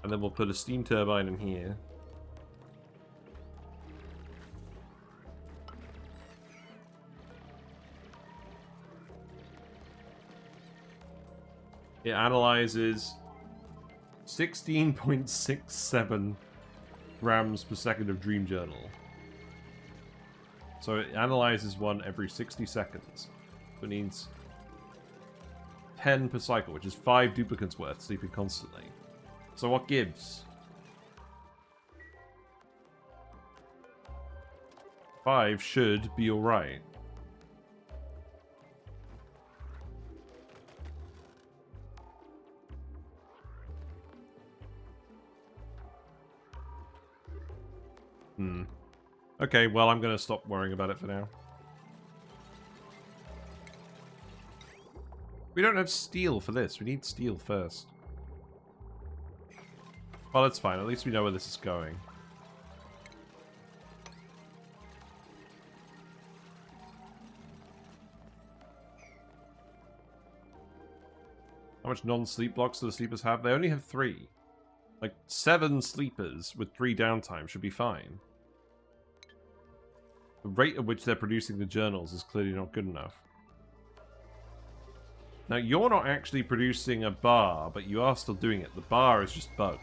And then we'll put a steam turbine in here. It analyzes 16.67 grams per second of dream journal. So it analyzes one every 60 seconds. So it needs 10 per cycle, which is 5 duplicates worth sleeping constantly. So what gives? 5 should be alright. Okay, well, I'm going to stop worrying about it for now. We don't have steel for this. We need steel first. Well, that's fine. At least we know where this is going. How much non-sleep blocks do the sleepers have? They only have 3. Like, 7 sleepers with 3 downtime should be fine. The rate at which they're producing the journals is clearly not good enough. Now, you're not actually producing a bar, but you are still doing it. The bar is just bugged.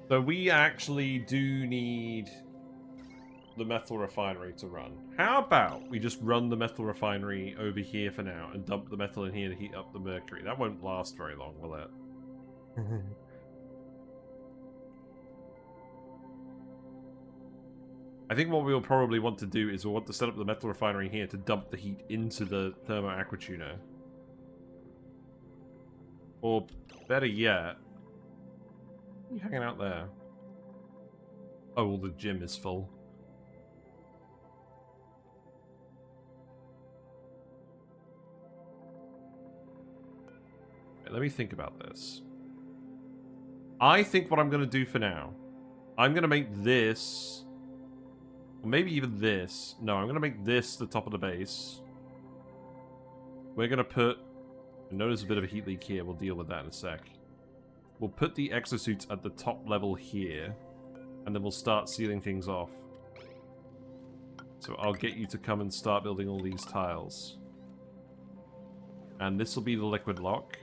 So we actually do need the metal refinery to run. How about we just run the metal refinery over here for now and dump the metal in here to heat up the mercury? That won't last very long, will it? I think what we'll probably want to do is we'll want to set up the metal refinery here to dump the heat into the thermo aquatuner. Or better yet... What are you hanging out there? Oh, well, the gym is full. Okay, let me think about this. I think what I'm going to do for now, I'm going to make this, or maybe even this. No, I'm going to make this the top of the base. We're going to put, I know there's a bit of a heat leak here, we'll deal with that in a sec. We'll put the exosuits at the top level here, and then we'll start sealing things off. So I'll get you to come and start building all these tiles. And this will be the liquid lock.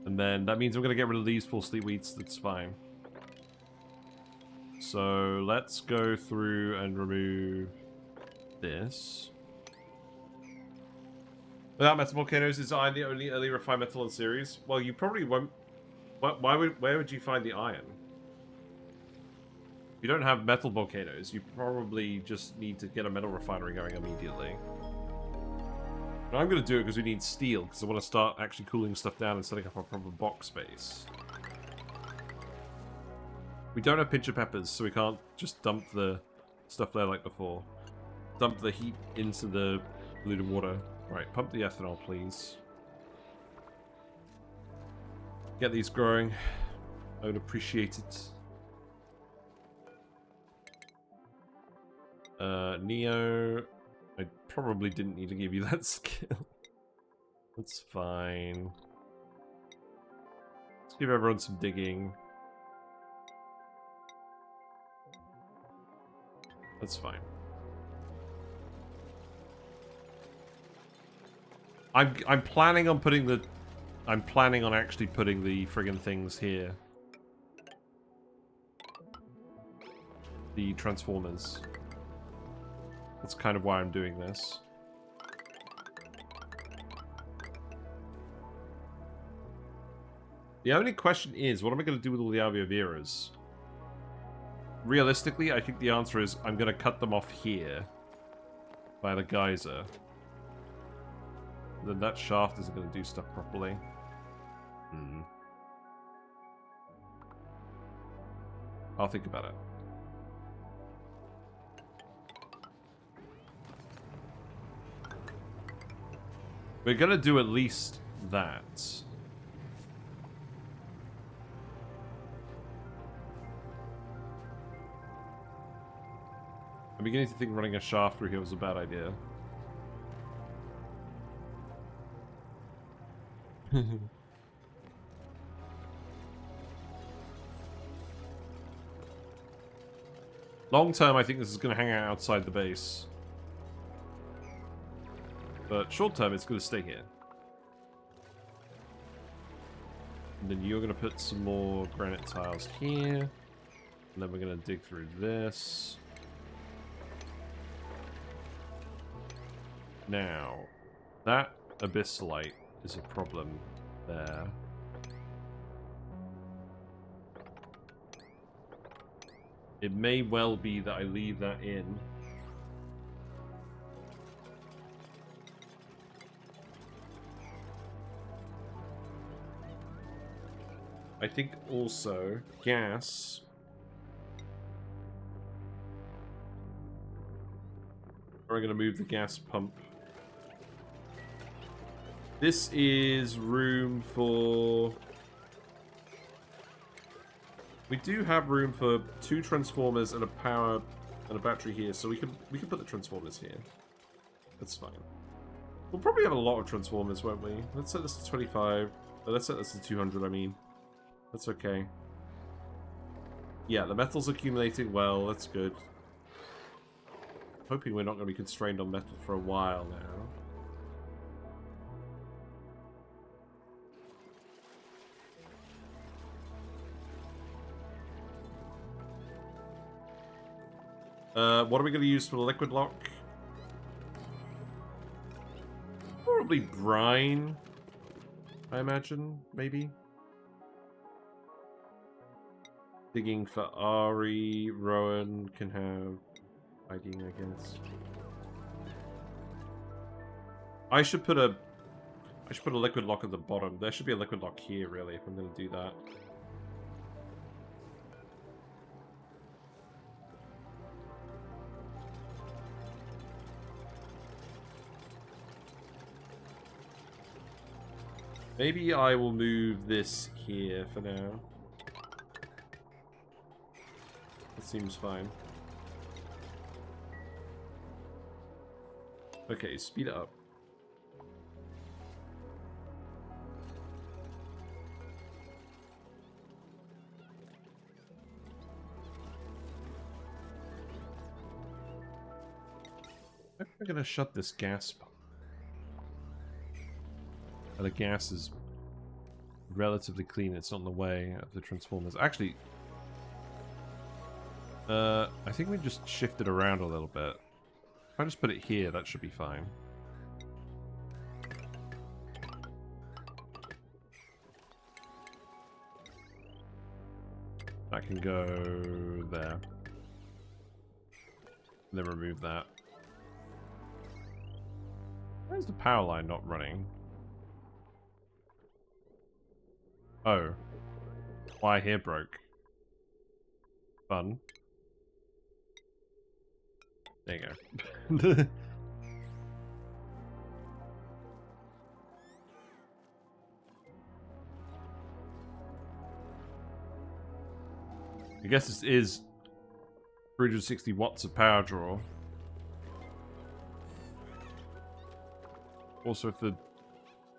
And then that means I'm going to get rid of these full sleep wheats, that's fine. So let's go through and remove this. Without metal volcanoes, is iron the only early refined metal in Ceres? Well, you probably won't. Where would you find the iron? If you don't have metal volcanoes, you probably just need to get a metal refinery going immediately. But I'm going to do it because we need steel, because I want to start actually cooling stuff down and setting up a proper box space. We don't have pincher peppers, so we can't just dump the stuff there like before. Dump the heat into the polluted water. Right, pump the ethanol, please. Get these growing. I would appreciate it. Neo, I probably didn't need to give you that skill. That's fine. Let's give everyone some digging. That's fine. I'm planning on putting the... I'm planning on actually putting the friggin' things here. The transformers. That's kind of why I'm doing this. The only question is, what am I going to do with all the Avioveras? Realistically, I think the answer is I'm going to cut them off here. By the geyser. Then that shaft isn't going to do stuff properly. I'll think about it. We're going to do at least that. I'm beginning to think running a shaft through here was a bad idea. Long term, I think this is going to hang out outside the base. But short term, it's going to stay here. And then you're going to put some more granite tiles here. And then we're going to dig through this. Now, that abyssalite is a problem there. It may well be that I leave that in. I think also gas. We're going to move the gas pump. This is room for... We do have room for 2 transformers and a power and a battery here, so we can put the transformers here. That's fine. We'll probably have a lot of transformers, won't we? Let's set this to 25. Let's set this to 200, I mean. That's okay. Yeah, the metal's accumulating well. That's good. Hoping we're not going to be constrained on metal for a while now. What are we going to use for the liquid lock? Probably brine, I imagine, maybe. Digging for Ari, Rowan can have hiding, I guess. I should put a liquid lock at the bottom. There should be a liquid lock here, really, if I'm going to do that. Maybe I will move this here for now. That seems fine. Okay, speed it up. I'm gonna shut this gas pump. The gas is relatively clean. It's not in the way of the transformers. Actually, I think we just shift it around a little bit. If I just put it here, that should be fine. I can go there. Then remove that. Where's the power line not running? Oh. Why here broke? Fun. There you go. I guess this is 360 watts of power draw. Also, if the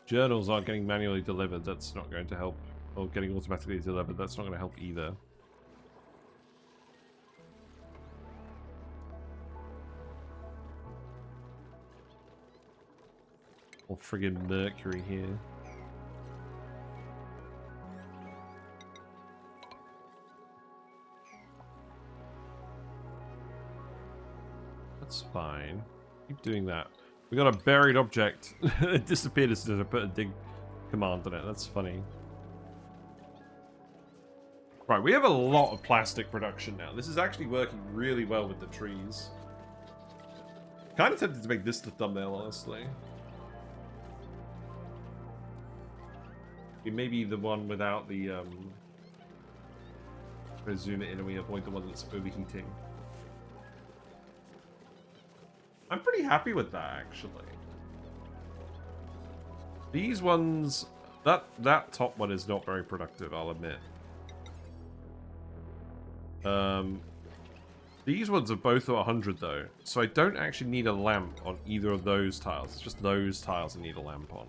journals aren't getting manually delivered, that's not going to help. Or getting automatically delivered, that's not going to help either. Or friggin' Mercury here. That's fine. Keep doing that. We got a buried object. It disappeared as soon as I put a dig command on it. That's funny. Right, we have a lot of plastic production now. This is actually working really well with the trees. Kind of tempted to make this the thumbnail, honestly. Maybe the one without the, we zoom it in and we avoid the one that's overheating. I'm pretty happy with that, actually. These ones, that top one is not very productive, I'll admit. These ones are both at 100 though, so I don't actually need a lamp on either of those tiles. It's just those tiles I need a lamp on.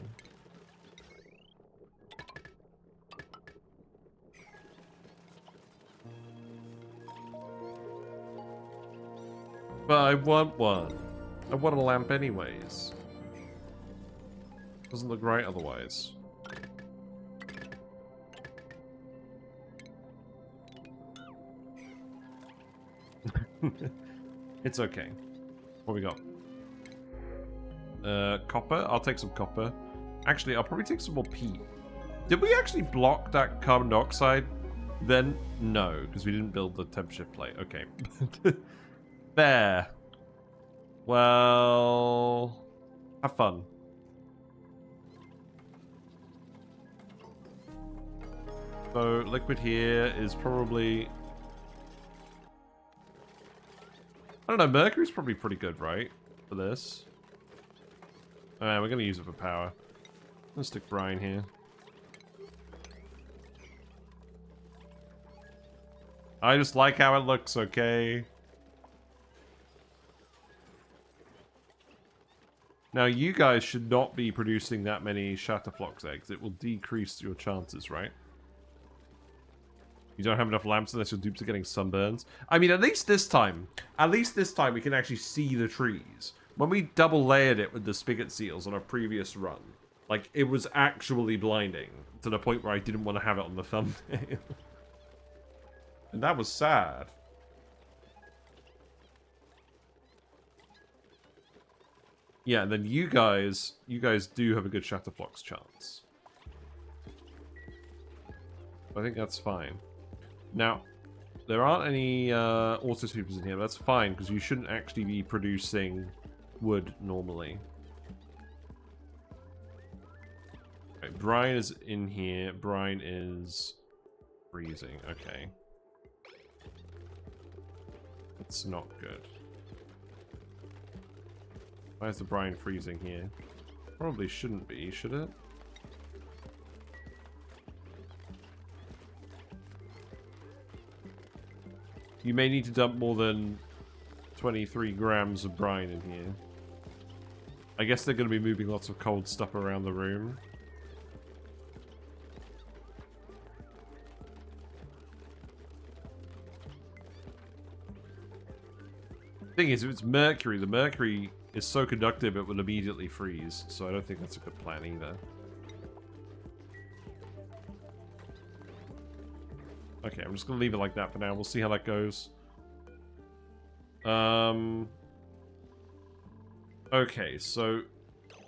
But I want one. I want a lamp anyways. Doesn't look right otherwise. It's okay. What we got? Copper? I'll take some copper. Actually, I'll probably take some more peat. Did we actually block that carbon dioxide? Then, no, because we didn't build the temperature plate. Okay. There. Well, have fun. So, liquid here is probably... I don't know, Mercury's probably pretty good, right? For this. Alright, we're going to use it for power. Let's stick brine here. I just like how it looks, okay? Now, you guys should not be producing that many Shatterflox eggs. It will decrease your chances, right? You don't have enough lamps unless your dupes are getting sunburns. I mean, at least this time we can actually see the trees. When we double layered it with the spigot seals on a previous run, like, it was actually blinding to the point where I didn't want to have it on the thumbnail. And that was sad. Yeah, and then you guys do have a good Shatterflox chance. I think that's fine. Now, there aren't any auto sweepers in here, but that's fine, because you shouldn't actually be producing wood normally. Okay, brine is in here. Brine is freezing. Okay. That's not good. Why is the brine freezing here? Probably shouldn't be, should it? You may need to dump more than 23 grams of brine in here. I guess they're going to be moving lots of cold stuff around the room. Thing is, if it's mercury, the mercury is so conductive it will immediately freeze, so I don't think that's a good plan either. Okay, I'm just gonna leave it like that for now. We'll see how that goes. Okay, so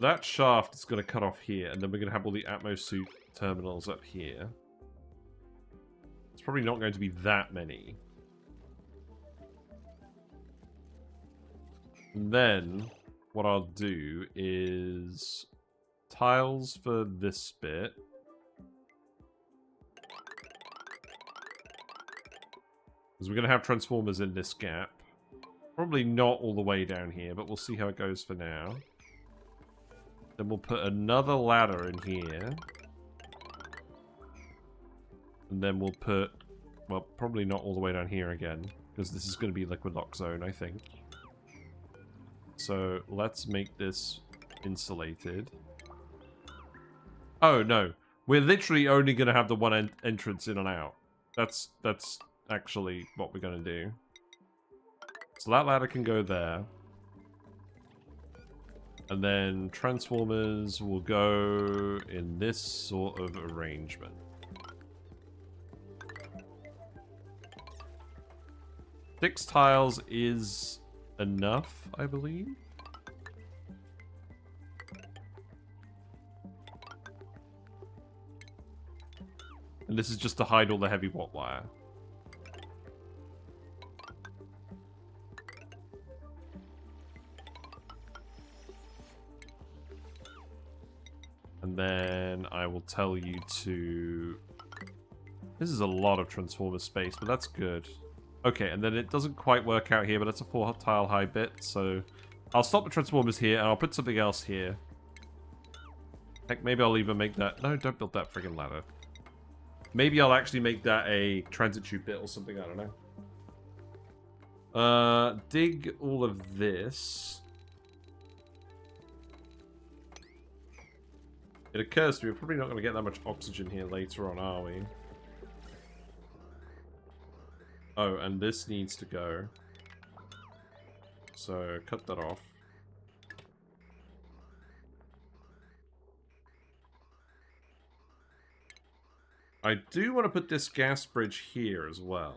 that shaft is gonna cut off here, and then we're gonna have all the atmosuit terminals up here. It's probably not going to be that many. And then, what I'll do is tiles for this bit. Because we're going to have transformers in this gap. Probably not all the way down here, but we'll see how it goes for now. Then we'll put another ladder in here. And then we'll put, well, probably not all the way down here again. Because this is going to be liquid lock zone, I think. So let's make this insulated. Oh no, we're literally only going to have the one entrance in and out. That's actually what we're going to do. So that ladder can go there. And then transformers will go in this sort of arrangement. 6 tiles is enough, I believe. And this is just to hide all the heavy watt wire. And then I will tell you to... This is a lot of transformer space, but that's good. Okay, and then it doesn't quite work out here, but it's a 4 tile high bit, so I'll stop the transformers here, and I'll put something else here. Heck, maybe I'll even make that... No, don't build that friggin' ladder. Maybe I'll actually make that a transit tube bit or something, I don't know. Dig all of this. It occurs to me, we're probably not going to get that much oxygen here later on, are we? Oh, and this needs to go. So, cut that off. I do want to put this gas bridge here as well.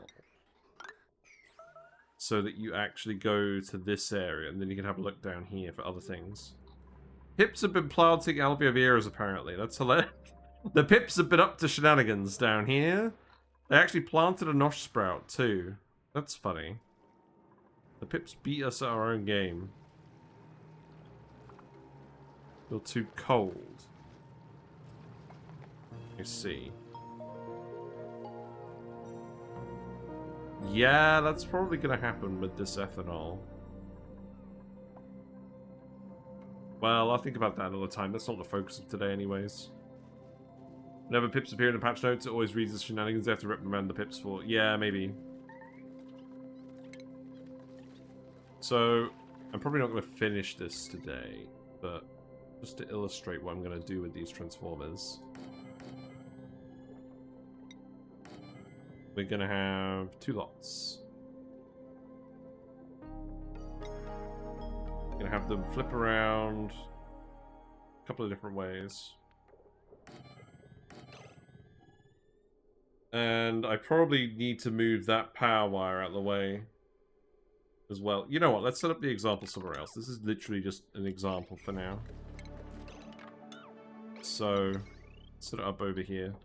So that you actually go to this area, and then you can have a look down here for other things. Pips have been planting aloe veras, apparently. That's hilarious. The pips have been up to shenanigans down here. They actually planted a nosh sprout, too. That's funny. The pips beat us at our own game. You're too cold. I see. Yeah, that's probably going to happen with this ethanol. Well, I'll think about that another time. That's not the focus of today anyways. Whenever pips appear in the patch notes, it always reads as shenanigans. They have to reprimand the pips for... Yeah, maybe. So, I'm probably not going to finish this today, but just to illustrate what I'm going to do with these transformers. We're going to have 2 lots. We're going to have them flip around a couple of different ways. And I probably need to move that power wire out of the way as well. You know what? Let's set up the example somewhere else. This is literally just an example for now. So, set it up over here.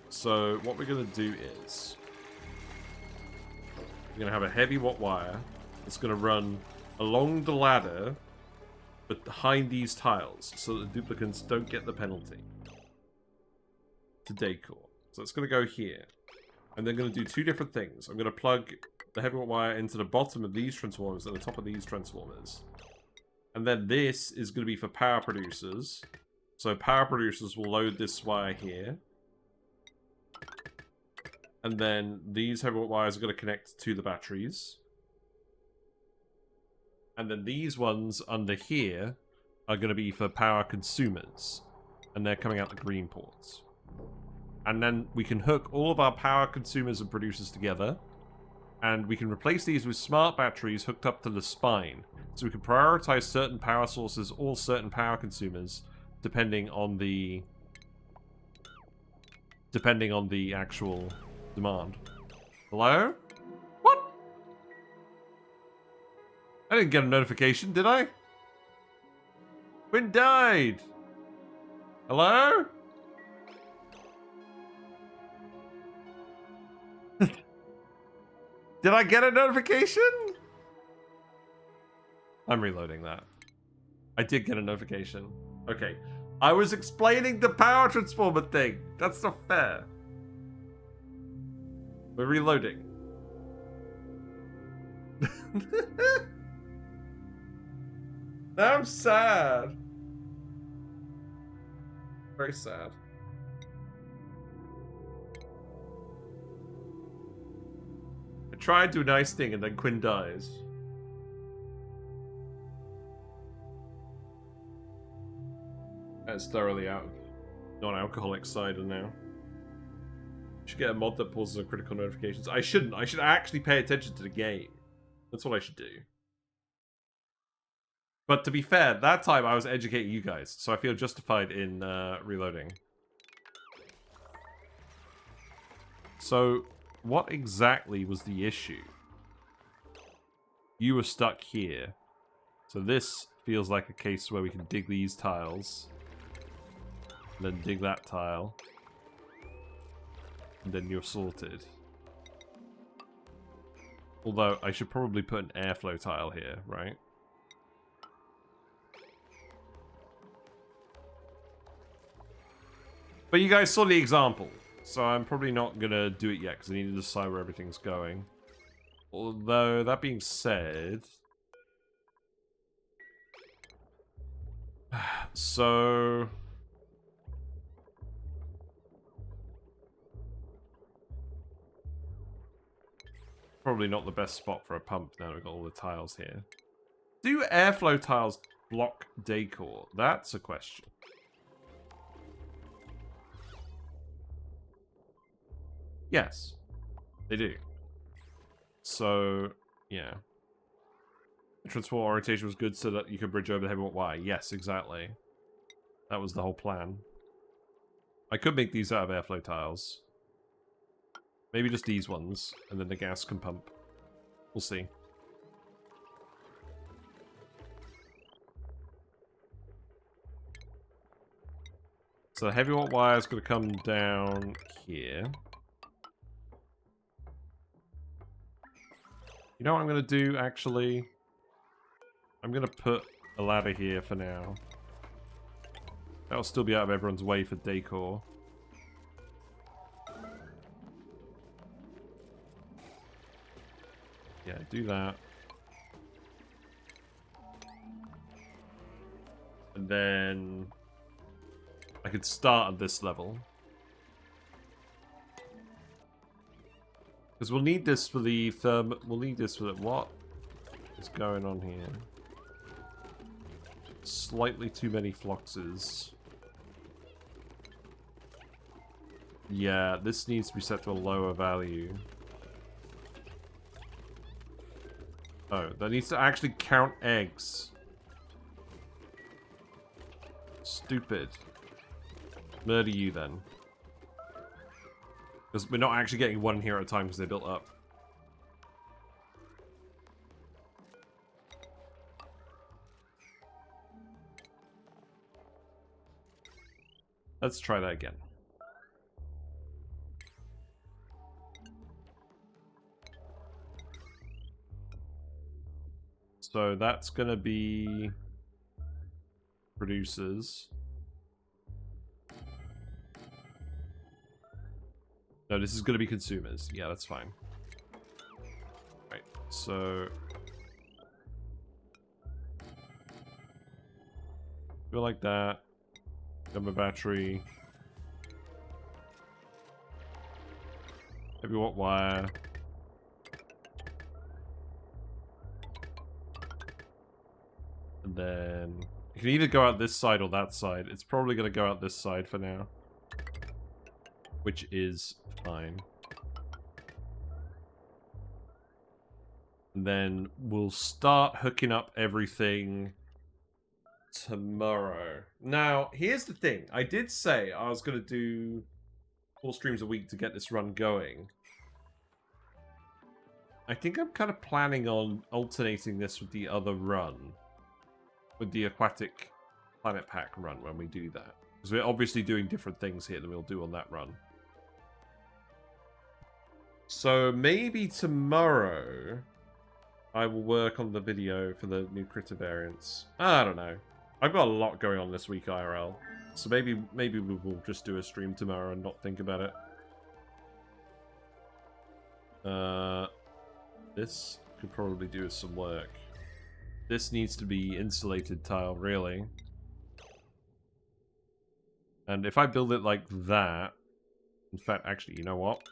So, what we're going to do is... we're going to have a heavy watt wire that's going to run along the ladder but behind these tiles, so that the duplicants don't get the penalty. To decor. So it's going to go here. And they're going to do 2 different things. I'm going to plug the heavy watt wire into the bottom of these transformers and the top of these transformers. And then this is going to be for power producers. So power producers will load this wire here. And then these heavy wires are going to connect to the batteries. And then these ones under here are going to be for power consumers. And they're coming out the green ports. And then we can hook all of our power consumers and producers together. And we can replace these with smart batteries hooked up to the spine. So we can prioritize certain power sources or certain power consumers depending on the actual demand. Hello? What? I didn't get a notification, did I? Quinn died. Hello? Did I get a notification? I'm reloading that. I did get a notification. Okay. I was explaining the power transformer thing. That's not fair. We're reloading. Now I'm sad. Very sad. I tried to do a nice thing and then Quinn dies. That's thoroughly out of non-alcoholic cider now. Should get a mod that pauses on critical notifications. I shouldn't. I should actually pay attention to the game. That's what I should do. But to be fair, that time I was educating you guys, so I feel justified in reloading. So, what exactly was the issue? You were stuck here. So this feels like a case where we can dig these tiles. And then dig that tile. And then you're sorted. Although, I should probably put an airflow tile here, right? But you guys saw the example. So I'm probably not going to do it yet, because I need to decide where everything's going. Although, that being said... So... Probably not the best spot for a pump now we've got all the tiles here. Do airflow tiles block decor? That's a question. Yes, they do. So, yeah. The transform orientation was good so that you could bridge over the heavy wire. Yes, exactly. That was the whole plan. I could make these out of airflow tiles. Maybe just these ones, and then the gas can pump. We'll see. So the heavy wire is going to come down here. You know what I'm going to do, actually? I'm going to put a ladder here for now. That'll still be out of everyone's way for decor. Yeah, do that. And then... I could start at this level. Because we'll need this for the we'll need this for the... What is going on here? Slightly too many Floxes. Yeah, this needs to be set to a lower value. Oh, that needs to actually count eggs. Stupid. Murder you then. Because we're not actually getting one here at a time because they're built up. Let's try that again. So that's going to be producers. No, this is going to be consumers. Yeah, that's fine. Right, so... go like that. Gamma battery. Heavy watt wire. And then you can either go out this side or that side. It's probably going to go out this side for now. Which is fine. And then we'll start hooking up everything tomorrow. Now, here's the thing. I did say I was going to do 4 streams a week to get this run going. I think I'm kind of planning on alternating this with the other run. With the Aquatic Planet Pack run when we do that. Because we're obviously doing different things here than we'll do on that run. So maybe tomorrow I will work on the video for the new critter variants. I don't know. I've got a lot going on this week IRL. So maybe we will just do a stream tomorrow and not think about it. This could probably do with some work. This needs to be insulated tile, really. And if I build it like that... In fact, actually, you know what?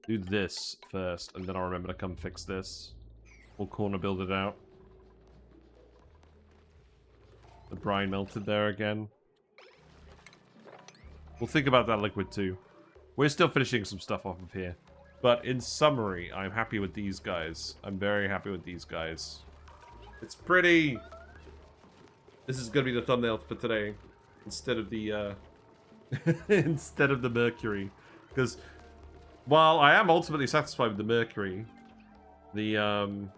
Do this first, and then I'll remember to come fix this. We'll corner build it out. The brine melted there again. We'll think about that liquid too. We're still finishing some stuff off of here. But in summary, I'm happy with these guys. I'm very happy with these guys. It's pretty... This is going to be the thumbnail for today. Instead of the, instead of the Mercury. Because... While I am ultimately satisfied with the Mercury, the,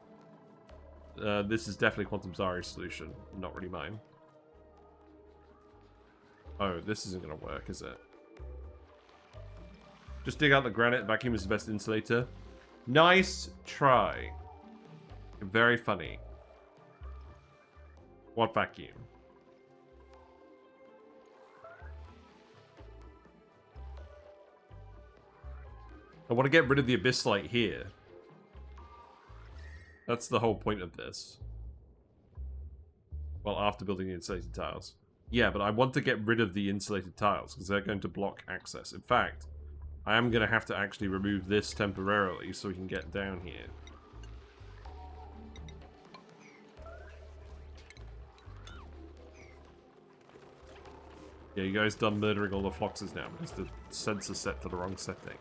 this is definitely Quantum Zari's solution, not really mine. Oh, this isn't going to work, is it? Just dig out the granite, vacuum is the best insulator. Nice try. Very funny. What vacuum? I want to get rid of the abyss light here. That's the whole point of this. Well, after building the insulated tiles. Yeah, but I want to get rid of the insulated tiles, because they're going to block access. In fact, I am going to have to actually remove this temporarily, so we can get down here. Yeah, you guys done murdering all the Floxes now, because the sensor's set to the wrong setting.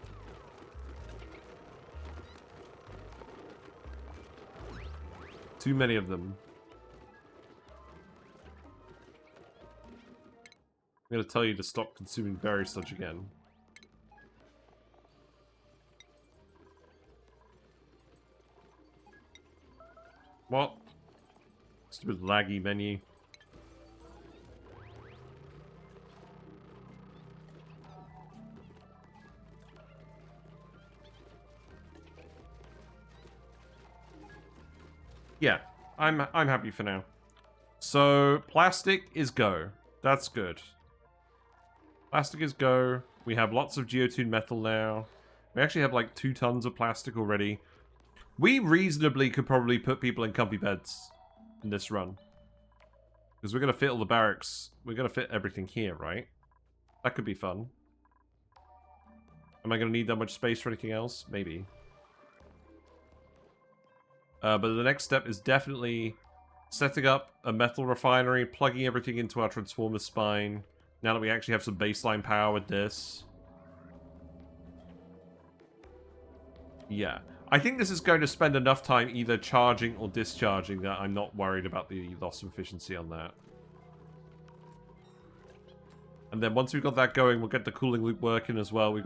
Too many of them. I'm going to tell you to stop consuming berry sludge again. What? Stupid laggy menu. Yeah, I'm happy for now. So, plastic is go. That's good. Plastic is go. We have lots of geotuned metal now. We actually have like 2 tons of plastic already. We reasonably could probably put people in comfy beds in this run. Because we're going to fit all the barracks. We're going to fit everything here, right? That could be fun. Am I going to need that much space for anything else? Maybe. But the next step is definitely setting up a metal refinery, plugging everything into our transformer spine. Now that we actually have some baseline power with this. Yeah. I think this is going to spend enough time either charging or discharging that I'm not worried about the loss of efficiency on that. And then once we've got that going, we'll get the cooling loop working as well. We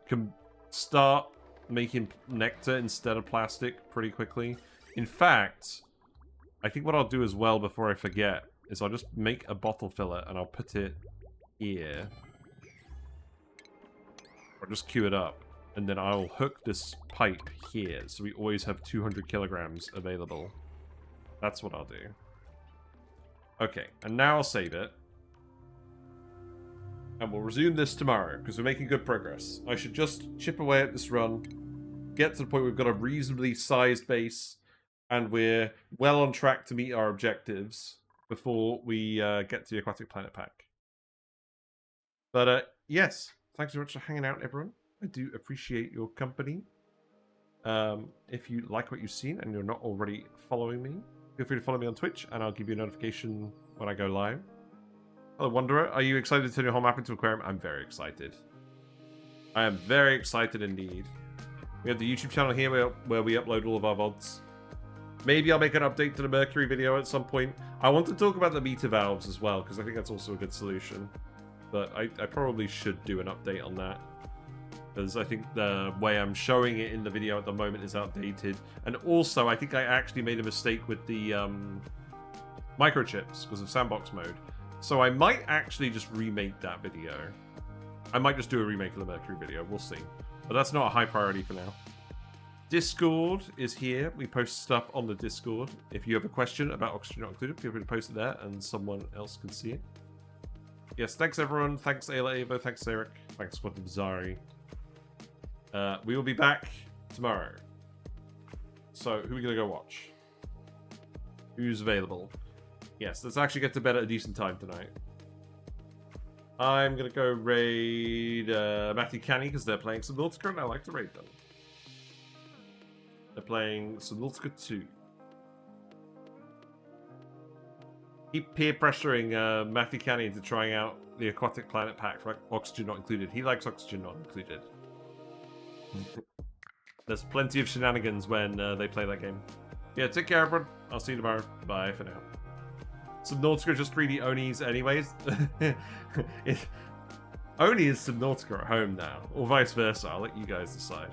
can start making nectar instead of plastic pretty quickly. In fact, I think what I'll do as well before I forget is I'll just make a bottle filler and I'll put it here. Or just queue it up. And then I'll hook this pipe here so we always have 200 kilograms available. That's what I'll do. Okay, and now I'll save it. And we'll resume this tomorrow, because we're making good progress. I should just chip away at this run, get to the point where we've got a reasonably sized base, and we're well on track to meet our objectives. before we get to the Aquatic Planet Pack. But yes, thanks very much for hanging out, everyone. I do appreciate your company. If you like what you've seen and you're not already following me, feel free to follow me on Twitch, and I'll give you a notification when I go live. Hello, Wanderer. Are you excited to turn your whole map into aquarium? I'm very excited. I am very excited indeed. We have the YouTube channel here where we upload all of our VODs. Maybe I'll make an update to the Mercury video at some point. I want to talk about the meter valves as well, because I think that's also a good solution. But I probably should do an update on that. Because I think the way I'm showing it in the video at the moment is outdated. And also, I think I actually made a mistake with the microchips because of sandbox mode. So I might actually just remake that video. I might just do a remake of the Mercury video. We'll see. But that's not a high priority for now. Discord is here. We post stuff on the Discord. If you have a question about Oxygen Not Included, feel free to post it there and someone else can see it. Yes, thanks everyone. Thanks Ayla Avo. Thanks Eric. Thanks Squad Zari. We will be back tomorrow. So, who are we going to go watch? Who's available? Yes, let's actually get to bed at a decent time tonight. I'm going to go raid Matthew Canny because they're playing Subnautica and I like to raid them. They're playing Subnautica 2. Keep peer pressuring Matthew Canny into trying out the Aquatic Planet Pack for Oxygen Not Included. He likes Oxygen Not Included. There's plenty of shenanigans when they play that game. Yeah, take care everyone. I'll see you tomorrow. Bye for now. Subnautica just 3D Onis anyways. Oni is Subnautica at home now. Or vice versa. I'll let you guys decide.